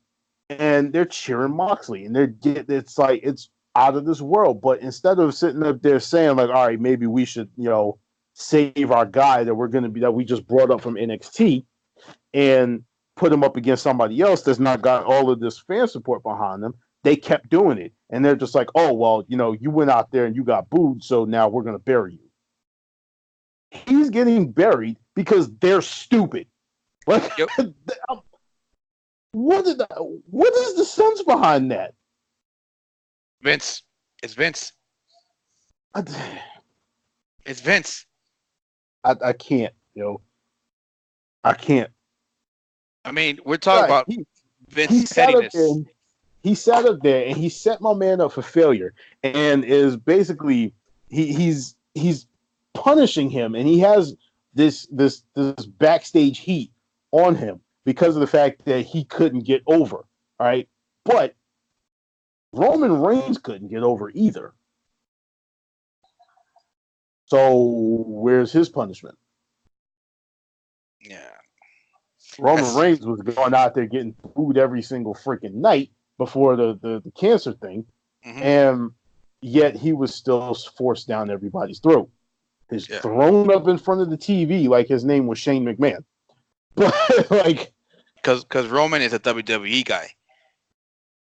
and they're cheering Moxley, and it's like it's out of this world. But instead of sitting up there saying like, all right, maybe we should, save our guy that we just brought up from NXT and put him up against somebody else that's not got all of this fan support behind them, they kept doing it. And they're just like, oh, well, you went out there and you got booed, so now we're going to bury you. He's getting buried because they're stupid. Like, Yep. what is the sense behind that? Vince. It's Vince. It's Vince. I can't, I can't. I mean, we're talking about Vince pettiness. He sat up there and he set my man up for failure, and is basically he's punishing him, and he has this backstage heat on him because of the fact that he couldn't get over. All right, but Roman Reigns couldn't get over either. So where's his punishment? Yeah. Roman Reigns was going out there getting booed every single freaking night before the cancer thing, and yet he was still forced down everybody's throat. He's thrown up in front of the TV like his name was Shane McMahon. But because Roman is a WWE guy.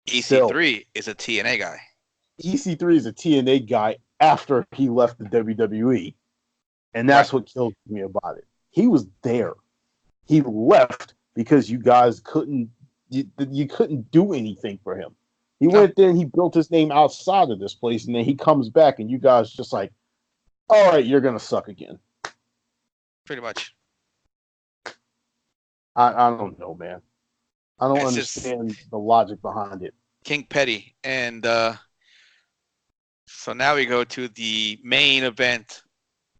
EC3 is a TNA guy. EC3 is a TNA guy after he left the WWE, and that's what killed me about it. He was there. He left because you guys couldn't do anything for him. He went there and he built his name outside of this place, and then he comes back and you guys just like, all right, you're gonna suck again. Pretty much. I don't know, man. I don't understand the logic behind it. King Petty. And so now we go to the main event,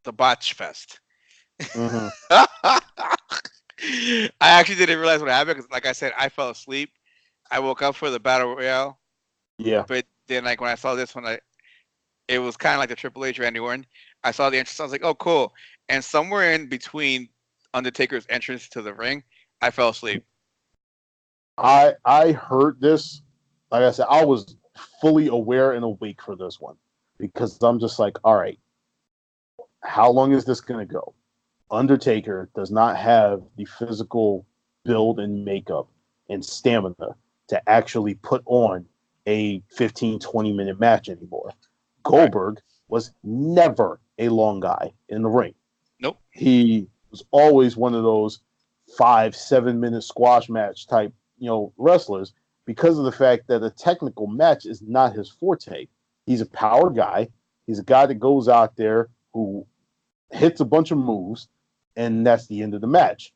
the Botch Fest. Mm-hmm. I actually didn't realize what happened because, like I said, I fell asleep. I woke up for the Battle Royale. Yeah. But then, like, when I saw this one, it was kind of like the Triple H Randy Orton. I saw the entrance. I was like, oh, cool. And somewhere in between Undertaker's entrance to the ring, I fell asleep. I heard this. Like I said, I was fully aware and awake for this one because I'm just like, all right, how long is this going to go? Undertaker does not have the physical build and makeup and stamina to actually put on a 15, 20-minute match anymore. Goldberg was never a long guy in the ring. Nope. He was always one of those 5-7 minute squash match type, wrestlers, because of the fact that a technical match is not his forte. He's a power guy. He's a guy that goes out there who hits a bunch of moves, and that's the end of the match.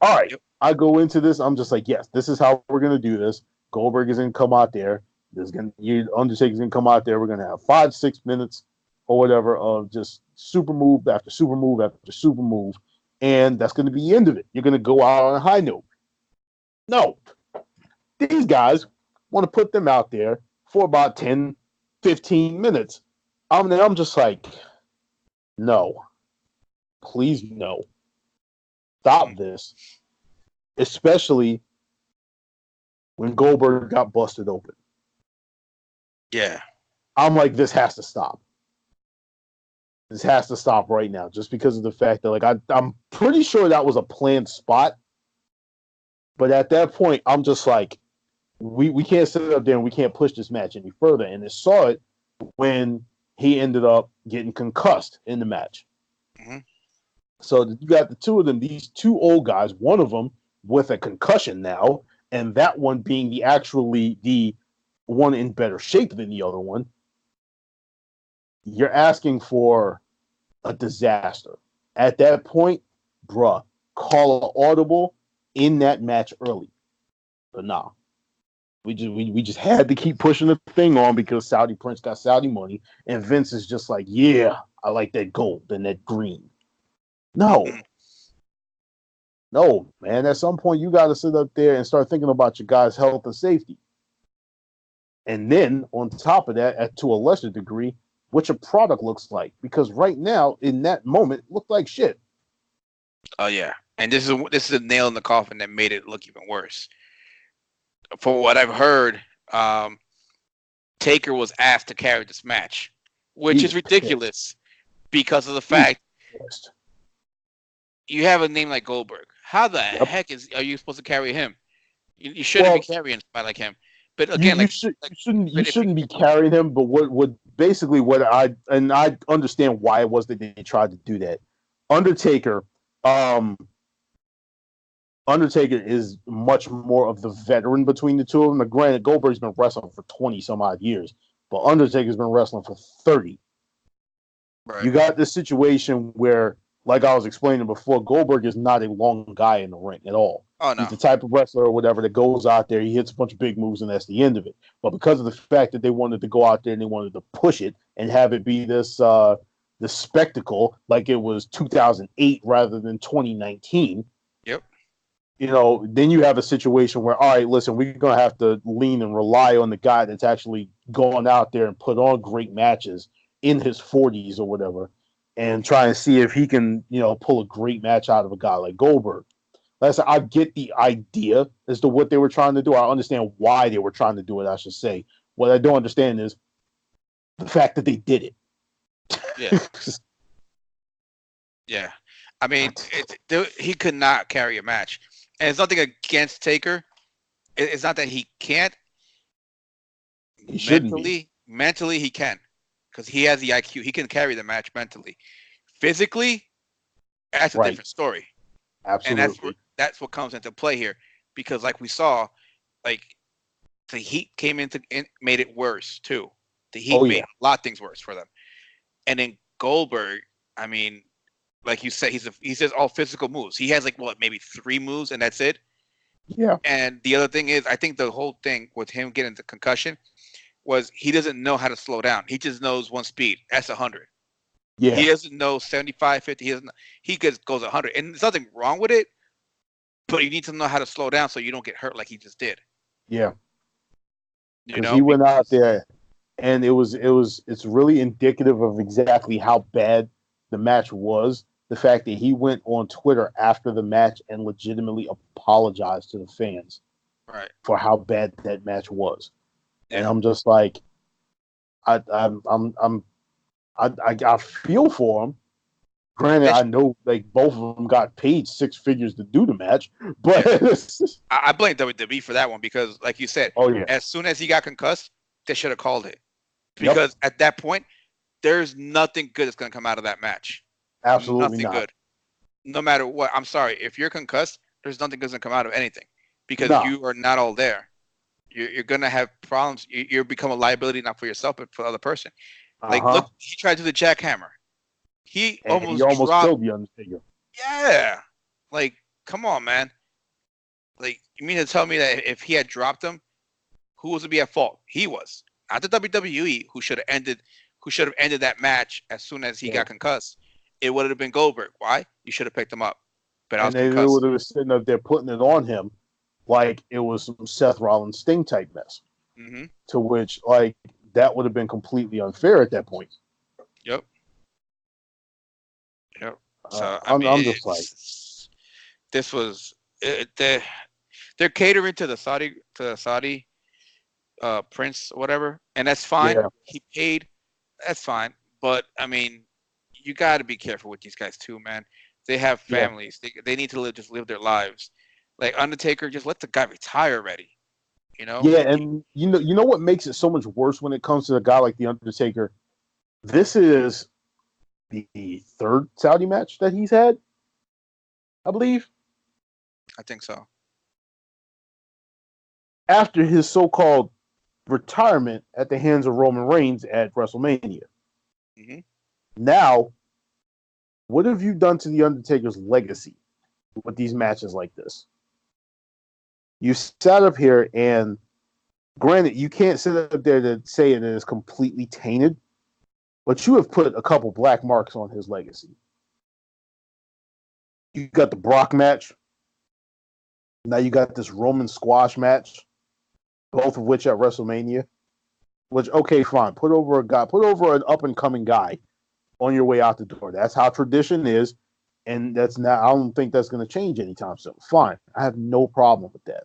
All right. Yep. I go into this. I'm just like, yes, this is how we're going to do this. Goldberg is going to come out there. Undertaker's going to come out there. We're going to have 5-6 minutes or whatever of just super move after super move after super move. And that's going to be the end of it. You're going to go out on a high note. No. These guys want to put them out there for about 10, 15 minutes. I'm just like, no. Please, no. Stop this. Especially when Goldberg got busted open. Yeah. I'm like, this has to stop. This has to stop right now, just because of the fact that, I'm pretty sure that was a planned spot. But at that point, I'm just like, we can't sit up there and we can't push this match any further. And I saw it when he ended up getting concussed in the match. Mm-hmm. So you got the two of them, these two old guys, one of them with a concussion now, and that one being the one in better shape than the other one. You're asking for a disaster. At that point, bruh, call an audible in that match early. But nah. We just had to keep pushing the thing on because Saudi Prince got Saudi money, and Vince is just like, yeah, I like that gold and that green. No, no, man. At some point, you got to sit up there and start thinking about your guys' health and safety. And then on top of that, to a lesser degree, what your product looks like. Because right now, in that moment, it looked like shit. Oh yeah, and this is a nail in the coffin that made it look even worse. For what I've heard, Taker was asked to carry this match, which is ridiculous because of the fact you have a name like Goldberg. How the heck are you supposed to carry him? You shouldn't be carrying somebody like him. But again, you shouldn't be carrying him. But what basically what I understand why it was that they tried to do that. Undertaker is much more of the veteran between the two of them. Now, granted, Goldberg's been wrestling for 20 some odd years, but Undertaker's been wrestling for 30. Right. You got this situation where, like I was explaining before, Goldberg is not a long guy in the ring at all. Oh, no. He's the type of wrestler or whatever that goes out there, he hits a bunch of big moves, and that's the end of it. But because of the fact that they wanted to go out there and they wanted to push it and have it be this spectacle like it was 2008 rather than 2019. Yep. Then you have a situation where, all right, listen, we're going to have to lean and rely on the guy that's actually gone out there and put on great matches in his 40s or whatever and try and see if he can, pull a great match out of a guy like Goldberg. Listen, I get the idea as to what they were trying to do. I understand why they were trying to do it, I should say. What I don't understand is the fact that they did it. Yeah. Yeah. I mean, he could not carry a match. And it's nothing against Taker. It's not that he can't. He shouldn't be. Mentally, he can. Because he has the IQ. He can carry the match mentally. Physically, that's a different story. Absolutely. And that's what comes into play here. Because like we saw, like the Heat came made it worse too. The Heat made a lot of things worse for them. And then Goldberg, I mean, like you said, he says all physical moves. He has maybe 3 moves and that's it. Yeah. And the other thing is, I think the whole thing with him getting the concussion was he doesn't know how to slow down. He just knows one speed. That's 100. Yeah. He doesn't know 75, 50. He goes 100. And there's nothing wrong with it, but you need to know how to slow down so you don't get hurt like he just did. Yeah. Because he went out there and it's really indicative of exactly how bad the match was. The fact that he went on Twitter after the match and legitimately apologized to the fans for how bad that match was. Yeah. And I'm just like, I feel for him. Granted, I know both of them got paid 6 figures to do the match, but I blame WWE for that one because, like you said, as soon as he got concussed, they should have called it because at that point, there's nothing good that's going to come out of that match. Absolutely nothing good. No matter what. I'm sorry. If you're concussed, there's nothing good that's going to come out of anything because you are not all there. You're going to have problems. You become a liability not for yourself, but for the other person. Look, he tried to do the jackhammer. He almost killed the Undertaker. Yeah. Come on, man. You mean to tell me that if he had dropped him, who was to be at fault? He was. Not the WWE, who should have ended that match as soon as he got concussed. It would have been Goldberg. Why? You should have picked him up. But and they would have been sitting up there putting it on him like it was some Seth Rollins Sting type mess. Mm-hmm. To which, that would have been completely unfair at that point. Yep. So I'm just like, this was they're catering to the Saudi prince or whatever, and that's fine. Yeah. He paid, that's fine. But I mean, you got to be careful with these guys too, man. They have families. Yeah. They need to live their lives. Like Undertaker, just let the guy retire already. Yeah, and you know what makes it so much worse when it comes to a guy like the Undertaker. This is the 3rd Saudi match that he's had. I believe, I think so. after his so-called retirement at the hands of Roman Reigns at WrestleMania. Hmm. Now, what have you done to The Undertaker's legacy with these matches like this? You sat up here and granted, you can't sit up there to say it is completely tainted, but you have put a couple black marks on his legacy. You got the Brock match. Now you got this Roman squash match, both of which at WrestleMania. Which, okay, fine. Put over an up and coming guy on your way out the door. That's how tradition is, and that's not. I don't think that's going to change anytime soon. Fine, I have no problem with that.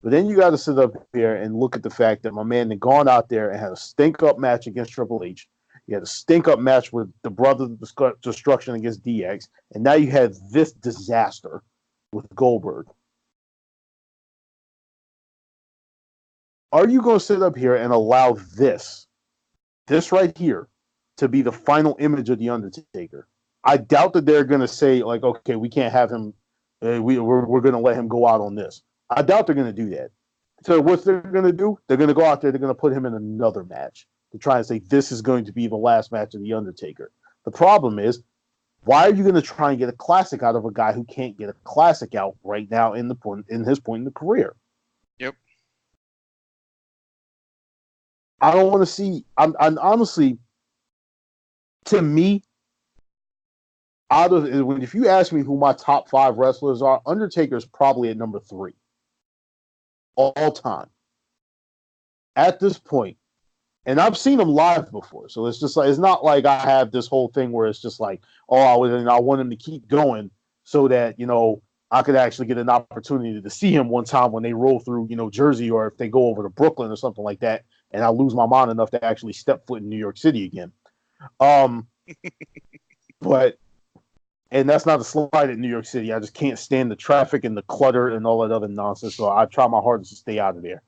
But then you got to sit up here and look at the fact that my man had gone out there and had a stink up match against Triple H. You had a stink up match with the Brother Destruction against DX, and now you had this disaster with Goldberg. Are you going to sit up here and allow this right here, to be the final image of the Undertaker? I doubt that they're going to say like, okay, we can't have him. We're going to let him go out on this. I doubt they're going to do that. So what they're going to do? They're going to go out there. They're going to put him in another match to try and say this is going to be the last match of the Undertaker. The problem is, why are you going to try and get a classic out of a guy who can't get a classic out right now in his point in the career? Yep. I don't want to see. I'm honestly, to me, if you ask me who my top 5 wrestlers are, Undertaker's probably at number 3 all time at this point. And I've seen him live before, so it's just like, it's not like I have this whole thing where it's just like, oh, I want him to keep going so that I could actually get an opportunity to see him one time when they roll through Jersey, or if they go over to Brooklyn or something like that, and I lose my mind enough to actually step foot in New York City again. But and that's not a slight at New York City. I just can't stand the traffic and the clutter and all that other nonsense. So I try my hardest to stay out of there.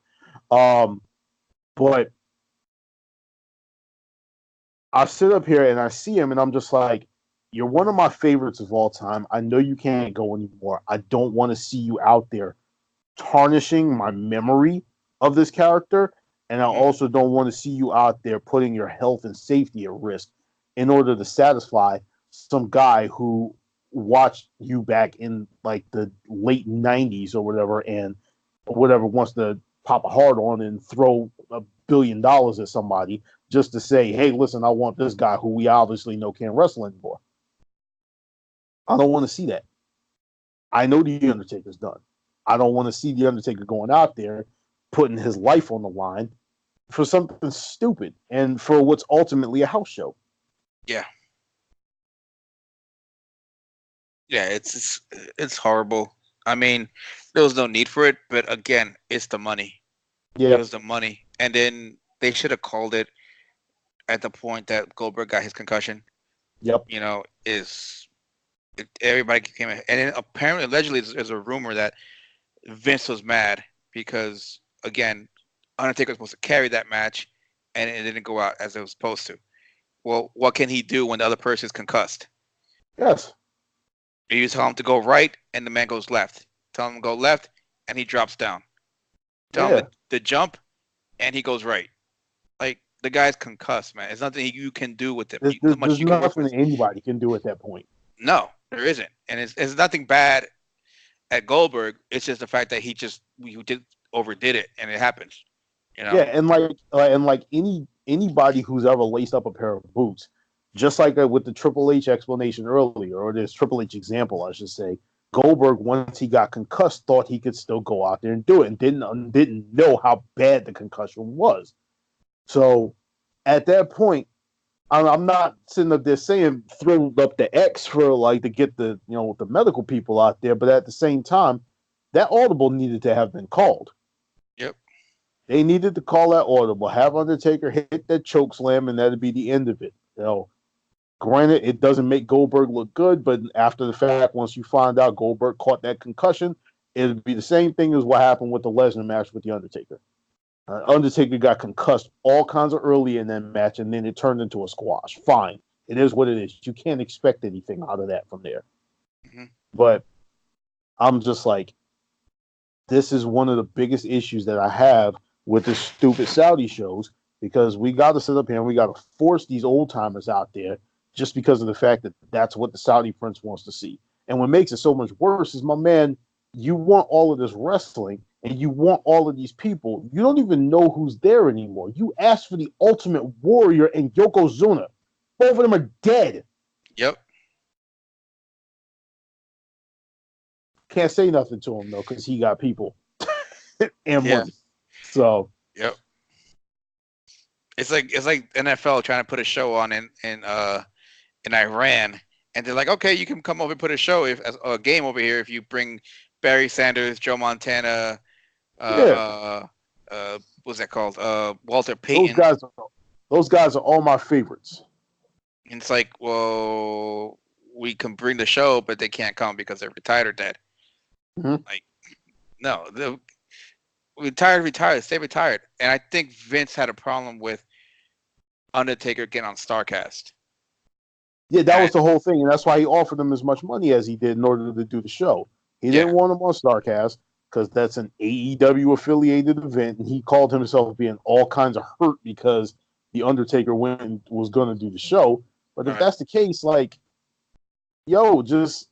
But I sit up here and I see him and I'm just like, you're one of my favorites of all time. I know you can't go anymore. I don't want to see you out there tarnishing my memory of this character. And I also don't want to see you out there putting your health and safety at risk in order to satisfy some guy who watched you back in like the late 90s or whatever, and whatever wants to pop a hard on and throw $1 billion at somebody just to say, hey, listen, I want this guy who we obviously know can't wrestle anymore. I don't want to see that. I know the Undertaker's done. I don't want to see the Undertaker going out there putting his life on the line for something stupid and for what's ultimately a house show. Yeah. Yeah, it's horrible. I mean, there was no need for it, but again, it's the money. Yeah. It was the money. And then they should have called it at the point that Goldberg got his concussion. Yep. Everybody came in. And then apparently, allegedly, there's a rumor that Vince was mad because, again, Undertaker was supposed to carry that match, and it didn't go out as it was supposed to. Well, what can he do when the other person is concussed? Yes. You tell him to go right, and the man goes left. Tell him to go left, and he drops down. Tell him to jump, and he goes right. Like, the guy's concussed, man. There's nothing you can do with him. There's nothing anybody can do at that point. No, there isn't. And it's nothing bad at Goldberg. It's just the fact that he overdid it, and it happens. Yeah, and like anybody who's ever laced up a pair of boots, just like with the Triple H explanation earlier, or this Triple H example, I should say, Goldberg, once he got concussed, thought he could still go out there and do it, and didn't know how bad the concussion was. So at that point, I'm not sitting up there saying throw up the X for like to get the the medical people out there, but at the same time, that audible needed to have been called. Yep. They needed to call that audible, have Undertaker hit that choke slam, and that'd be the end of it. Granted, it doesn't make Goldberg look good, but after the fact, once you find out Goldberg caught that concussion, it'd be the same thing as what happened with the Lesnar match with the Undertaker. Undertaker got concussed all kinds of early in that match, and then it turned into a squash. Fine. It is what it is. You can't expect anything out of that from there. Mm-hmm. But I'm just like, this is one of the biggest issues that I have with the stupid Saudi shows because we got to sit up here and we got to force these old timers out there just because of the fact that that's what the Saudi prince wants to see. And what makes it so much worse is, my man, you want all of this wrestling and you want all of these people. You don't even know who's there anymore. You asked for the Ultimate Warrior and Yokozuna. Both of them are dead. Yep. Can't say nothing to him though because he got people and Yeah. money. So Yep. It's like NFL trying to put a show on in Iran, and they're like, okay, you can come over and put a show a game over here if you bring Barry Sanders, Joe Montana, what's that called? Walter Payton. Those guys are all my favorites. And it's like, well, we can bring the show, but they can't come because they're retired or dead. Mm-hmm. Like, no, the retired, stay retired. And I think Vince had a problem with Undertaker getting on StarCast. Yeah, that was the whole thing, and that's why he offered them as much money as he did in order to do the show. He didn't want him on StarCast because that's an AEW affiliated event, and he called himself being all kinds of hurt because the Undertaker went and was going to do the show. But if that's the case, like, yo, just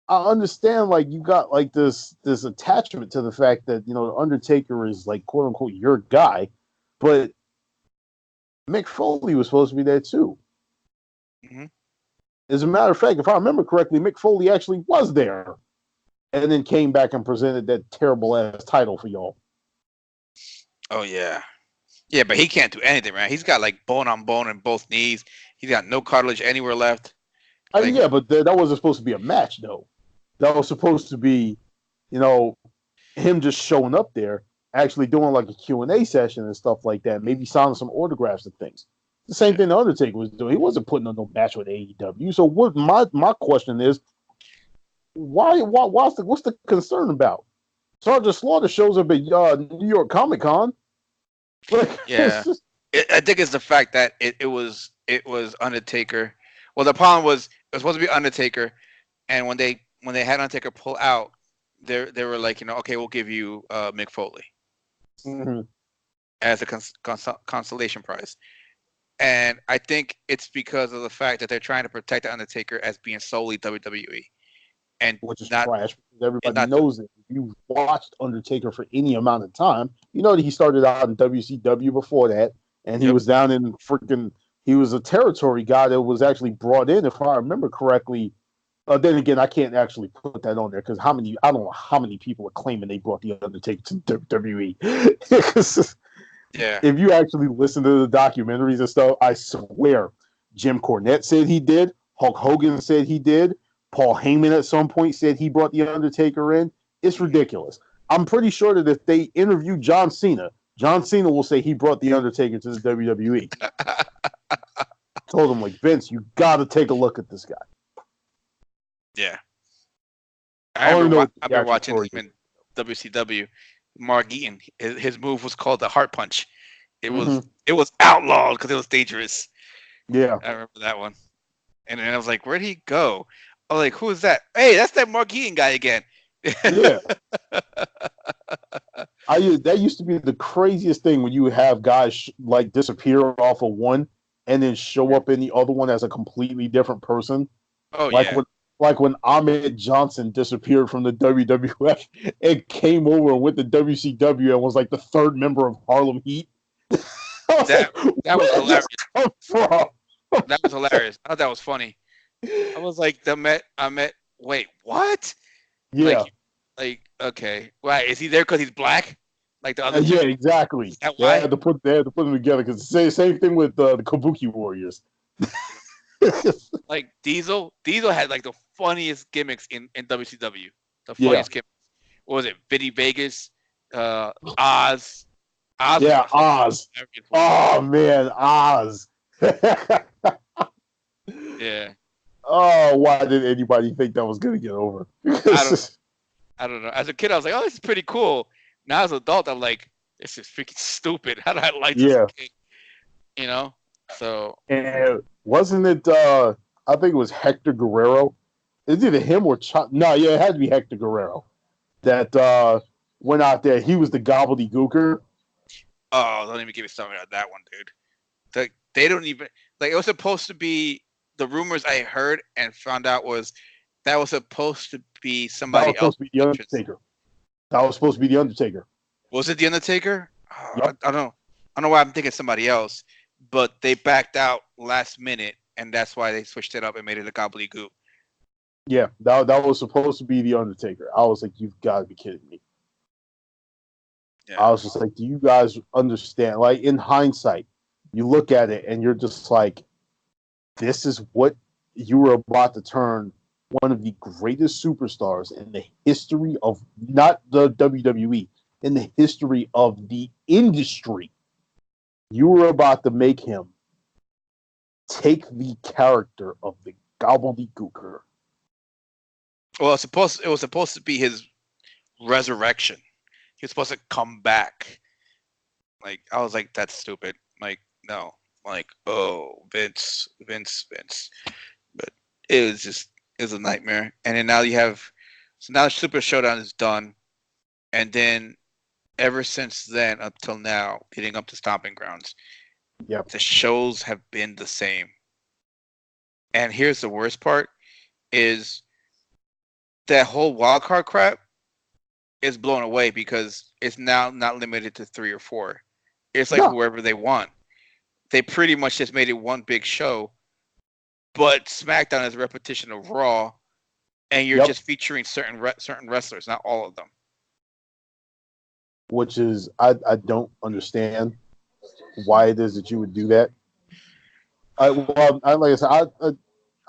I understand, like, you got like this attachment to the fact that, you know, the Undertaker is like, quote unquote, your guy, but Mick Foley was supposed to be there too. Mm-hmm. As a matter of fact, if I remember correctly, Mick Foley actually was there and then came back and presented that terrible ass title for y'all. Oh yeah. Yeah, but he can't do anything, man. He's got like bone on bone in both knees. He's got no cartilage anywhere left. Like, yeah, but that wasn't supposed to be a match, though. That was supposed to be, you know, him just showing up there, actually doing like a Q&A session and stuff like that, maybe signing some autographs and things. The same thing the Undertaker was doing. He wasn't putting on no match with AEW. So what my question is, what's the concern about? Sergeant Slaughter shows up at New York Comic Con. Yeah, I think it's the fact that it was Undertaker. Well, the problem was it was supposed to be Undertaker, and when they had Undertaker pull out, they were like, you know, okay, we'll give you Mick Foley as a consolation prize. And I think it's because of the fact that they're trying to protect the Undertaker as being solely WWE, and which is trash. Because everybody knows that if you watched Undertaker for any amount of time, you know that he started out in WCW before that, and he was down in freaking. He was a territory guy that was actually brought in, if I remember correctly. Then again, I can't actually put that on there because I don't know how many people are claiming they brought the Undertaker to WWE. Yeah. If you actually listen to the documentaries and stuff, I swear, Jim Cornette said he did. Hulk Hogan said he did. Paul Heyman at some point said he brought the Undertaker in. It's ridiculous. I'm pretty sure that if they interview John Cena will say he brought the Undertaker to the WWE. Told him, like, Vince, you got to take a look at this guy. Yeah. I remember watching him in WCW. Mark Eaton, his move was called the Heart Punch. It was outlawed because it was dangerous. Yeah, I remember that one. And then I was like, where'd he go? I was like, who is that? Hey, that's that Mark Eaton guy again. Yeah. That used to be the craziest thing when you would have guys like disappear off of one and then show up in the other one as a completely different person. Oh, yeah. Like when Ahmed Johnson disappeared from the WWF and came over and went to WCW and was like the third member of Harlem Heat. That was hilarious. That was hilarious. I thought that was funny. I was like, wait, what? Yeah. Like okay. Why? Is he there because he's black? Like the other Yeah, exactly. They had to put them together because the same thing with the Kabuki Warriors. Like Diesel had like the funniest gimmicks in WCW. The funniest gimmicks. What was it? Vinny Vegas, Oz. Yeah, Oz. Oh man, Oz. Yeah. Oh, why did anybody think that was gonna get over? I don't know. As a kid, I was like, "Oh, this is pretty cool." Now as an adult, I'm like, "This is freaking stupid." How did I like this game? You know. So. And wasn't it? I think it was Hector Guerrero it's either him or no, yeah, it had to be Hector Guerrero that went out there. He was the gobbledygooker. Oh, don't even give me something about that one, dude. They don't even like. It was supposed to be the rumors I heard and found out was that was supposed to be That was somebody else. supposed to be the Undertaker. That was supposed to be the Undertaker. Was it the Undertaker? Oh, Yep. I don't know. I don't know why I'm thinking somebody else, but they backed out last minute, and that's why they switched it up and made it a gobbledygook. Yeah, that was supposed to be the Undertaker. I was like, you've got to be kidding me. Yeah. I was just like, do you guys understand? Like, in hindsight, you look at it and you're just like, this is what you were about to turn one of the greatest superstars in the history of not the WWE, in the history of the industry. You were about to make him take the character of the gobbledygooker. Well, it was supposed to be his resurrection. He was supposed to come back. Like I was like, that's stupid. Like no. Like oh Vince. But it was a nightmare. And then now you have so now Super Showdown is done, and then ever since then up till now, leading up to Stomping Grounds, Yep. the shows have been the same. And here's the worst part is that whole wildcard crap is blown away because it's now not limited to 3 or 4. It's like whoever they want. They pretty much just made it one big show, but SmackDown is a repetition of Raw, and you're just featuring certain wrestlers, not all of them. Which is I don't understand why it is that you would do that. Like I said,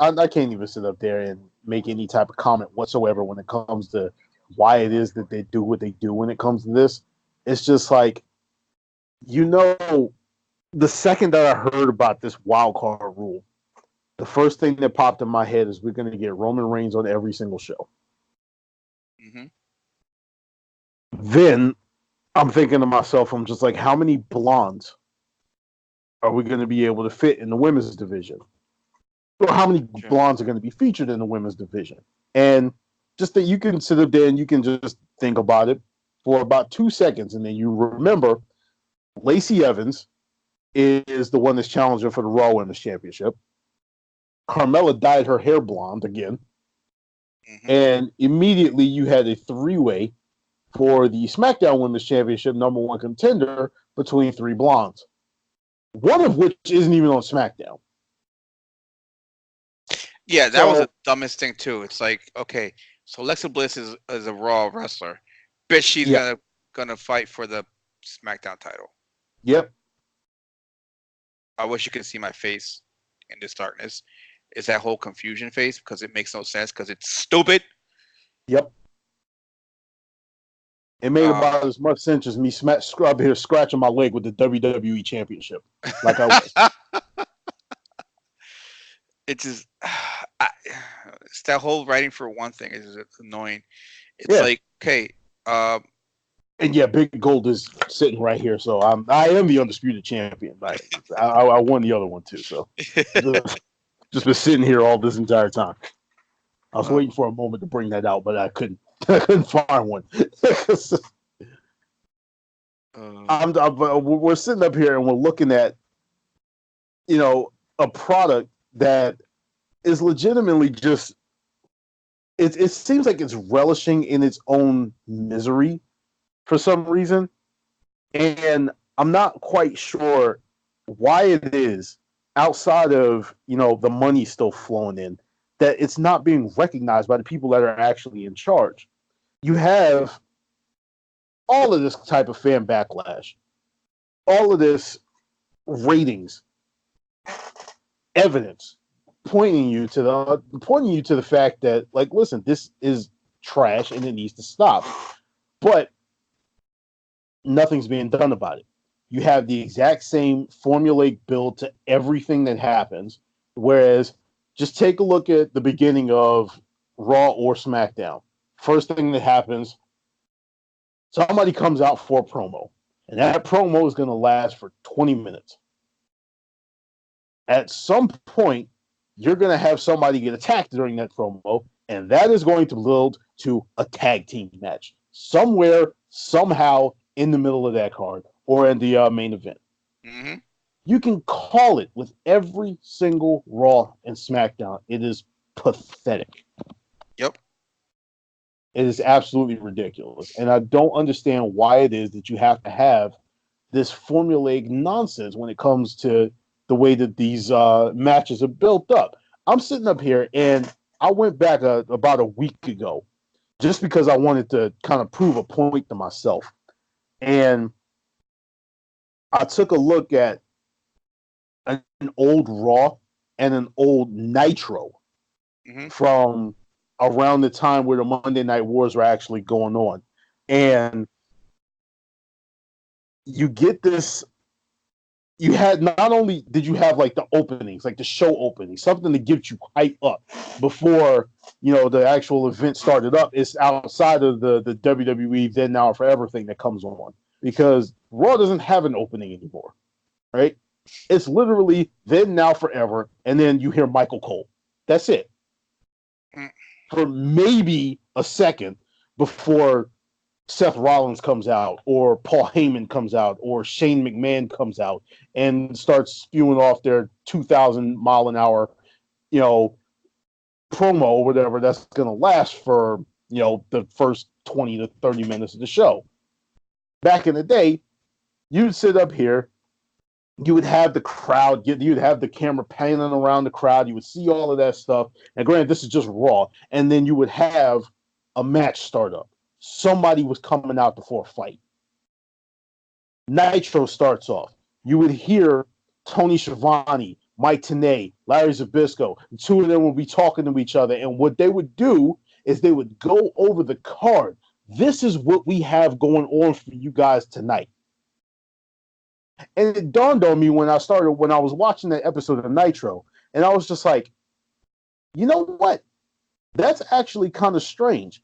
I can't even sit up there and make any type of comment whatsoever when it comes to why it is that they do what they do when it comes to this. It's just like, the second that I heard about this wild card rule, the first thing that popped in my head is we're going to get Roman Reigns on every single show. Mm-hmm. Then I'm thinking to myself, I'm just like, how many blondes are we going to be able to fit in the women's division? Or how many blondes are going to be featured in the women's division? And just that you can sit up there and you can just think about it for about 2 seconds, and then you remember Lacey Evans is the one that's challenging for the Raw Women's Championship. Carmella dyed her hair blonde again. Mm-hmm. And immediately you had a 3-way for the SmackDown Women's Championship #1 contender between 3 blondes. One of which isn't even on SmackDown. Yeah, that was the dumbest thing too. It's like, okay, so Alexa Bliss is a Raw wrestler. Bet she's gonna fight for the SmackDown title. Yep. I wish you could see my face in this darkness. It's that whole confusion face because it makes no sense because it's stupid. Yep. It made about as much sense as me scrub here scratching my leg with the WWE Championship, like I was. It's just, it's that whole writing for one thing is annoying. It's like, okay, and yeah, Big Gold is sitting right here, so I am the undisputed champion. But I won the other one too, so just been sitting here all this entire time. I was waiting for a moment to bring that out, but I couldn't. I couldn't find one. We're sitting up here and we're looking at, a product that is legitimately just. It seems like it's relishing in its own misery for some reason, and I'm not quite sure why it is, outside of the money still flowing in, that it's not being recognized by the people that are actually in charge. You have all of this type of fan backlash, all of this ratings, evidence pointing you to the fact that, like, listen, this is trash and it needs to stop. But nothing's being done about it. You have the exact same formulaic build to everything that happens, whereas just take a look at the beginning of Raw or SmackDown. First thing that happens, somebody comes out for a promo, and that promo is going to last for 20 minutes. At some point, you're going to have somebody get attacked during that promo, And that is going to build to a tag team match somewhere, somehow in the middle of that card or in the main event. Mm-hmm. You can call it with every single Raw and SmackDown. It is pathetic. Yep. It is absolutely ridiculous. And I don't understand why it is that you have to have this formulaic nonsense when it comes to the way that these matches are built up. I'm sitting up here and I went back about a week ago just because I wanted to kind of prove a point to myself. And I took a look at an old Raw and an old Nitro from around the time where the Monday Night Wars were actually going on. And you get this. You had not only did you have like the openings, like the show opening, something to get you hype up before the actual event started up. It's outside of the WWE Then Now and Forever thing that comes on because Raw doesn't have an opening anymore, right? It's literally Then Now Forever, and then you hear Michael Cole. That's it for maybe a second before Seth Rollins comes out or Paul Heyman comes out or Shane McMahon comes out and starts spewing off their 2,000 mile an hour, promo or whatever that's going to last for, the first 20 to 30 minutes of the show. Back in the day, you'd sit up here, you would have the crowd, you'd have the camera panning around the crowd, you would see all of that stuff. And granted, this is just Raw. And then you would have a match start up. Somebody was coming out before a fight. Nitro starts off. You would hear Tony Schiavone, Mike Tenay, Larry Zbyszko. The two of them would be talking to each other. And what they would do is they would go over the card. This is what we have going on for you guys tonight. And it dawned on me when I was watching that episode of Nitro, and I was just like, you know what? That's actually kind of strange.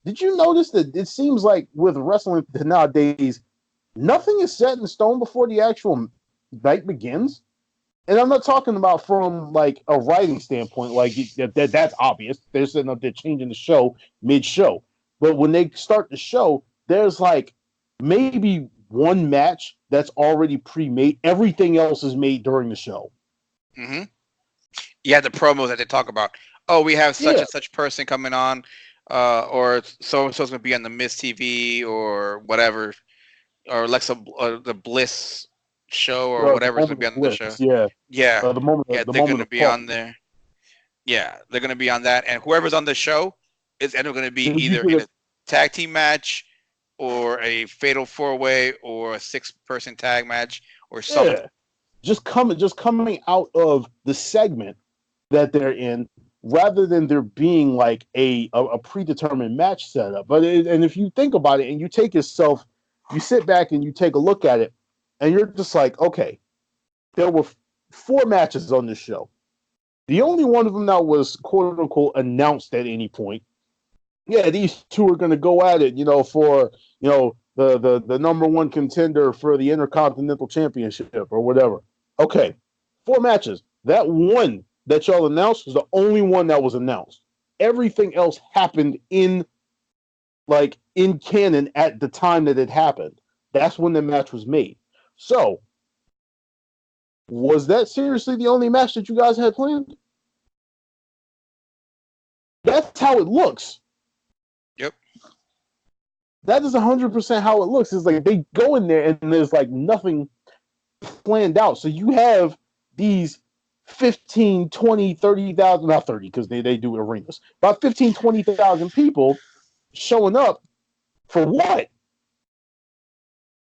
Did you notice that it seems like with wrestling nowadays, nothing is set in stone before the actual night begins? And I'm not talking about from like a writing standpoint, like that's obvious. They're sitting up there changing the show mid-show. But when they start the show, there's like maybe one match that's already pre-made. Everything else is made during the show. Mm-hmm. Yeah, the promos that they talk about. Oh, we have such and such person coming on. Or so-and-so's going to be on the Miss TV or whatever, or Alexa, the Bliss show or whatever is going to be on the show. Yeah. The moment, they're going to be on there. Yeah, they're going to be on that. And whoever's on the show is either going to be either in a tag team match or a fatal 4-way or a 6-person tag match or something. Yeah. Just coming out of the segment that they're in, rather than there being like a predetermined match setup. And if you think about it and you sit back and you take a look at it and you're just like, okay, there were 4 matches on this show. The only one of them that was quote unquote announced at any point. Yeah, these two are going to go at it, for, the number 1 contender for the Intercontinental Championship or whatever. Okay, 4 matches. That one that y'all announced was the only one that was announced. Everything else happened in canon at the time that it happened. That's when the match was made. So, was that seriously the only match that you guys had planned? That's how it looks. Yep. That is 100% how it looks. It's like they go in there and there's like nothing planned out. So you have these 15, 20, 30,000, not 30 because they do arenas, about 15, 20,000 people showing up for what?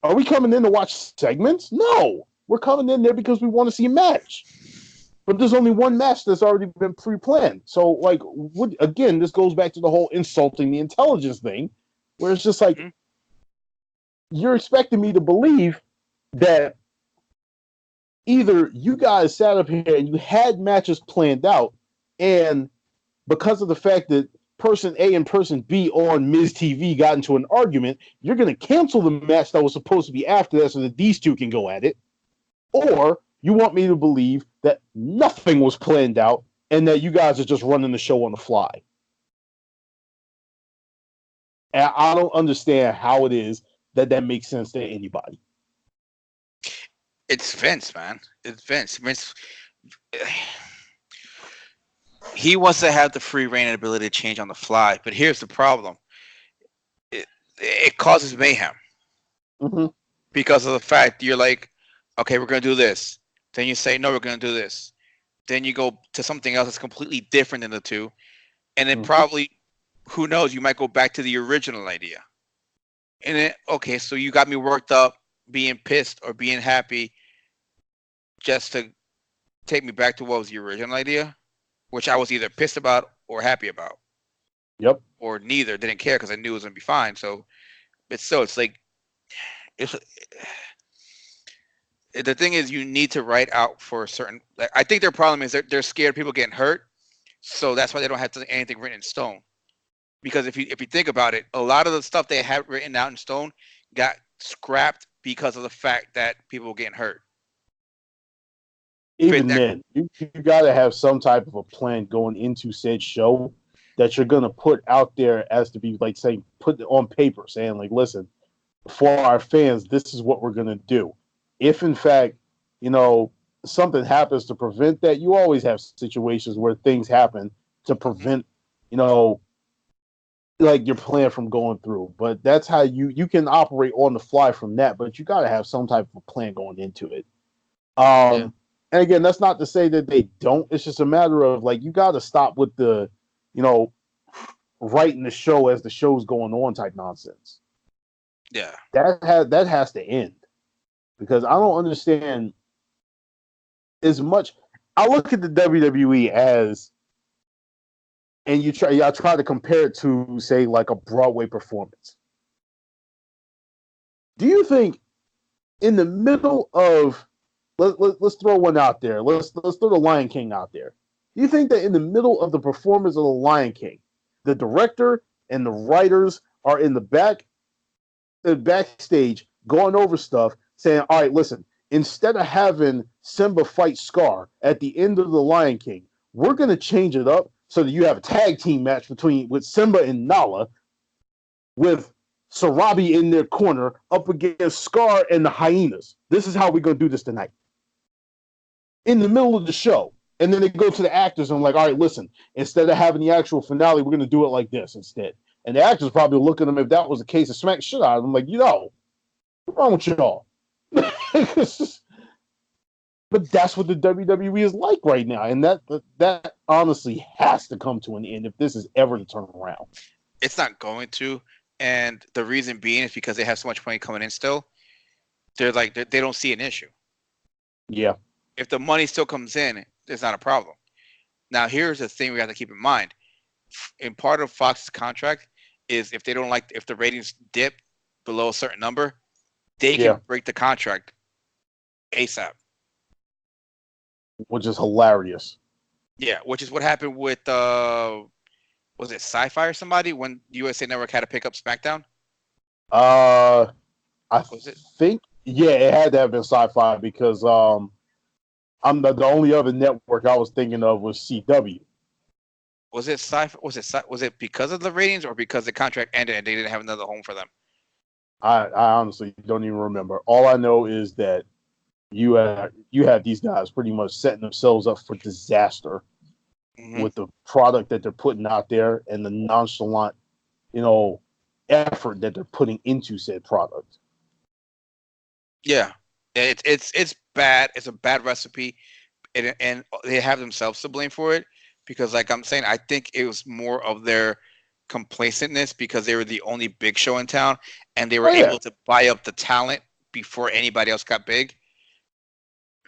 Are we coming in to watch segments? No, we're coming in there because we want to see a match. But there's only one match that's already been pre-planned. So, again, this goes back to the whole insulting the intelligence thing, where it's just like, you're expecting me to believe that either you guys sat up here and you had matches planned out, and because of the fact that person A and person B on Miz TV got into an argument, you're going to cancel the match that was supposed to be after that so that these two can go at it, or you want me to believe that nothing was planned out and that you guys are just running the show on the fly. And I don't understand how it is that makes sense to anybody. It's Vince, man. It's Vince. Vince, he wants to have the free reign and ability to change on the fly. But here's the problem: it causes mayhem Mm-hmm. because of the fact you're like, okay, we're gonna do this. Then you say, no, we're gonna do this. Then you go to something else that's completely different than the two, and then Mm-hmm. probably, who knows, you might go back to the original idea. And then, okay, so you got me worked up, being pissed or being happy, just to take me back to what was the original idea, which I was either pissed about or happy about, Yep. or neither. Didn't care because I knew it was gonna be fine. So, it's like, it's the thing is, you need to write out for a certain. Like, I think their problem is they're scared of people getting hurt, so that's why they don't have anything written in stone. Because if you think about it, a lot of the stuff they had written out in stone got scrapped because of the fact that people were getting hurt. Even then, you got to have some type of a plan going into said show that you're going to put out there as to be like saying, put it on paper, saying like, listen, for our fans, this is what we're going to do. If in fact, something happens to prevent that, you always have situations where things happen to prevent, like your plan from going through. But that's how you can operate on the fly from that. But you got to have some type of a plan going into it. Yeah. And again, that's not to say that they don't. It's just a matter of like you got to stop with the, writing the show as the show's going on type nonsense. Yeah. That has to end because I don't understand as much. I look at the WWE as, and I try to compare it to say like a Broadway performance. Do you think in the middle of let's throw one out there. Let's throw the Lion King out there. Do you think that in the middle of the performance of the Lion King, the director and the writers are in the backstage going over stuff, saying, "All right, listen. Instead of having Simba fight Scar at the end of the Lion King, we're going to change it up so that you have a tag team match with Simba and Nala, with Sarabi in their corner up against Scar and the hyenas. This is how we're going to do this tonight." In the middle of the show. And then they go to the actors and I'm like, all right, listen, instead of having the actual finale, we're going to do it like this instead. And the actors probably look at them if that was the case and smack shit out of them. Like, what's wrong with y'all? But that's what the WWE is like right now. And that honestly has to come to an end if this is ever to turn around. It's not going to. And the reason being is because they have so much money coming in still. They're like, they don't see an issue. Yeah. If the money still comes in, it's not a problem. Now, here's the thing we have to keep in mind. In part of Fox's contract is if the ratings dip below a certain number, they can break the contract ASAP. Which is hilarious. Yeah, which is what happened with was it Sci-Fi or somebody when USA Network had to pick up SmackDown? I think it had to have been Sci-Fi because I'm the only other network I was thinking of was CW. Was it Sci-Fi? Was it because of the ratings or because the contract ended and they didn't have another home for them? I honestly don't even remember. All I know is that you have these guys pretty much setting themselves up for disaster with the product that they're putting out there and the nonchalant, effort that they're putting into said product. Yeah, it's bad. It's a bad recipe, and they have themselves to blame for it because, like I'm saying, I think it was more of their complacentness because they were the only big show in town and they were able to buy up the talent before anybody else got big.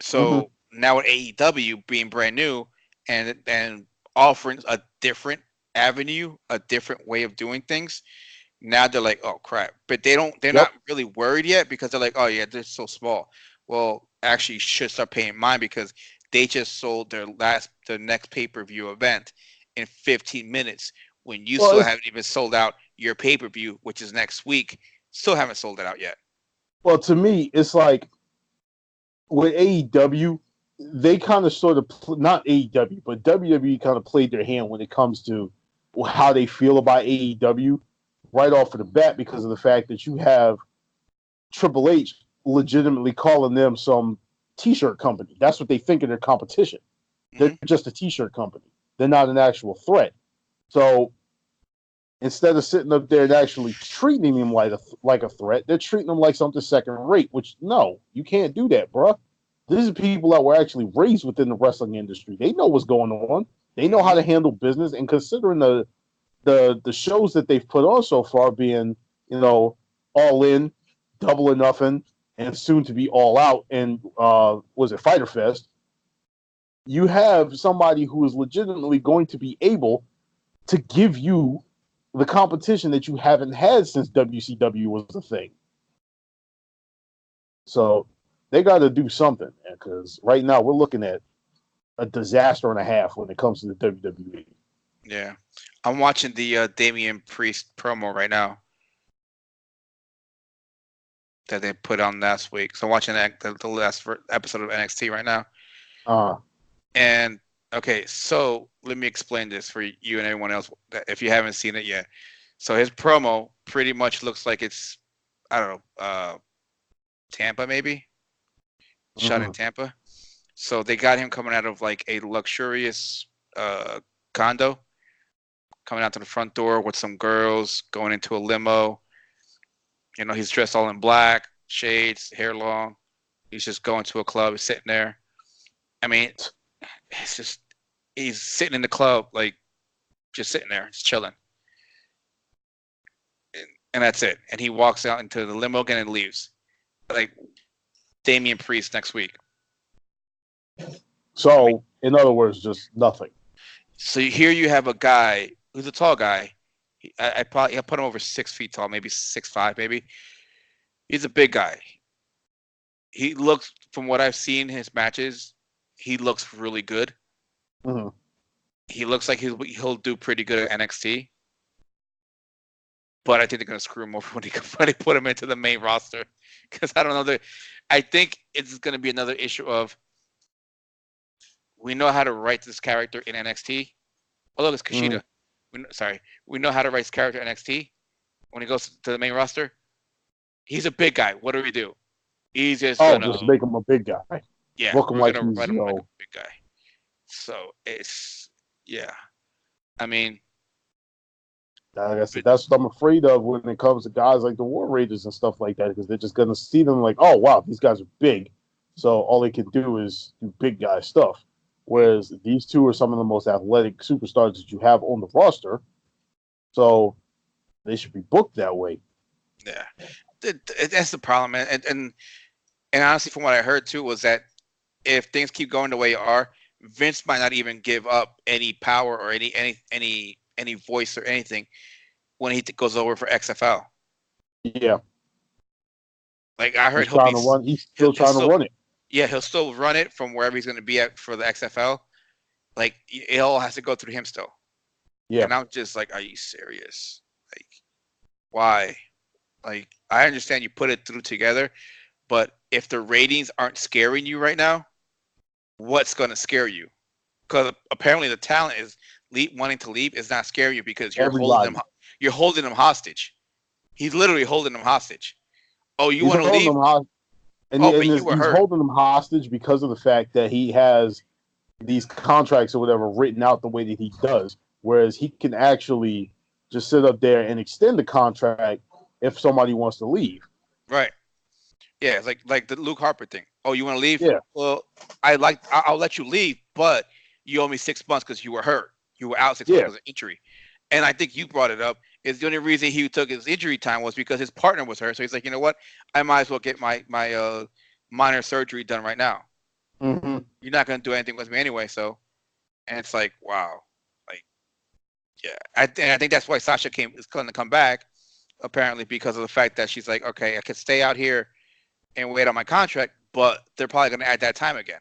So now with AEW being brand new and offering a different avenue, a different way of doing things, now they're like, oh crap. But they're not really worried yet because they're like, oh yeah, they're so small. Well, actually you should start paying mine because they just sold the next pay-per-view event in 15 minutes when you still haven't even sold out your pay-per-view, which is next week. Still haven't sold it out yet. Well, to me, it's like with AEW, they kind of sort of not AEW, but WWE kind of played their hand when it comes to how they feel about AEW. right off of the bat because of the fact that you have Triple H legitimately calling them some t-shirt company. That's what they think of their competition. They're Mm-hmm. just a t-shirt company. They're not an actual threat. So instead of sitting up there and actually treating them like a threat, they're treating them like something second rate. Which no, you can't do that, bro. These are people that were actually raised within the wrestling industry. They know what's going on. They know how Mm-hmm. to handle business. And considering the shows that they've put on so far, being All In, Double or Nothing, and soon to be All Out, and was it Fighter Fest? You have somebody who is legitimately going to be able to give you the competition that you haven't had since WCW was a thing. So they got to do something because right now we're looking at a disaster and a half when it comes to the WWE. Yeah, I'm watching the Damian Priest promo right now that they put on last week. So I'm watching the last episode of NXT right now. Uh, And okay, so let me explain this for you and everyone else if you haven't seen it yet. So his promo pretty much looks like it's, I don't know, Tampa maybe, shot in mhm. Tampa. So they got him coming out of like a luxurious uh, condo, coming out to the front door with some girls, going into a limo. He's dressed all in black, shades, hair long. He's just going to a club, he's sitting there. I mean, it's just he's sitting in the club, like just sitting there, just chilling, and that's it. And he walks out into the limo again and leaves, like Damian Priest next week. I mean, So, in other words, just nothing. so here you have a guy who's a tall guy. I put him over 6 feet tall, maybe 6'5", maybe. He's a big guy. He looks, from what I've seen his matches, he looks really good. Mhm. He looks like he'll do pretty good at NXT. But I think they're gonna screw him over when they put him into the main roster because I don't know. I think it's gonna be another issue of we know how to write this character in NXT. Oh look, it's Mhm. Kushida. We know how to write this character in NXT. When he goes to the main roster, he's a big guy. What do we do? He's just Oh, gonna, just make him a big guy. yeah, Book him we're like gonna he's, write him like a big guy. So it's, yeah. I mean, like I said, but that's what I'm afraid of when it comes to guys like the War Raiders and stuff like that, because they're just going to see them like, oh, wow, these guys are big. So all they can do is do big guy stuff. Whereas these two are some of the most athletic superstars that you have on the roster. So they should be booked that way. yeah, that's the problem, and honestly, from what I heard too, was that if things keep going the way they are, Vince might not even give up any power or any voice or anything when he goes over for XFL. Yeah. Like I heard He's trying to run. He's still he'll trying to still, run it. yeah, he'll still run it from wherever he's going to be at for the XFL. Like it all has to go through him still. Yeah. And I'm just like, are you serious? Like why? Like I understand you put it through together, but if the ratings aren't scaring you right now, what's going to scare you? Because apparently the talent is wanting to leave is not scaring you because Everybody. you're holding them hostage. He's literally holding them hostage. Oh, you He's want to holding leave? them hostage. Oh, but you were He's hurt. holding them hostage because of the fact that he has these contracts or whatever written out the way that he does, whereas he can actually just sit up there and extend the contract if somebody wants to leave. Right. Yeah, it's like the Luke Harper thing. Oh, you want to leave? Yeah, Well, I'll let you leave, but you owe me 6 months because you were hurt. You were out 6 months yeah, because of injury. And I think you brought it up. Is the only reason he took his injury time was because his partner was hurt. So he's like, you know what? I might as well get my minor surgery done right now. hmm You're not gonna do anything with me anyway. So, and it's like, wow, like, yeah. And I think that's why Sasha is going to come back, apparently because of the fact that she's like, okay, I could stay out here and wait on my contract, but they're probably going to add that time again.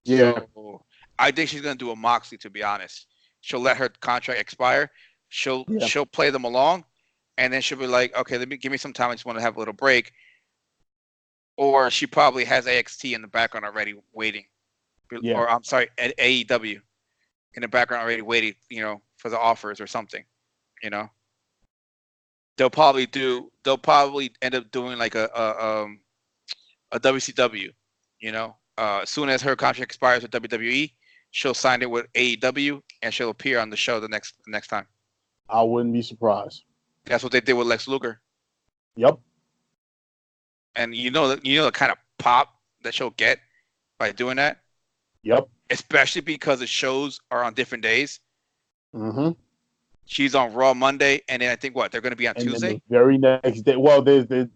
yeah, So I think she's going to do a Moxley. To be honest, she'll let her contract expire. yeah, She'll play them along, and then she'll be like, okay, give me some time. I just want to have a little break. Or she probably has AXT in the background already waiting, yeah. or I'm sorry, at AEW in the background already waiting, for the offers or something, you know. They'll probably end up doing like a WCW. You know, as soon as her contract expires with WWE, she'll sign it with AEW and she'll appear on the show the next time. I wouldn't be surprised. That's what they did with Lex Luger. Yep. And you know the kind of pop that she'll get by doing that. Yep. Especially because the shows are on different days. Mm-hmm. She's on Raw Monday, and then I think they're going to be on And then Tuesday. the very next day, well, the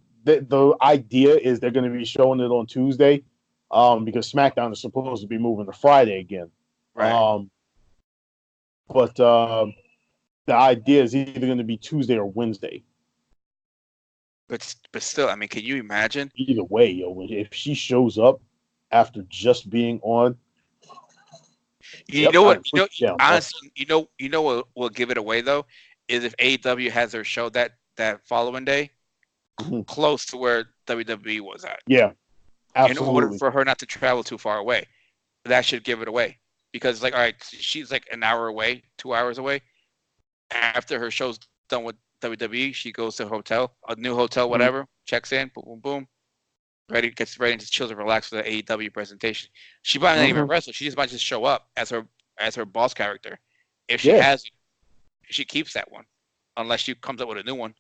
idea is they're going to be showing it on Tuesday, because SmackDown is supposed to be moving to Friday again. Right. But the idea is either going to be Tuesday or Wednesday. But still, I mean, can you imagine? Either way, if she shows up after just being on, You know what? down, Honestly, what will give it away though is if AEW has their show that following day, close to where WWE was at. Yeah, absolutely. In order for her not to travel too far away, that should give it away because all right, she's like an hour away, 2 hours away. After her show's done with WWE, she goes to a new hotel, whatever, checks in, boom, boom, boom, gets ready to chill and relax for the AEW presentation. She might not even wrestle. She might just show up as her boss character. If she has it, she keeps that one, unless she comes up with a new one.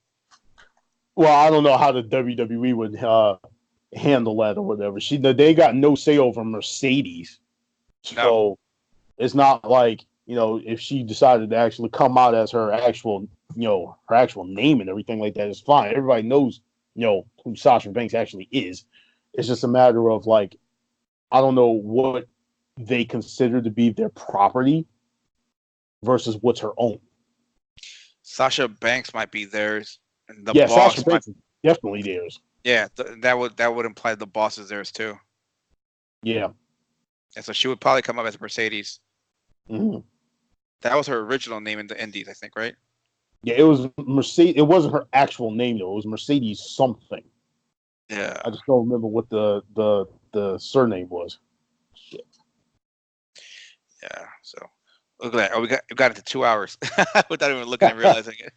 Well, I don't know how the WWE would handle that or whatever. They got no say over Mercedes, so it's not like if she decided to actually come out as her actual name and everything like that, it's fine. Everybody knows who Sasha Banks actually is. It's just a matter of I don't know what they consider to be their property versus what's her own. Sasha Banks might be theirs, and the boss Sasha Banks is definitely theirs. Yeah, that would imply the boss is theirs too. Yeah, and so she would probably come up as Mercedes. Mm-hmm. That was her original name in the Indies, I think, right? Yeah, it was Mercedes. It wasn't her actual name though. It was Mercedes something. Yeah, I just don't remember what the surname was. Shit. Yeah. So look at that. Oh, we got it to 2 hours without even looking and realizing it.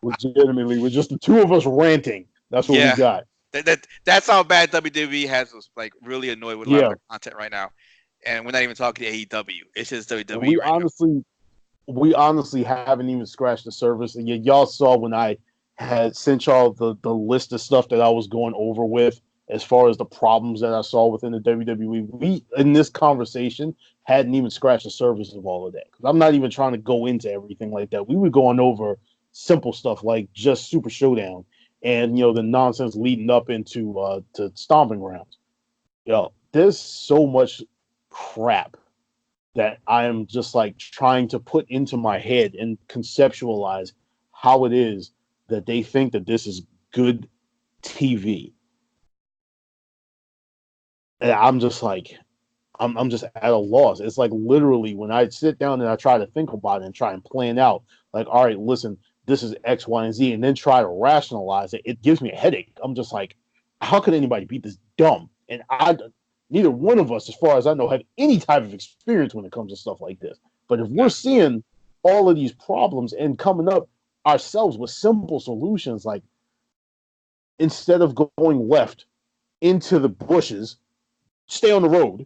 Legitimately, with just the two of us ranting, that's what we got. That's how bad WWE has us really annoyed with a lot of their content right now, and we're not even talking to AEW. It's just WWE. We honestly haven't even scratched the surface. And y'all saw when I had sent y'all the list of stuff that I was going over with as far as the problems that I saw within the WWE. We, in this conversation, hadn't even scratched the surface of all of that. Because I'm not even trying to go into everything like that. We were going over simple stuff like just Super Showdown and, the nonsense leading up into to Stomping Grounds. There's so much crap that I am just trying to put into my head and conceptualize how it is that they think that this is good TV. And I'm just I'm just at a loss. It's literally when I sit down and I try to think about it and try and plan out, all right, listen, this is X, Y, and Z, and then try to rationalize it. It gives me a headache. I'm just how could anybody be this dumb? And neither one of us, as far as I know, have any type of experience when it comes to stuff like this. But if we're seeing all of these problems and coming up ourselves with simple solutions, instead of going left into the bushes, stay on the road.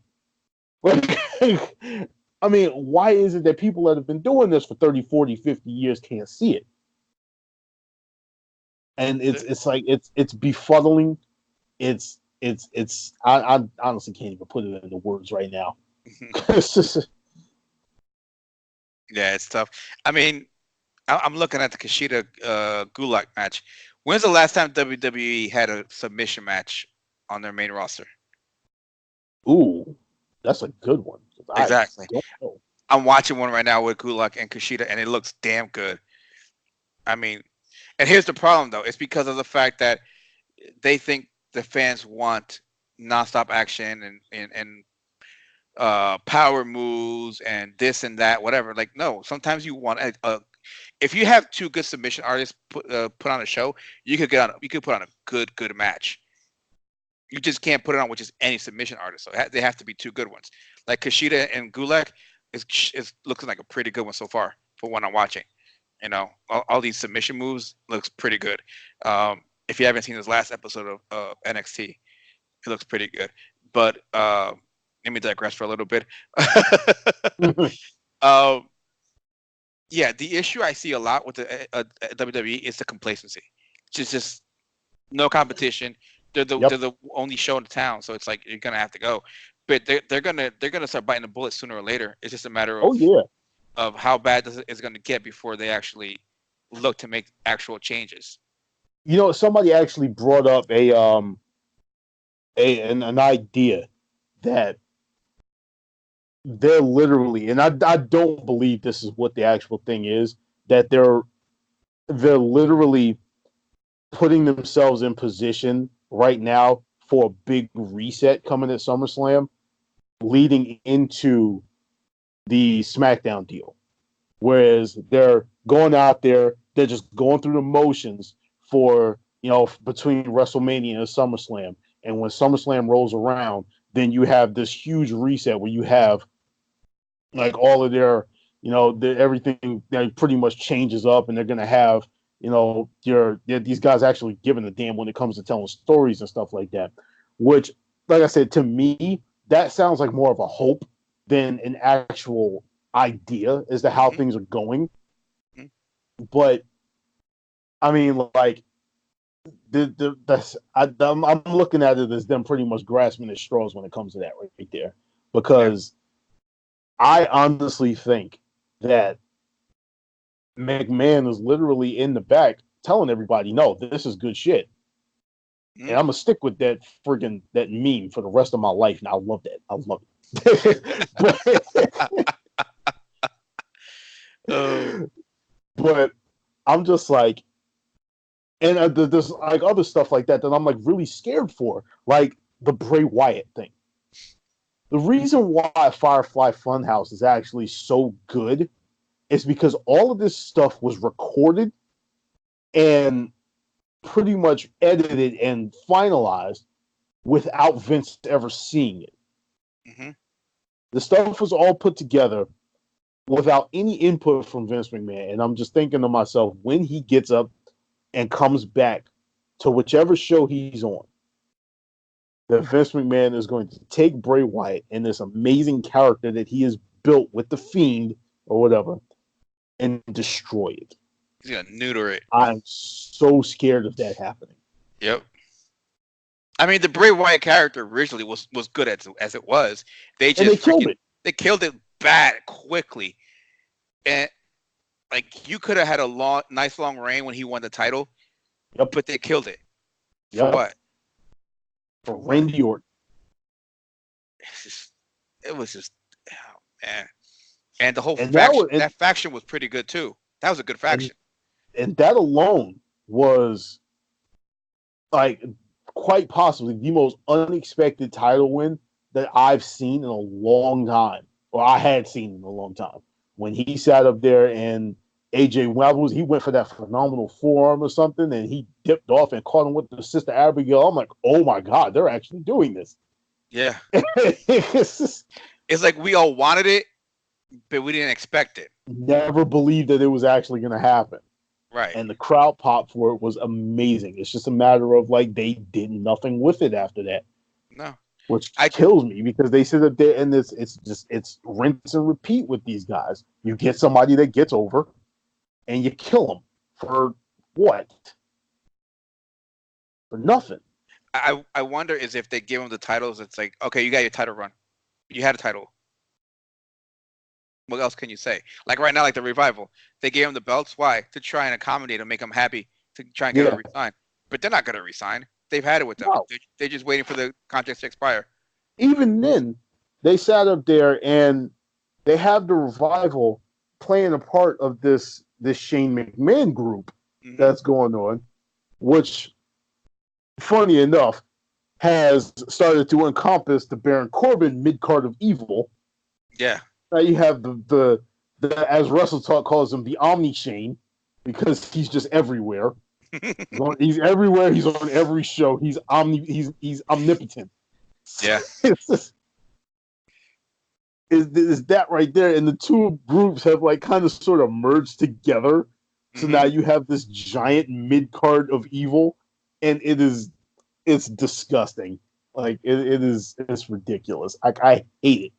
I mean, why is it that people that have been doing this for 30, 40, 50 years can't see it? And it's befuddling. I honestly can't even put it into words right now. It's just, yeah, it's tough. I mean, I'm looking at the Kushida Gulak match. When's the last time WWE had a submission match on their main roster? Ooh, that's a good one. Exactly. I'm watching one right now with Gulak and Kushida, and it looks damn good. I mean, and here's the problem, though. It's because of the fact that they think the fans want nonstop action and power moves and this and that, whatever. No, sometimes you want if you have two good submission artists put on a show, you could put on a good match. You just can't put it on with just any submission artist. So they have to be two good ones. Like Kushida and Gulak is looking like a pretty good one so far for what I'm watching. You know, all these submission moves looks pretty good. If you haven't seen this last episode of NXT, it looks pretty good. But let me digress for a little bit. um, yeah, the issue I see a lot with the WWE is the complacency. Just no competition. They're the only show in the town, so it's like you're gonna have to go. But they're gonna start biting the bullet sooner or later. It's just a matter of how bad it's gonna get before they actually look to make actual changes. You know, somebody actually brought up an idea that they're literally, and I don't believe this is what the actual thing is, that they're literally putting themselves in position right now for a big reset coming at SummerSlam, leading into the SmackDown deal. Whereas they're going out there, they're just going through the motions for, between WrestleMania and SummerSlam. And when SummerSlam rolls around, then you have this huge reset where you have like all of their, everything that pretty much changes up, and they're going to have, these guys actually giving a damn when it comes to telling stories and stuff like that. Which, like I said, to me, that sounds like more of a hope than an actual idea as to how things are going. But I mean, like I'm looking at it as them pretty much grasping at straws when it comes to that right there, because I honestly think that McMahon is literally in the back telling everybody, no, this is good shit. And I'm gonna stick with that that meme for the rest of my life. And I love that. I love it. But I'm just like, and there's like other stuff like that I'm like really scared for, like the Bray Wyatt thing. The reason why Firefly Funhouse is actually so good is because all of this stuff was recorded and pretty much edited and finalized without Vince ever seeing it. The stuff was all put together without any input from Vince McMahon. And I'm just thinking to myself, when he gets up and comes back to whichever show he's on, that Vince McMahon is going to take Bray Wyatt and this amazing character that he has built with the Fiend or whatever and destroy it. He's gonna neuter it. I'm so scared of that happening. Yep. I mean, the Bray Wyatt character originally was good as it was. They killed it. They killed it bad quickly, and like you could have had a nice long reign when he won the title. Yep. But they killed it. Yep. For what? For Randy Orton. It was just, oh man. And the whole that faction was pretty good too. That was a good faction. And that alone was like quite possibly the most unexpected title win that I've seen in a long time, or I had seen in a long time. When he sat up there and AJ Webber, he went for that phenomenal forearm or something, and he dipped off and caught him with the Sister Abigail. I'm like, oh my God, they're actually doing this. Yeah. It's like we all wanted it, but we didn't expect it. Never believed that it was actually going to happen. Right. And the crowd pop for it was amazing. It's just a matter of like they did nothing with it after that. No. Which kills me, because they sit up there and it's rinse and repeat with these guys. You get somebody that gets over and you kill them for what? For nothing. I wonder is if they give them the titles, it's like, okay, you got your title run. You had a title. What else can you say? Like right now, like the Revival, they gave them the belts. Why? To try and accommodate them, make them happy, to try and get them to resign. But they're not going to resign. They've had it with them. No. They're just waiting for the contracts to expire. Even then, they sat up there and they have the Revival playing a part of this Shane McMahon group that's going on, which, funny enough, has started to encompass the Baron Corbin mid-card of evil. Yeah. Now you have the as Russell Talk calls him, the Omni Shane, because he's just everywhere. He's everywhere. He's on every show. He's omnipotent. Yeah. Is that right there? And the two groups have like kind of sort of merged together So now you have this giant mid card of evil, and it's disgusting. Like it's ridiculous. I hate it.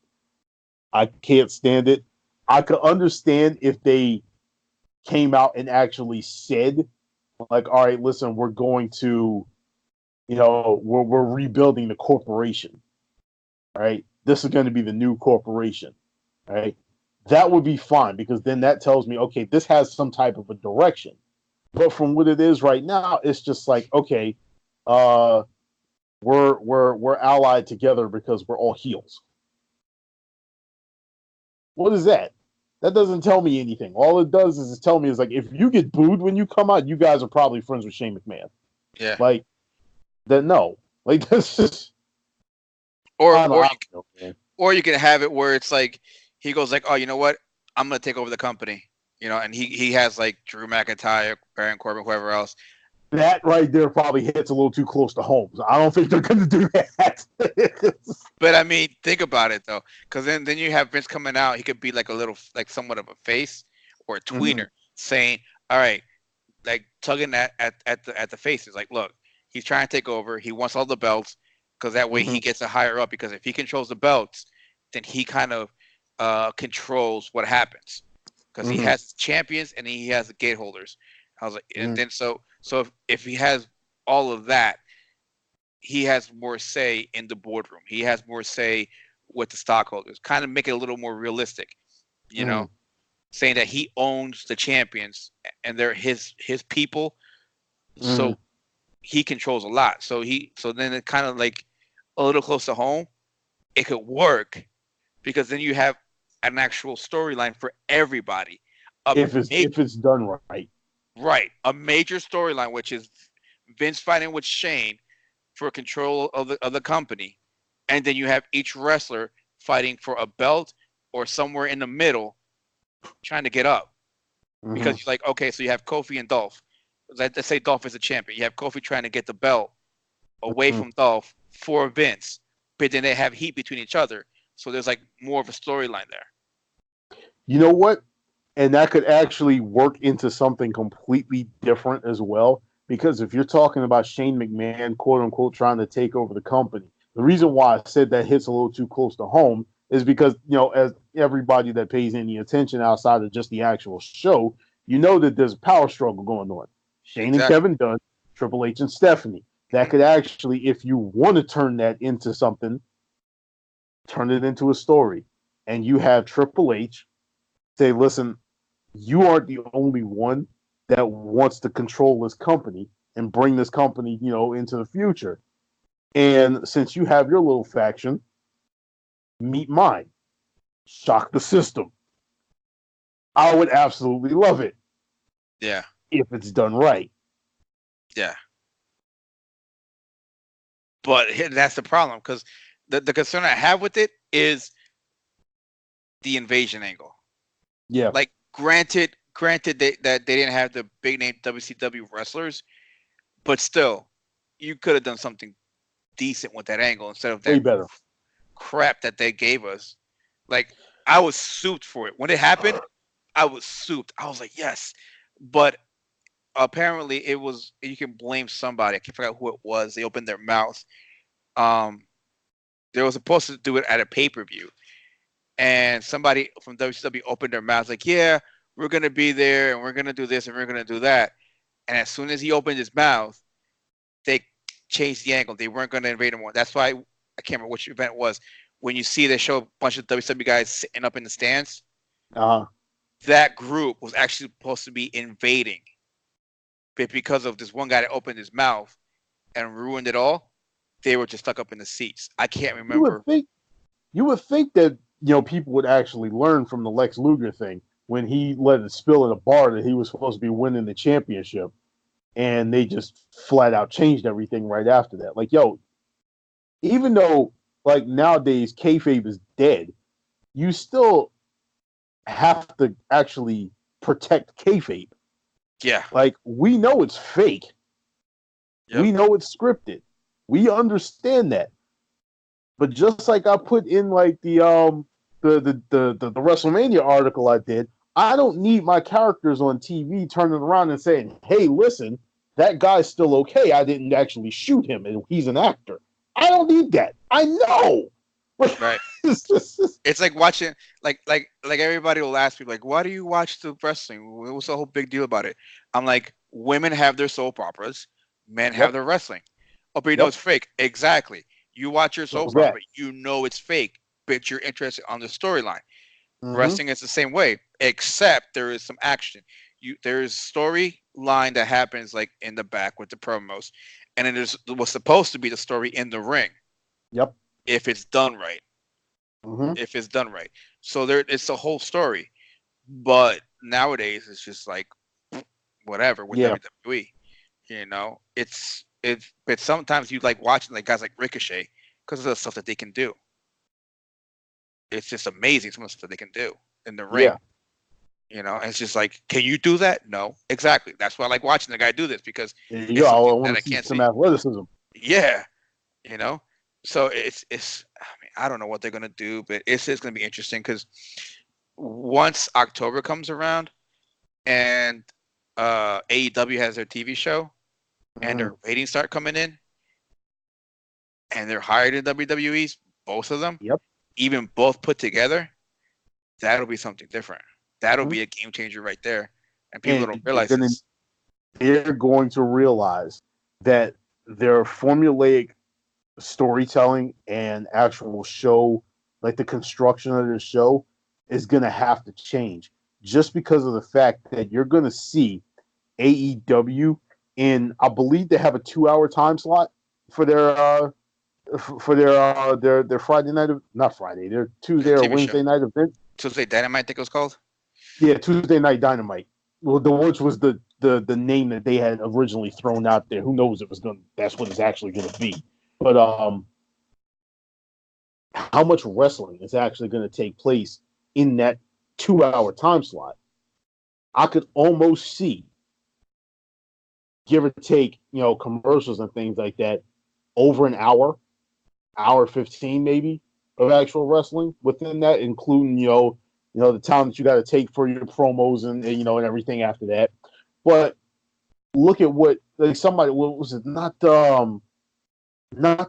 I can't stand it. I could understand if they came out and actually said, like, all right, listen, we're going to, we're rebuilding the corporation, right? This is going to be the new corporation, right? That would be fine because then that tells me, okay, this has some type of a direction. But from what it is right now, it's just like, okay, uh, we're allied together because we're all heels. What is that? That doesn't tell me anything. All it does is tell me is like if you get booed when you come out, you guys are probably friends with Shane McMahon. Yeah. Like that. No. Like that's just. Or you can have it where it's like he goes like, oh, you know what? I'm gonna take over the company. And he has like Drew McIntyre, Baron Corbin, whoever else. That right there probably hits a little too close to home. So I don't think they're gonna do that. But I mean, think about it though, because then you have Vince coming out. He could be like a little, like somewhat of a face or a tweener, saying, "All right," like tugging at the faces. Like, look, he's trying to take over. He wants all the belts because that way he gets a higher up. Because if he controls the belts, then he kind of controls what happens. Because he has champions and he has the gate holders. I was like, and then so if he has all of that, he has more say in the boardroom. He has more say with the stockholders. Kind of make it a little more realistic, saying that he owns the champions and they're his people. So he controls a lot. So then it kind of like a little close to home. It could work because then you have an actual storyline for everybody. If it's done right. Right. A major storyline, which is Vince fighting with Shane for control of the company. And then you have each wrestler fighting for a belt or somewhere in the middle trying to get up. Because you're like, okay, so you have Kofi and Dolph. Let's say Dolph is a champion. You have Kofi trying to get the belt away from Dolph for Vince. But then they have heat between each other. So there's like more of a storyline there. You know what? And that could actually work into something completely different as well. Because if you're talking about Shane McMahon, quote unquote, trying to take over the company, the reason why I said that hits a little too close to home is because, as everybody that pays any attention outside of just the actual show, that there's a power struggle going on. Shane and Kevin Dunn, Triple H and Stephanie. That could actually, if you want to turn that into something, turn it into a story. And you have Triple H say, listen, you aren't the only one that wants to control this company and bring this company, into the future. And since you have your little faction, meet mine. Shock the system. I would absolutely love it. Yeah. If it's done right. Yeah. But that's the problem, because the concern I have with it is the invasion angle. Yeah. Like, granted that they didn't have the big name WCW wrestlers, but still, you could have done something decent with that angle instead of that way better crap that they gave us. Like, I was souped for it when it happened. I was souped. I was like, yes, but apparently it was. You can blame somebody. I can't forget who it was. They opened their mouth. They were supposed to do it at a pay-per-view, and somebody from WCW opened their mouth like, yeah, we're going to be there and we're going to do this and we're going to do that. And as soon as he opened his mouth, they changed the angle. They weren't going to invade him more. That's why I can't remember which event it was. When you see they show a bunch of WCW guys sitting up in the stands, that group was actually supposed to be invading. But because of this one guy that opened his mouth and ruined it all, they were just stuck up in the seats. I can't remember. You would think that people would actually learn from the Lex Luger thing when he let it spill at a bar that he was supposed to be winning the championship, and they just flat out changed everything right after that. Like, even though like nowadays kayfabe is dead, you still have to actually protect kayfabe. Yeah. Like, we know it's fake. Yep. We know it's scripted. We understand that. But just like I put in like the WrestleMania article I did, I don't need my characters on TV turning around and saying, "Hey, listen, that guy's still okay. I didn't actually shoot him, and he's an actor." I don't need that. I know. Right. It's It's like watching, like everybody will ask me, like, why do you watch the wrestling? What's the whole big deal about it? I'm like, women have their soap operas, men have yep, their wrestling. Oh, but you know yep. it's fake. Exactly. You watch your So soap that. opera, you know it's fake, but you're interested on the storyline. Mm-hmm. Wrestling is the same way, except there is some action. There is storyline that happens like in the back with the promos, and then there's what's supposed to be the story in the ring Yep. if it's done right. Mm-hmm. If it's done right, so there it's the whole story. But nowadays it's just like whatever with Yeah. WWE. It's but sometimes you like watching like guys like Ricochet because of the stuff that they can do. It's just amazing some of the stuff they can do in the ring. Yeah. And it's just like, can you do that? No, exactly. That's why I like watching the guy do this because There you go. it's I something want that to I see can't some see. athleticism. Yeah, you know. So it's. I mean, I don't know what they're gonna do, but it's gonna be interesting because once October comes around and AEW has their TV show and Mm-hmm. their ratings start coming in and they're higher than WWE's, both of them, Yep. even both put together, that'll be something different. That'll Mm-hmm. be a game changer right there. And people don't And realize then this. they're going to realize that their formulaic storytelling and actual show, like the construction of the show, is going to have to change just because of the fact that you're going to see AEW in, I believe they have a 2 hour time slot for their Friday night, not Friday, their The Tuesday or TV show. Wednesday night event. Tuesday Dynamite, I think it was called. Yeah, Tuesday Night Dynamite. Well, which was the name that they had originally thrown out there. Who knows? It was going. That's what it's actually going to be. But how much wrestling is actually going to take place in that 2 hour time slot? I could almost see, give or take, commercials and things like that, over an hour 15 maybe of actual wrestling within that, including the time that you got to take for your promos and everything after that. But look at what, like, somebody, what was it, not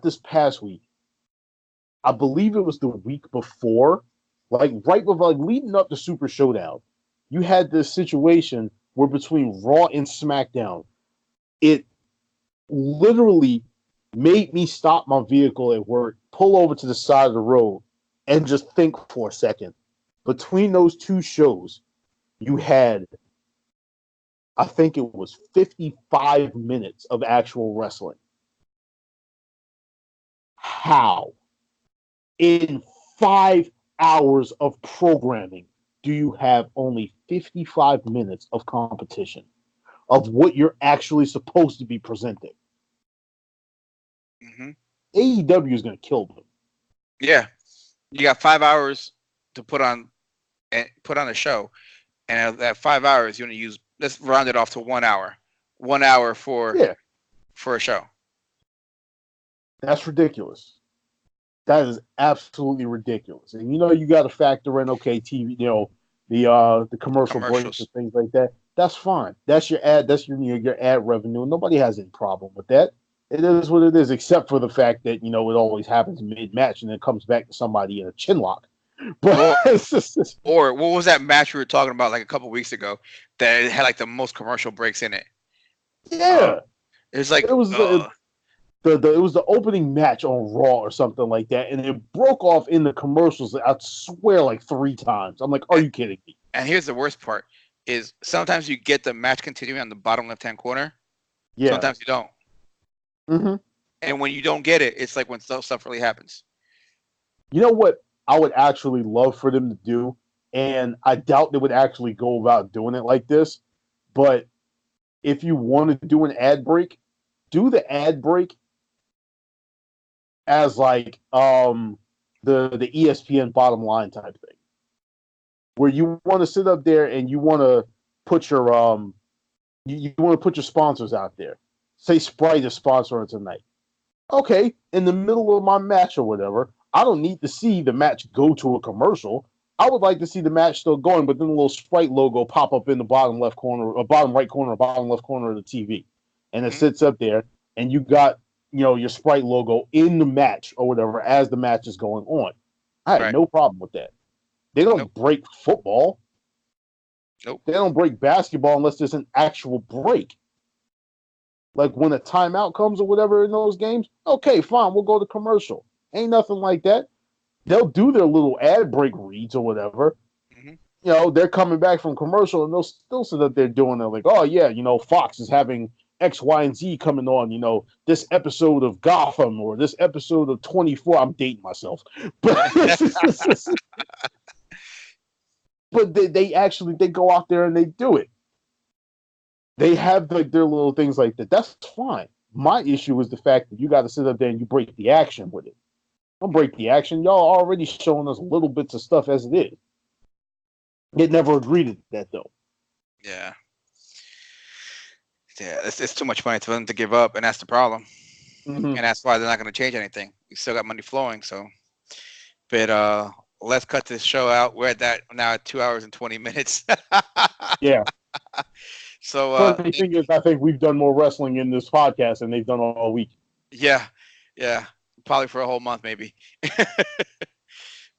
this past week, I believe it was the week before, like right before, like leading up to Super Showdown, you had this situation where between Raw and SmackDown, it literally made me stop my vehicle at work, pull over to the side of the road, and just think for a second. Between those two shows, you had, I think it was 55 minutes of actual wrestling. How? In 5 hours of programming, do you have only 55 minutes of competition of what you're actually supposed to be presenting? Hmm. AEW is going to kill them. Yeah, you got 5 hours to put on a show, and that 5 hours you want to use. Let's round it off to 1 hour. 1 hour Yeah, for a show. that's ridiculous. That is absolutely ridiculous. And you got to factor in, okay, TV, the commercial breaks and Commercials. things like that. That's fine. That's your ad. That's your ad revenue. Nobody has any problem with that. It is what it is, except for the fact that it always happens mid match and then comes back to somebody in a chin lock. But Or it's just, or what was that match we were talking about like a couple weeks ago that it had like the most commercial breaks in it? Uh, yeah, it's it like was it was the opening match on Raw or something like that, and it broke off in the commercials. I swear, like 3 times. I'm like, are and, you kidding me? and here's the worst part is sometimes you get the match continuing on the bottom left hand corner. Yeah. Sometimes you don't. Mm-hmm. And when you don't get it, it's like when stuff really happens. You know what I would actually love for them to do, and I doubt they would actually go about doing it like this. But if you want to do an ad break, do the ad break as like the ESPN bottom line type thing, where you want to sit up there and you want to put your you want to put your sponsors out there. Say Sprite is sponsoring tonight. Okay, in the middle of my match or whatever, I don't need to see the match go to a commercial. I would like to see the match still going, but then the little Sprite logo pop up in the bottom left corner, or bottom right corner, or bottom left corner of the TV, and it sits up there, and you got your Sprite logo in the match or whatever as the match is going on. I had Right. no problem with that. They don't Nope. break football. Nope. They don't break basketball unless there's an actual break. Like when a timeout comes or whatever in those games, okay, fine, we'll go to commercial. Ain't nothing like that. They'll do their little ad break reads or whatever. They're coming back from commercial and they'll still sit up there doing it like, oh yeah, Fox is having X, Y, and Z coming on, this episode of Gotham or this episode of 24. I'm dating myself. But but they go out there and they do it. They have like their little things like that. That's fine. My issue is the fact that you got to sit up there and you break the action with it. Don't break the action. Y'all already showing us little bits of stuff as it is. It never agreed to that though. Yeah. Yeah, it's too much money for them to give up, and that's the problem. And that's why they're not going to change anything. You still got money flowing, so. But let's cut this show out. We're at that now at 2 hours and 20 minutes. Yeah. So funny thing is, I think we've done more wrestling in this podcast than they've done all week. Yeah, probably for a whole month maybe.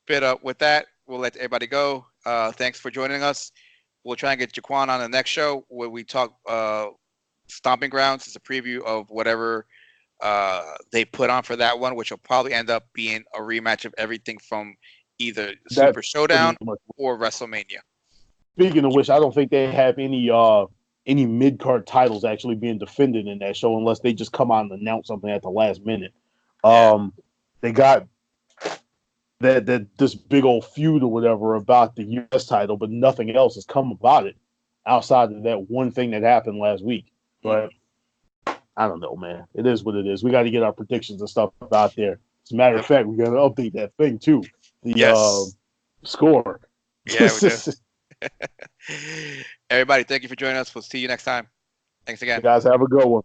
But with that, we'll let everybody go. Thanks for joining us. We'll try and get Jaquan on the next show where we talk Stomping Grounds. It's a preview of whatever they put on for that one, which will probably end up being a rematch of everything from either Super Showdown or WrestleMania. Speaking of which, I don't think they have any mid-card titles actually being defended in that show unless they just come out and announce something at the last minute. They got that this big old feud or whatever about the U.S. title, but nothing else has come about it outside of that one thing that happened last week. But I don't know, man. It is what it is. We got to get our predictions and stuff out there. As a matter of fact, we got to update that thing too. The score. Yeah, we do. Everybody, thank you for joining us. We'll see you next time. Thanks again. You guys have a good one.